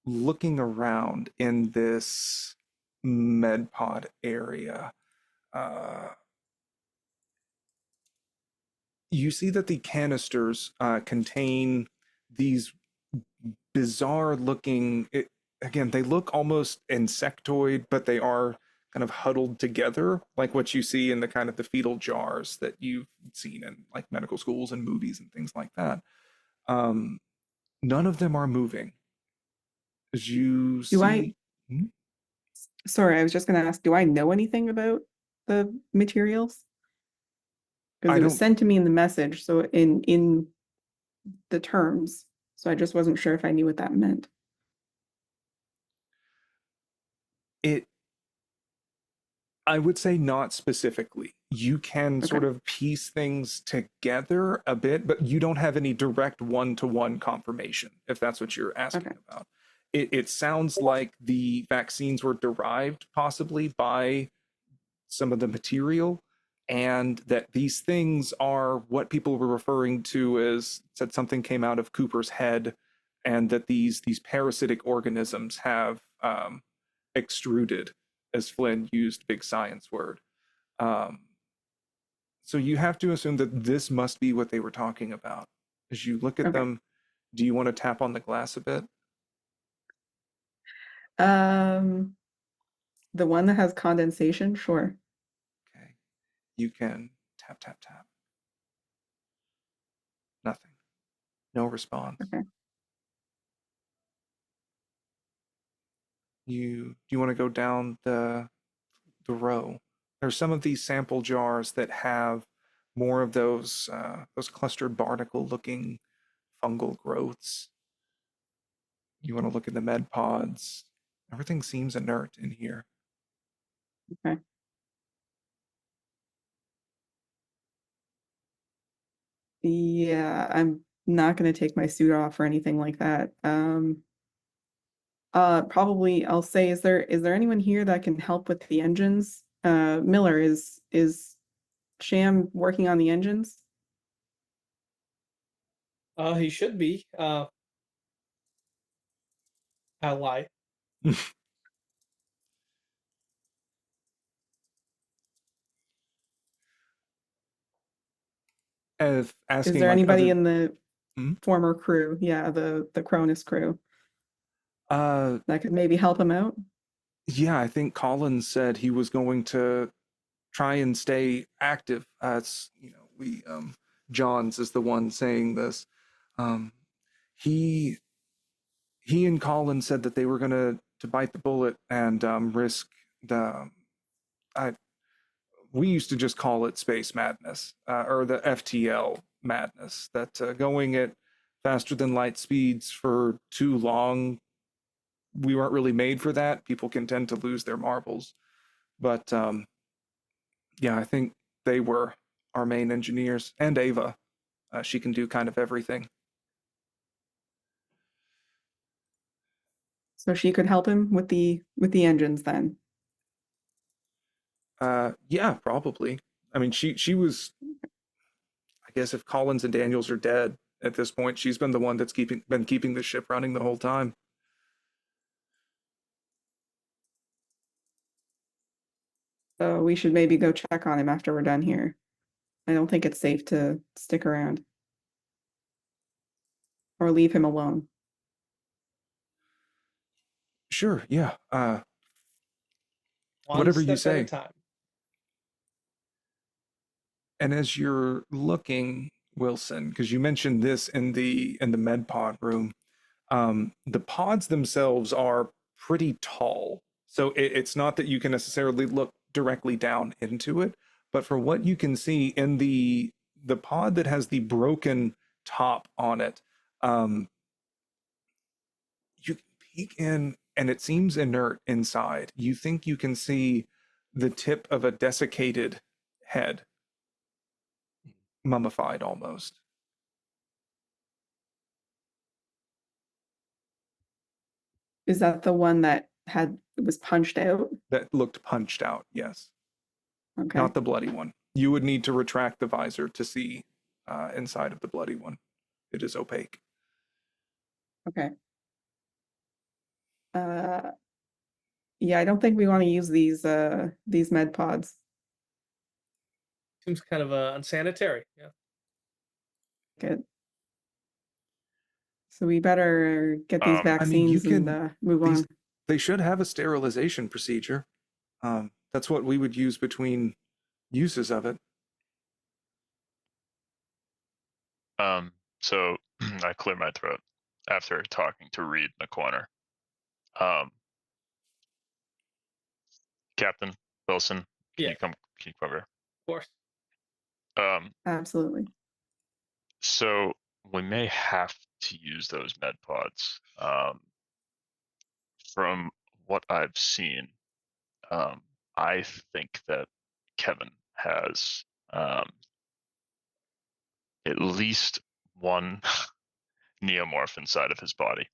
looking around in this med pod area, you see that the canisters contain these bizarre looking, again, they look almost insectoid, but they are kind of huddled together, like what you see in the kind of the fetal jars that you've seen in like medical schools and movies and things like that. None of them are moving. As you Do I- see, Hmm? Sorry, I was just going to ask, do I know anything about the materials? Because I it was don't- sent to me in the message, so in the terms. So I just wasn't sure if I knew what that meant. I would say not specifically. You can Okay. sort of piece things together a bit, but you don't have any direct one-to-one confirmation, if that's what you're asking Okay. about. It sounds like the vaccines were derived possibly by some of the material, and that these things are what people were referring to as, said something came out of Cooper's head, and that these parasitic organisms have extruded, as Flynn used big science word. So you have to assume that this must be what they were talking about. As you look at Okay. them, do you want to tap on the glass a bit? The one that has condensation, sure. Okay. You can tap, tap, tap. Nothing. No response. Okay. you want to go down the row? There's some of these sample jars that have more of those clustered barnacle looking fungal growths. You want to look at the med pods. Everything seems inert in here. Okay. Yeah, I'm not going to take my suit off or anything like that. Probably I'll say, is there anyone here that can help with the engines? Miller, is Sham working on the engines? He should be. I'll lie. If asking Is there like anybody other, in the Hmm? former crew? Yeah, the Cronus crew uh, that could maybe help him out? yeah, I think Colin said he was going to try and stay active. It's we Johns is the one saying this. Um, he and Colin said that they were gonna to bite the bullet and risk the I we used to just call it space madness or the FTL madness, that going at faster than light speeds for too long, we weren't really made for that. People can tend to lose their marbles. But yeah, I think they were our main engineers. And Ava, she can do kind of everything. So she could help him with the engines then. Yeah, probably. I mean, she was. I guess if Collins and Daniels are dead at this point, she's been the one that's been keeping the ship running the whole time. So we should maybe go check on him after we're done here. I don't think it's safe to stick around or leave him alone. Sure, yeah. One Whatever you step at a say. time. And as you're looking, Wilson, because you mentioned this in the med pod room, the pods themselves are pretty tall. So it's not that you can necessarily look directly down into it, but for what you can see in the pod that has the broken top on it, you can peek in and it seems inert inside. You think you can see the tip of a desiccated head, mummified almost. Is that the one that was punched out? That looked punched out, yes. Okay. Not the bloody one. You would need to retract the visor to see inside of the bloody one. It is opaque. Okay. Yeah, I don't think we want to use these med pods. Seems kind of unsanitary. Yeah. Good. So we better get these I mean, you vaccines can and move these on. they should have a sterilization procedure. That's what we would use between uses of it. So I clear my throat after talking to Reed in the corner. Captain Wilson, can Yeah. you come over? Of course. Absolutely. So we may have to use those med pods. From what I've seen, I think that Kevin has at least one neomorph inside of his body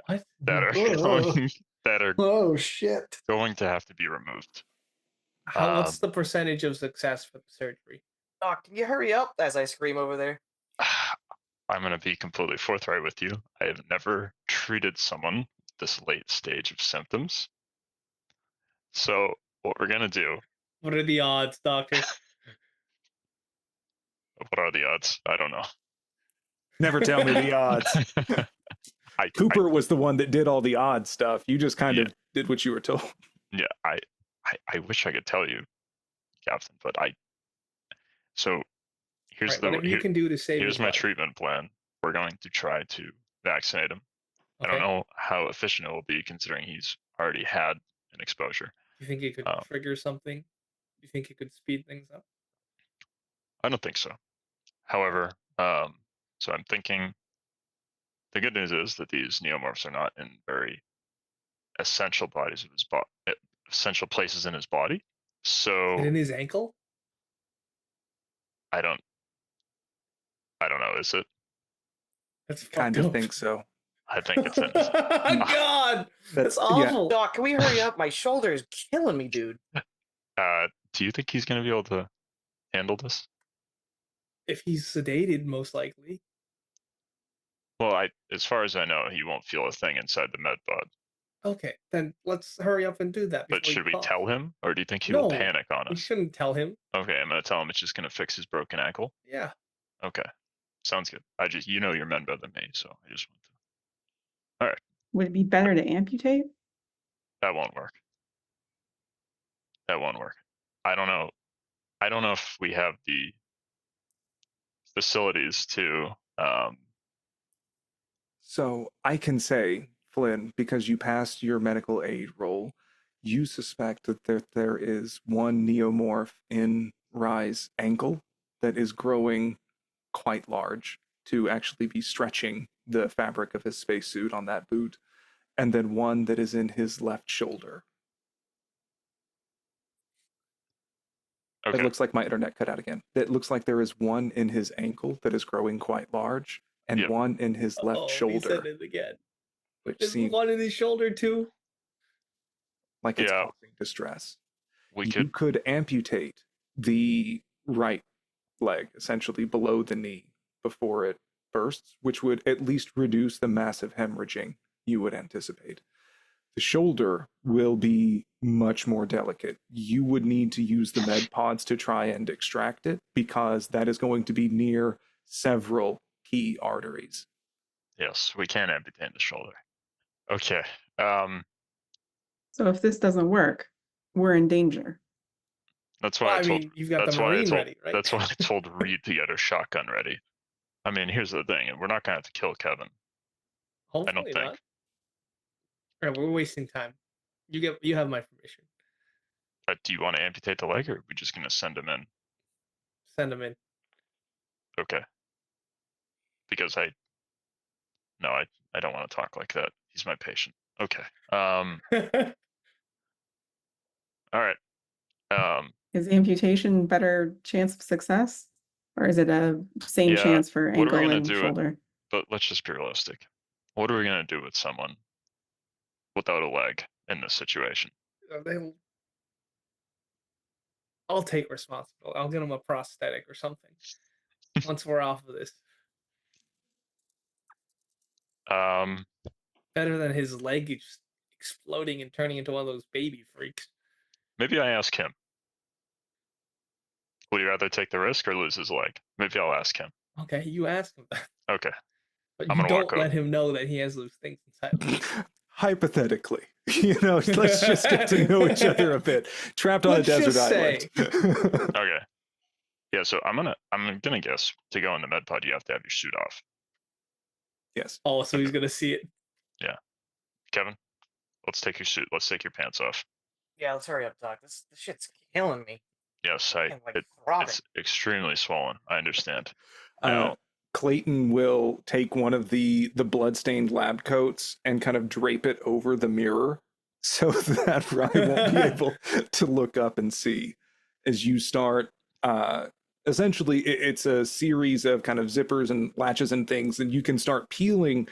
What? that are Oh. going that are Oh shit. going to have to be removed. What's the percentage of success for the surgery? Doc, can you hurry up as I scream over there? I'm going to be completely forthright with you. I have never treated someone this late stage of symptoms. So what we're going to do, What are the odds, Doctor? what are the odds? I don't know. Never tell me the odds. Cooper was the one that did all the odd stuff. You just kind of did what you were told. Yeah, I wish I could tell you, Captain, but so here's Right, whatever you can do to save here's his my life. treatment plan. We're going to try to vaccinate him. I don't know how efficient it will be considering he's already had an exposure. Do you think it could trigger something? Do you think it could speed things up? I don't think so. However, so I'm thinking the good news is that these neomorphs are not in very essential bodies of his body, essential places in his body. So And in his ankle? I don't know. Is it? That's Kind fucked of up. think so. I think it's in his. God, that's yeah. awful. Doc, can we hurry up? My shoulder is killing me, dude. Do you think he's going to be able to handle this? If he's sedated, most likely. Well, as far as I know, he won't feel a thing inside the med pod. Okay, then let's hurry up and do that. But before he should we coughs. tell him, or do you think he No, will panic on We us? shouldn't tell him. Okay, I'm going to tell him it's just going to fix his broken ankle. Yeah. Okay, sounds good. You know your men better than me, so I just want to. All right. Would it be better to amputate? That won't work. That won't work. I don't know. I don't know if we have the facilities to. So I can say, Flynn, because you passed your medical aid roll, you suspect that there is one neomorph in Rye's ankle that is growing quite large to actually be stretching the fabric of his spacesuit on that boot, and then one that is in his left shoulder. Okay. It looks like my internet cut out again. It looks like there is one in his ankle that is growing quite large, and Yep. one in his left He said shoulder, it again. which There's seems one in his shoulder too. like it's Yeah. causing distress. We You could. could amputate the right leg, essentially below the knee, before it bursts, which would at least reduce the massive hemorrhaging you would anticipate. The shoulder will be much more delicate. You would need to use the med pods to try and extract it because that is going to be near several key arteries. Yes, we can amputate the shoulder. Okay. So if this doesn't work, we're in danger. That's why I told. You've got That's the why I Marine told. ready, right? That's why I told Reed to get her shotgun ready. I mean, here's the thing: we're not going to have to kill Kevin. Hopefully I don't think. not. All right, we're wasting time. You have my permission. Do you want to amputate the leg, or are we just going to send him in? Send him in. Okay. Because I don't want to talk like that. He's my patient. Okay. All right. Is amputation better chance of success? Or is it a same Yeah, chance for what are we ankle gonna and do? shoulder? But let's just be realistic. What are we going to do with someone without a leg in this situation? I'll take responsibility. I'll get him a prosthetic or something once we're off of this. Better than his leg just exploding and turning into one of those baby freaks. Maybe I ask him. Would you rather take the risk or lose his leg? Maybe I'll ask him. Okay, you ask him that. Okay. But I'm you gonna walk don't let up. him know that he has those things inside him. Hypothetically, let's just get to know each other a bit. Trapped on Let's a desert just island. Okay. Yeah, so I'm gonna guess to go in the med pod you have to have your suit off. Yes. Oh, so he's gonna see it. Yeah. Kevin, let's take your suit. Let's take your pants off. Yeah, let's hurry up, Doc. This shit's killing me. Yes, I'm like throbbing. it's extremely swollen. I understand. Now, Clayton will take one of the bloodstained lab coats and kind of drape it over the mirror so that Ryan won't be able to look up and see as you start. Essentially, it's a series of kind of zippers and latches and things, and you can start peeling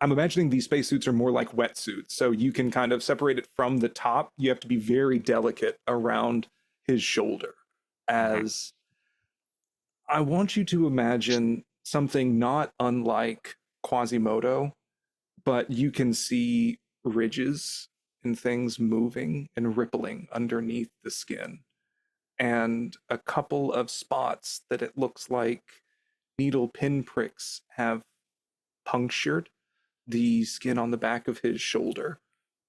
I'm imagining these spacesuits are more like wetsuits, so you can kind of separate it from the top. You have to be very delicate around his shoulder. As I want you to imagine something not unlike Quasimodo, but you can see ridges and things moving and rippling underneath the skin, and a couple of spots that it looks like needle pinpricks have punctured the skin on the back of his shoulder,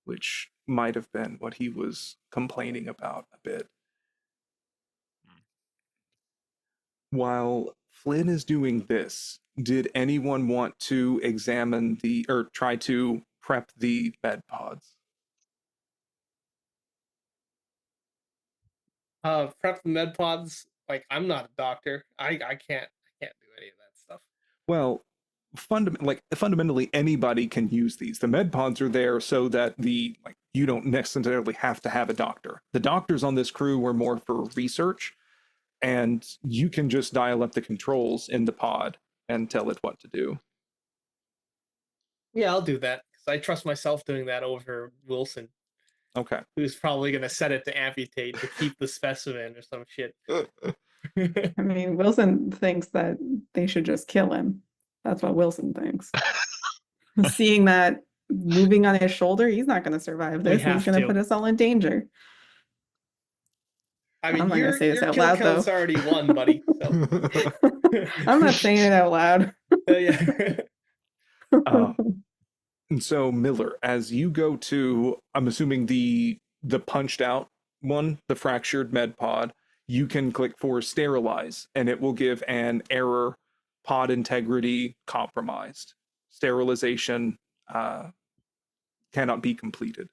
which might have been what he was complaining about a bit. While Flynn is doing this, did anyone want to examine or try to prep the bed pods? Prep the med pods. Like, I'm not a doctor. I can't do any of that stuff. Well, fundamentally, anybody can use these. The med pods are there so that you don't necessarily have to have a doctor. The doctors on this crew were more for research, and you can just dial up the controls in the pod and tell it what to do. Yeah, I'll do that because I trust myself doing that over Wilson, Okay. who's probably gonna set it to amputate to keep the specimen or some shit. I mean, Wilson thinks that they should just kill him. That's what Wilson thinks. Seeing that moving on his shoulder, he's not going to survive We this. have He's going to to. put us all in danger. I mean, I'm not gonna say this your out kill loud, count's though. already won, buddy. So I'm not saying it out loud. Yeah. And so, Miller, as you go to, I'm assuming the punched out one, the fractured med pod, you can click for sterilize, and it will give an error, pod integrity compromised. Sterilization cannot be completed.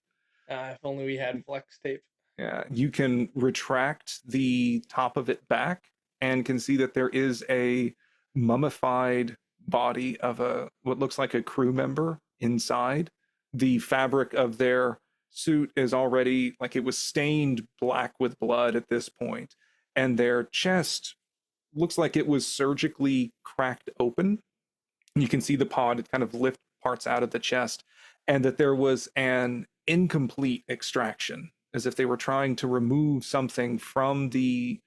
If only we had flex tape. Yeah, you can retract the top of it back and can see that there is a mummified body of what looks like a crew member inside. The fabric of their suit is already it was stained black with blood at this point, and their chest looks like it was surgically cracked open. You can see the pod kind of lift parts out of the chest, and that there was an incomplete extraction, as if they were trying to remove something from the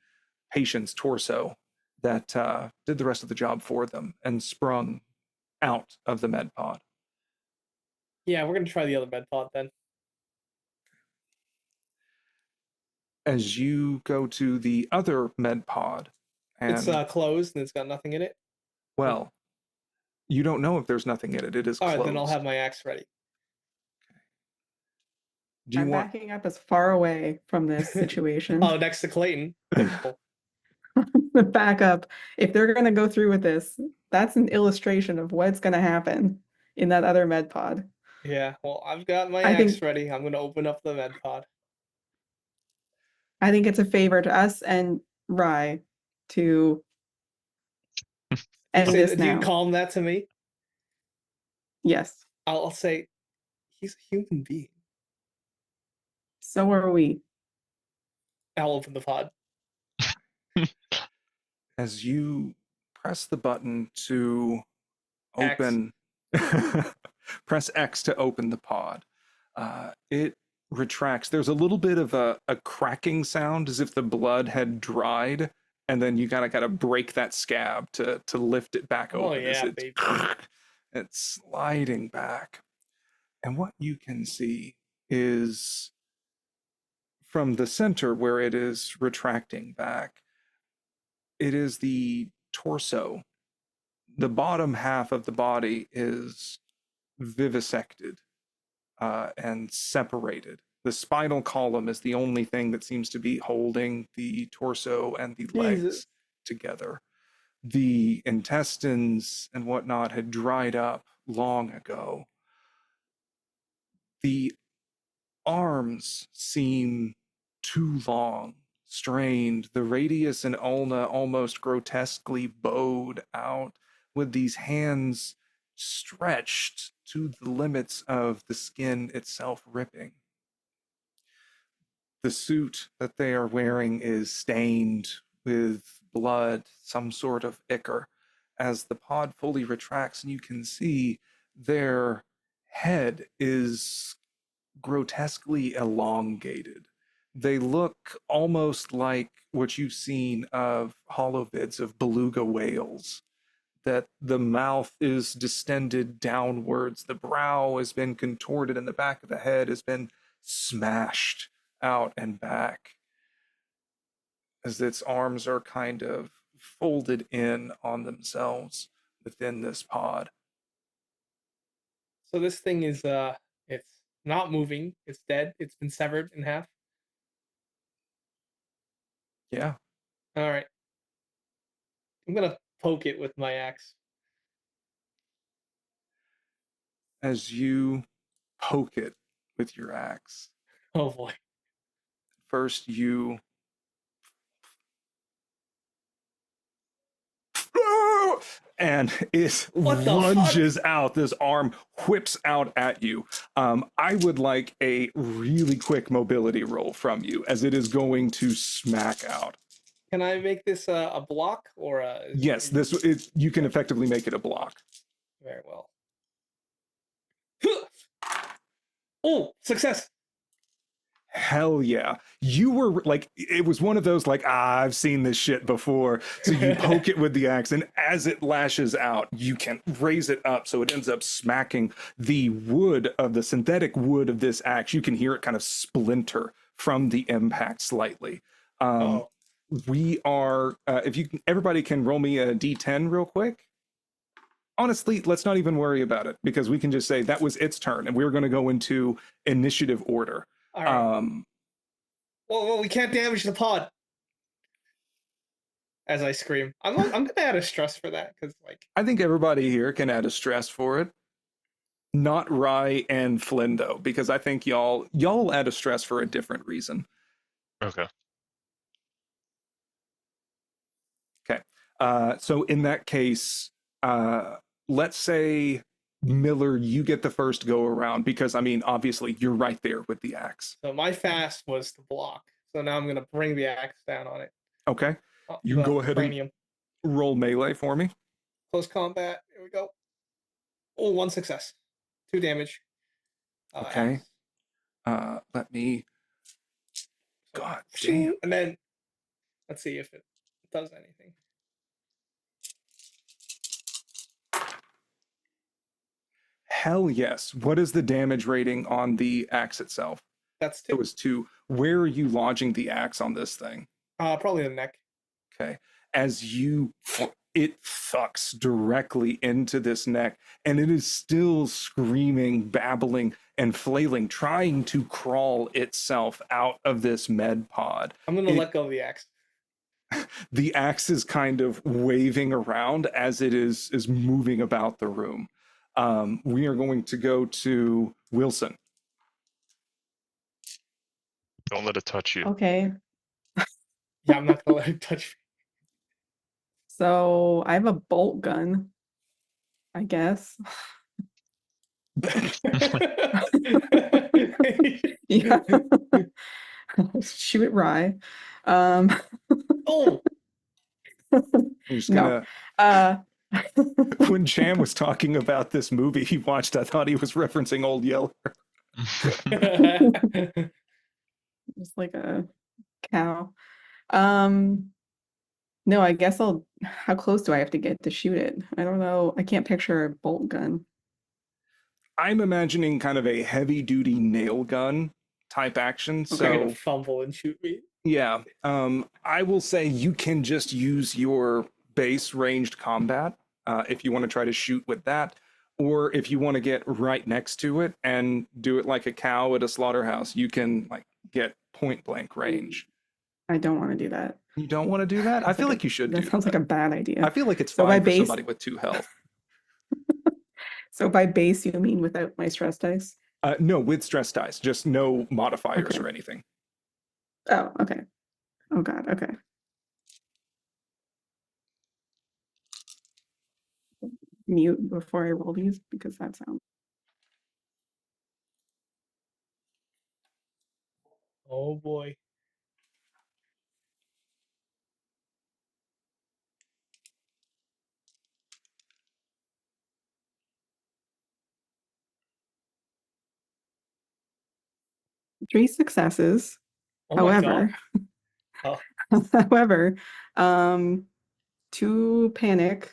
patient's torso that did the rest of the job for them and sprung out of the med pod. Yeah, we're gonna try the other med pod then. As you go to the other med pod, and It's closed and it's got nothing in it. well, you don't know if there's nothing in it. It is All closed. right, then I'll have my axe ready. Do you I'm want backing up as far away from this situation. Oh, next to Clayton. Cool. Back up. If they're going to go through with this, that's an illustration of what's going to happen in that other med pod. Yeah, well, I've got my I axe think- ready. I'm gonna open up the med pod. I think it's a favor to us and Rye to end this Do you now. calm that to me? Yes, I'll say he's a human being. so are we. I'll open the pod. as you press the button to X. open press X to open the pod, it retracts. There's a little bit of a cracking sound as if the blood had dried, and then you gotta break that scab to lift it back Oh, open. yeah, as baby. it's sliding back. And what you can see is from the center where it is retracting back, it is the torso. The bottom half of the body is vivisected and separated. The spinal column is the only thing that seems to be holding the torso and the legs Jesus. together. The intestines and whatnot had dried up long ago. The arms seem too long, strained. The radius and ulna almost grotesquely bowed out, with these hands stretched to the limits of the skin itself ripping. The suit that they are wearing is stained with blood, some sort of ichor. As the pod fully retracts, and you can see their head is grotesquely elongated. They look almost like what you've seen of holovids of beluga whales, that the mouth is distended downwards, the brow has been contorted, and the back of the head has been smashed out and back, as its arms are kind of folded in on themselves within this pod. So this thing is it's not moving. It's dead. It's been severed in half. Yeah. All right. I'm gonna poke it with my axe. As you poke it with your axe, Oh boy. first you and it What the lunges out. This arm whips out at you. I would like a really quick mobility roll from you, as it is going to smack out. Can I make this a block or a? Yes, you can effectively make it a block. Very well. Oh, success! Hell yeah. You were like, it was one of those like, I've seen this shit before. So you poke it with the axe, and as it lashes out, you can raise it up so it ends up smacking the wood of the synthetic wood of this axe. You can hear it kind of splinter from the impact slightly. Oh, We are, if you everybody can roll me a d10 real quick. Honestly, let's not even worry about it, because we can just say that was its turn, and we're going to go into initiative order. all right. Well, we can't damage the pod. As I scream, I'm gonna add a stress for that, because like I think everybody here can add a stress for it. Not Rye and Flynn though, because I think y'all add a stress for a different reason. Okay. Okay. So in that case, let's say Miller, you get the first go around, because I mean, obviously you're right there with the axe. so my fast was the block. So now I'm gonna bring the axe down on it. Okay. Oh, You can the go ahead cranium. and roll melee for me. Close combat. Here we go. Oh, 1 success. 2 damage. Okay. Axe. Let me. So, God damn. and then let's see if it does anything. Hell yes. What is the damage rating on the axe itself? That's It 2. was 2. Where are you lodging the axe on this thing? Probably the neck. Okay. As it fucks directly into this neck, and it is still screaming, babbling, and flailing, trying to crawl itself out of this med pod. I'm gonna let go of the axe. The axe is kind of waving around as it is moving about the room. We are going to go to Wilson. Don't let it touch you. Okay. Yeah, I'm not gonna let it touch So I have a bolt gun, I guess. me. Yeah. Shoot it, Rye. Um, Oh, I'm just no. gonna. When Cham was talking about this movie he watched, I thought he was referencing Old Yeller. Just like a cow. No, I guess how close do I have to get to shoot it? I don't know. I can't picture a bolt gun. I'm imagining kind of a heavy duty nail gun type action. You're gonna So fumble and shoot me. yeah, I will say you can just use your base ranged combat if you want to try to shoot with that, or if you want to get right next to it and do it like a cow at a slaughterhouse, you can like get point blank range. I don't want to do that. You don't want to do that? I feel like you should That do sounds that. like a bad idea. I feel like it's So fine by for base- somebody with 2 health. So by base, you mean without my stress dice? No, with stress dice, just no modifiers Okay. or anything. Oh, okay. Oh God, okay. Mute before I roll these, because that sounds. Oh boy. Three successes. Oh my However, God. Oh. however, 2 panic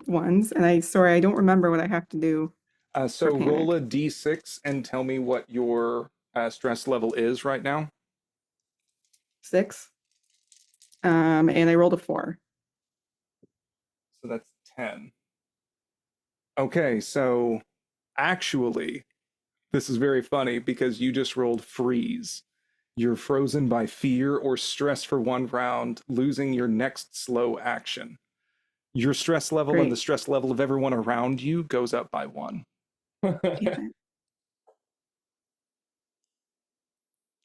ones, and I don't remember what I have to do. So For roll a panic. d6 and tell me what your stress level is right now. 6. And I rolled a 4. So that's 10. Okay, so actually, this is very funny because you just rolled freeze. You're frozen by fear or stress for 1 round, losing your next slow action. Your stress level and Great. the stress level of everyone around you goes up by 1. Damn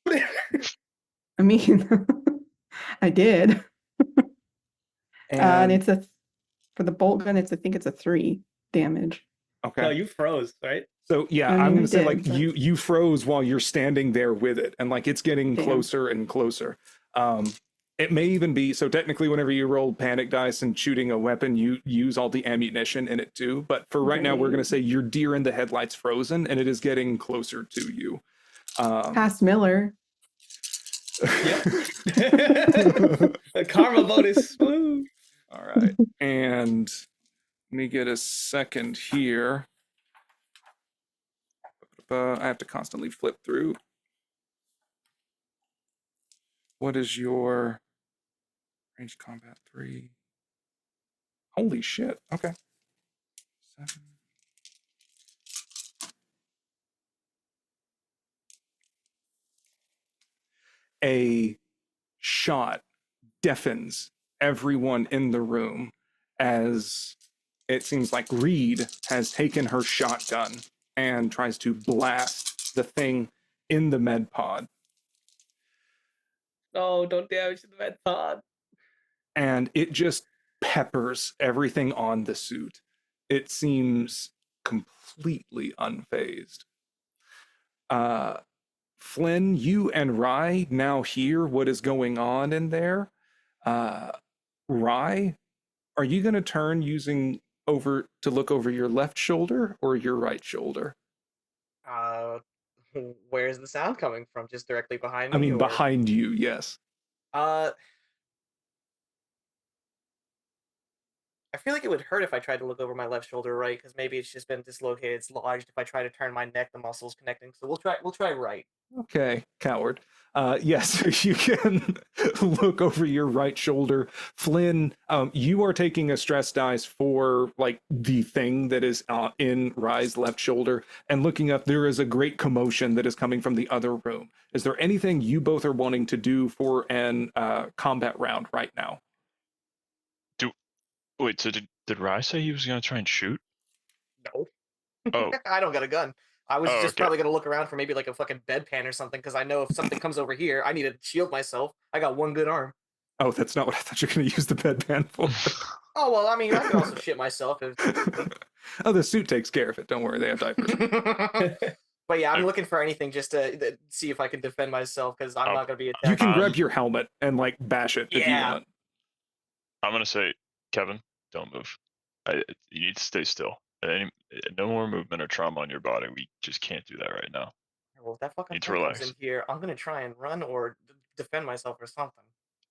it. I mean, I did. And it's for the bolt gun, I think it's a 3 damage. okay. No, you froze, right? So yeah, I mean, I'm I gonna say did, like but- you froze while you're standing there with it, and like it's getting Damn. closer and closer. It may even be so technically whenever you roll panic dice and shooting a weapon, you use all the ammunition in it too. But for right now, we're gonna Right. say your deer in the headlights frozen, and it is getting closer to you. Past Miller. Yep. A karma bonus. Woo. All right, and let me get a second here. I have to constantly flip through. What is your range combat 3? Holy shit. Okay. 7. A shot deafens everyone in the room as it seems like Reed has taken her shotgun and tries to blast the thing in the med pod. Oh, don't damage the med pod. And it just peppers everything on the suit. It seems completely unfazed. Flynn, you and Rye now hear what is going on in there. Rye, are you going to turn using over to look over your left shoulder or your right shoulder? Where's the sound coming from? Just directly behind me? I mean, or... behind you, yes. I feel like it would hurt if I tried to look over my left shoulder, right? Because maybe it's just been dislocated, it's lodged. If I try to turn my neck, the muscle's connecting. So we'll try right. Okay, coward. Yes, you can look over your right shoulder. Flynn, you are taking a stress dice for like the thing that is in Rye's left shoulder, and looking up, there is a great commotion that is coming from the other room. Is there anything you both are wanting to do for an combat round right now? Wait, so did Rye say he was gonna try and shoot? No. Oh, I don't got a gun. I was Oh, just okay. probably gonna look around for maybe like a fucking bedpan or something, because I know if something comes over here, I need to shield myself. I got one good arm. Oh, that's not what I thought you were going to use the bedpan for. Oh well, I mean, I can also shit myself if. Oh, the suit takes care of it. Don't worry, they have diapers. But yeah, I'm looking for anything just to see if I can defend myself, because I'm not gonna be attacked. You can grab your helmet and like bash it if you Yeah. want. I'm gonna say, Kevin, don't move. You need to stay still. No more movement or trauma on your body. We just can't do that right now. Well, if that fucking Need to thing comes relax. in here, I'm gonna try and run or defend myself or something.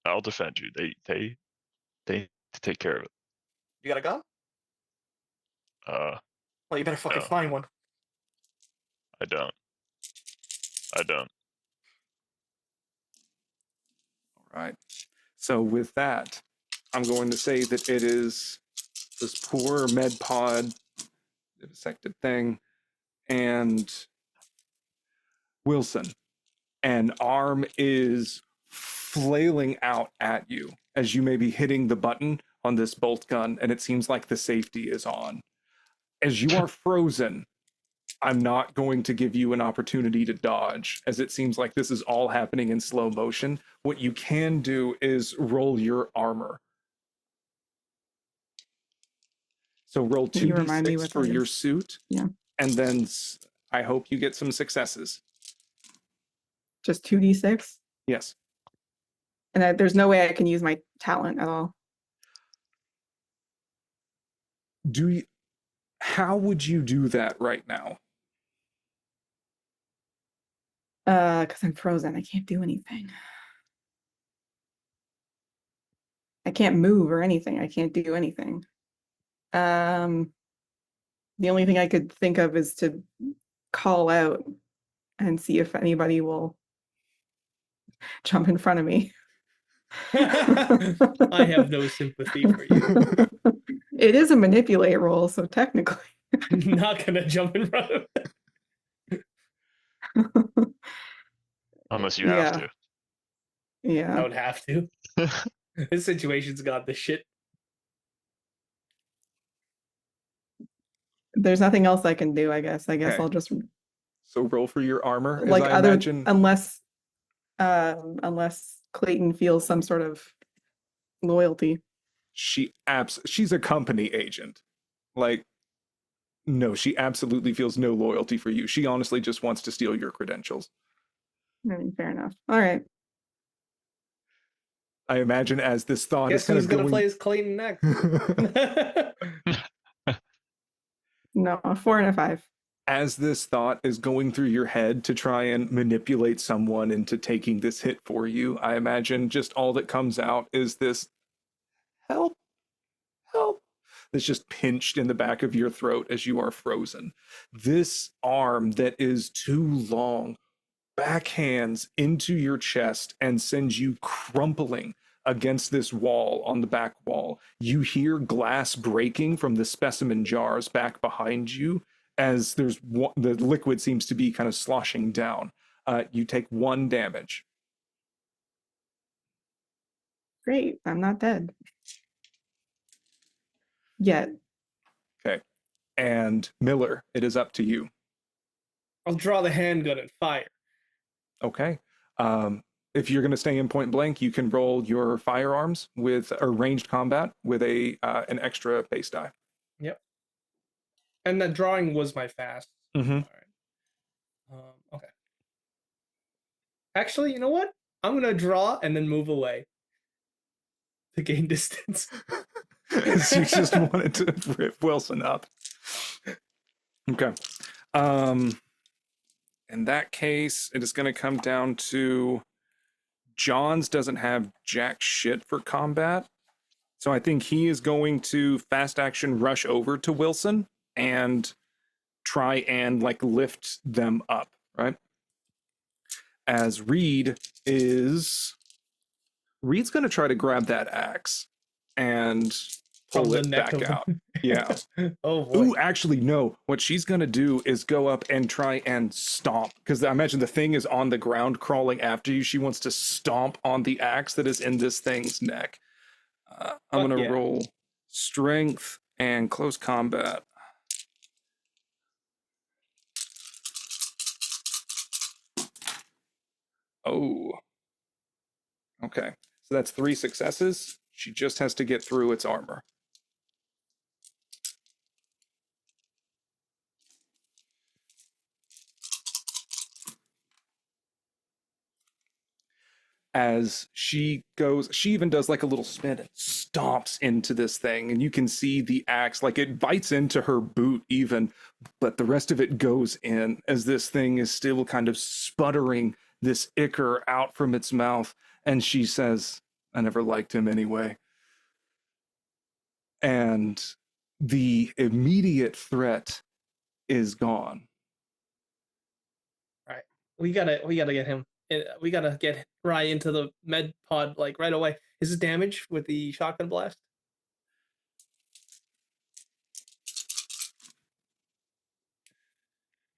I'll defend you. They take care of it. You got a gun? Well, you better fucking No. find one. I don't. All right. So with that, I'm going to say that it is this poor med pod vivisected thing and Wilson. An arm is flailing out at you as you may be hitting the button on this bolt gun, and it seems like the safety is on. As you are frozen, I'm not going to give you an opportunity to dodge, as it seems like this is all happening in slow motion. What you can do is roll your armor. So roll Can you remind me 2d6 what for that your is? suit. Yeah. And then I hope you get some successes. Just 2d6? Yes. And there's no way I can use my talent at all. How would you do that right now? Because I'm frozen. I can't do anything. I can't move or anything. I can't do anything. The only thing I could think of is to call out and see if anybody will jump in front of me. I have no sympathy for you. It is a manipulate roll, so technically. I'm not gonna jump in front of it. Unless you have to. I Yeah. don't have to. This situation's got the shit. There's nothing else I can do, I guess. I guess Okay. I'll just So roll for your armor. As like I other imagine, unless Clayton feels some sort of loyalty. she's a company agent. Like, no, she absolutely feels no loyalty for you. She honestly just wants to steal your credentials. I mean, fair enough. All right. I imagine as this thought Guess is kind who's of gonna going. play as Clayton next? No, a 4 and a 5. As this thought is going through your head to try and manipulate someone into taking this hit for you, I imagine just all that comes out is this help, help, that's just pinched in the back of your throat as you are frozen. This arm that is too long backhands into your chest and sends you crumpling against this wall on the back wall. You hear glass breaking from the specimen jars back behind you as the liquid seems to be kind of sloshing down. You take 1 damage. Great. I'm not dead. Yet. Okay. And Miller, it is up to you. I'll draw the handgun and fire. Okay. If you're going to stay in point blank, you can roll your firearms with a ranged combat with an extra base die. Yep. And the drawing was my fast. Mm-hmm. All right. Okay. Actually, you know what? I'm gonna draw and then move away to gain distance. So you just wanted to rip Wilson up. Okay. In that case, it is going to come down to John's doesn't have jack shit for combat. So I think he is going to fast action rush over to Wilson and try and like lift them up, right? As Reed's going to try to grab that axe and From pull the it neck back of out. Yeah. Oh boy. Ooh, actually, no. What she's going to do is go up and try and stomp, because I imagine the thing is on the ground crawling after you. She wants to stomp on the axe that is in this thing's neck. I'm going to roll strength and close combat. Oh. Okay. So that's 3 successes. She just has to get through its armor. As she goes, she even does like a little spin and stomps into this thing, and you can see the axe, like it bites into her boot even, but the rest of it goes in as this thing is still kind of sputtering this ichor out from its mouth, and she says, I never liked him anyway. And the immediate threat is gone. All right. We gotta get him. We gotta get Rye into the med pod like right away. Is this damage with the shotgun blast?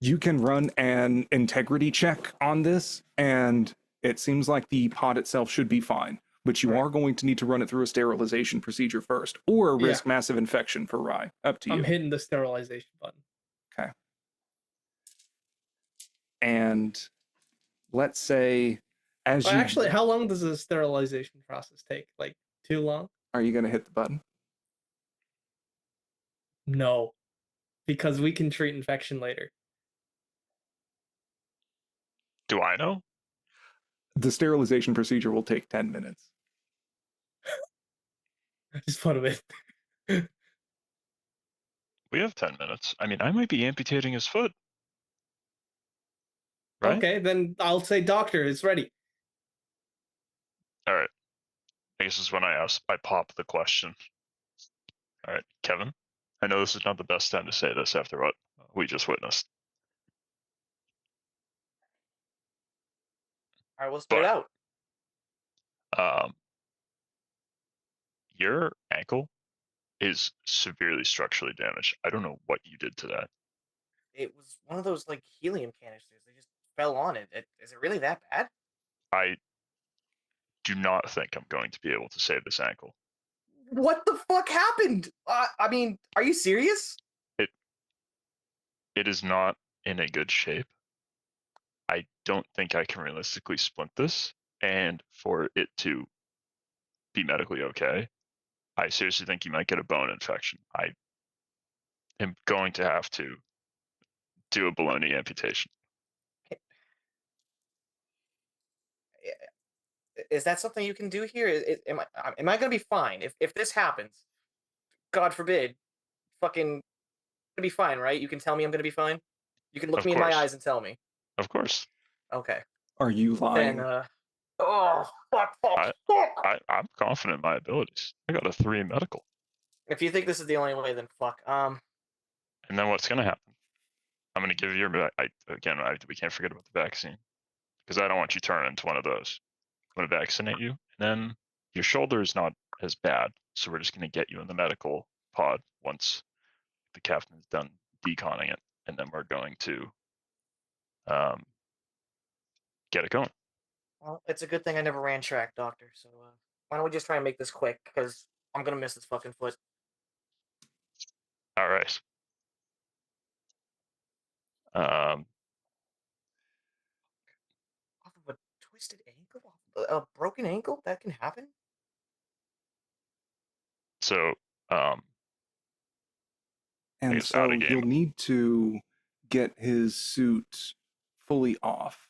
You can run an integrity check on this, and it seems like the pod itself should be fine. But you are going to need to run it through a sterilization procedure first, or risk massive infection for Rye. Up to you. I'm hitting the sterilization button. Okay. And let's say, as you Actually, how long does the sterilization process take? Like too long? are you going to hit the button? No, because we can treat infection later. Do I know? The sterilization procedure will take 10 minutes. Just put him in. We have 10 minutes. I mean, I might be amputating his foot. Right? Okay, then I'll say doctor, it's ready. All right. I guess this is when I pop the question. All right, Kevin. I know this is not the best time to say this after what we just witnessed. All right, we'll spit it out. Your ankle is severely structurally damaged. I don't know what you did to that. It was one of those like helium canisters. They just fell on it. Is it really that bad? I do not think I'm going to be able to save this ankle. What the fuck happened? I mean, are you serious? It is not in a good shape. I don't think I can realistically splint this, and for it to be medically okay, I seriously think you might get a bone infection. I am going to have to do a baloney amputation. Is that something you can do here? Am I going to be fine if this happens? God forbid, fucking gonna be fine, right? You can tell me I'm gonna be fine. You can look Of me in my course. eyes and tell me. Of course. Okay. Are you lying? Then oh fuck. I'm confident in my abilities. I got a 3 in medical. If you think this is the only way, then fuck. And then what's gonna happen? I'm gonna give you we can't forget about the vaccine, because I don't want you turning into one of those. I'm gonna vaccinate you, and then your shoulder is not as bad, so we're just gonna get you in the medical pod once the captain's done deconning it, and then we're going to get it going. well, it's a good thing I never ran track, doctor. So why don't we just try and make this quick? Because I'm gonna miss this fucking foot. All right. Off of a twisted ankle, off of a broken ankle, that can happen. So And it's out so of game. you'll need to get his suit fully off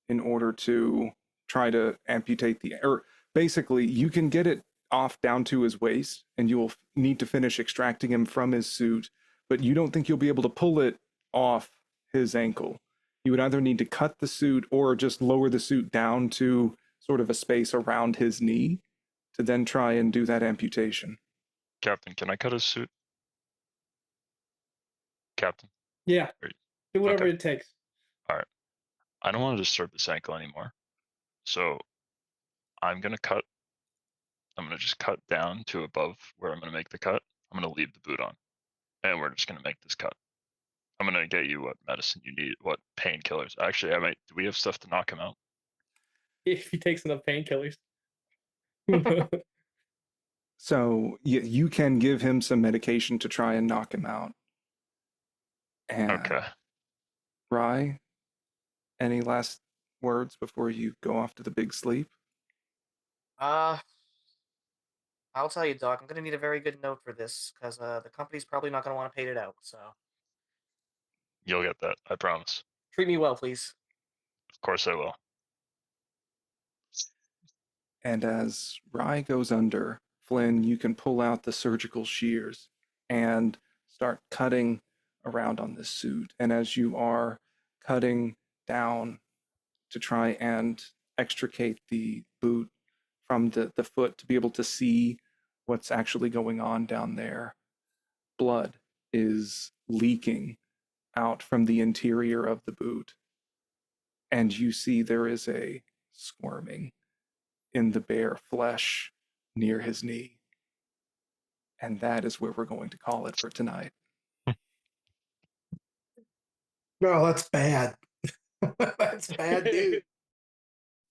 in order to try to amputate or basically you can get it off down to his waist and you'll need to finish extracting him from his suit, but you don't think you'll be able to pull it off his ankle. You would either need to cut the suit or just lower the suit down to sort of a space around his knee to then try and do that amputation. Captain, can I cut his suit? Captain? Yeah. Do whatever Okay. it takes. All right. I don't want to disturb this ankle anymore. So I'm going to just cut down to above where I'm going to make the cut. I'm going to leave the boot on. And we're just going to make this cut. I'm going to get you what medicine you need, what painkillers. Actually, do we have stuff to knock him out? If he takes enough painkillers. So you can give him some medication to try and knock him out. And Okay. Rye, any last words before you go off to the big sleep? I'll tell you, Doc. I'm gonna need a very good note for this because the company's probably not gonna want to pay it out. So You'll get that. I promise. treat me well, please. Of course I will. And as Rye goes under, Flynn, you can pull out the surgical shears and start cutting around on this suit. And as you are cutting down to try and extricate the boot from the foot to be able to see what's actually going on down there, blood is leaking out from the interior of the boot. And you see there is a squirming in the bare flesh near his knee. And that is where we're going to call it for tonight. No, that's bad. That's bad, dude.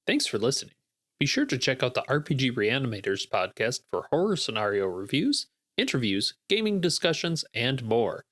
Thanks for listening. Be sure to check out the RPG Reanimators podcast for horror scenario reviews, interviews, gaming discussions, and more.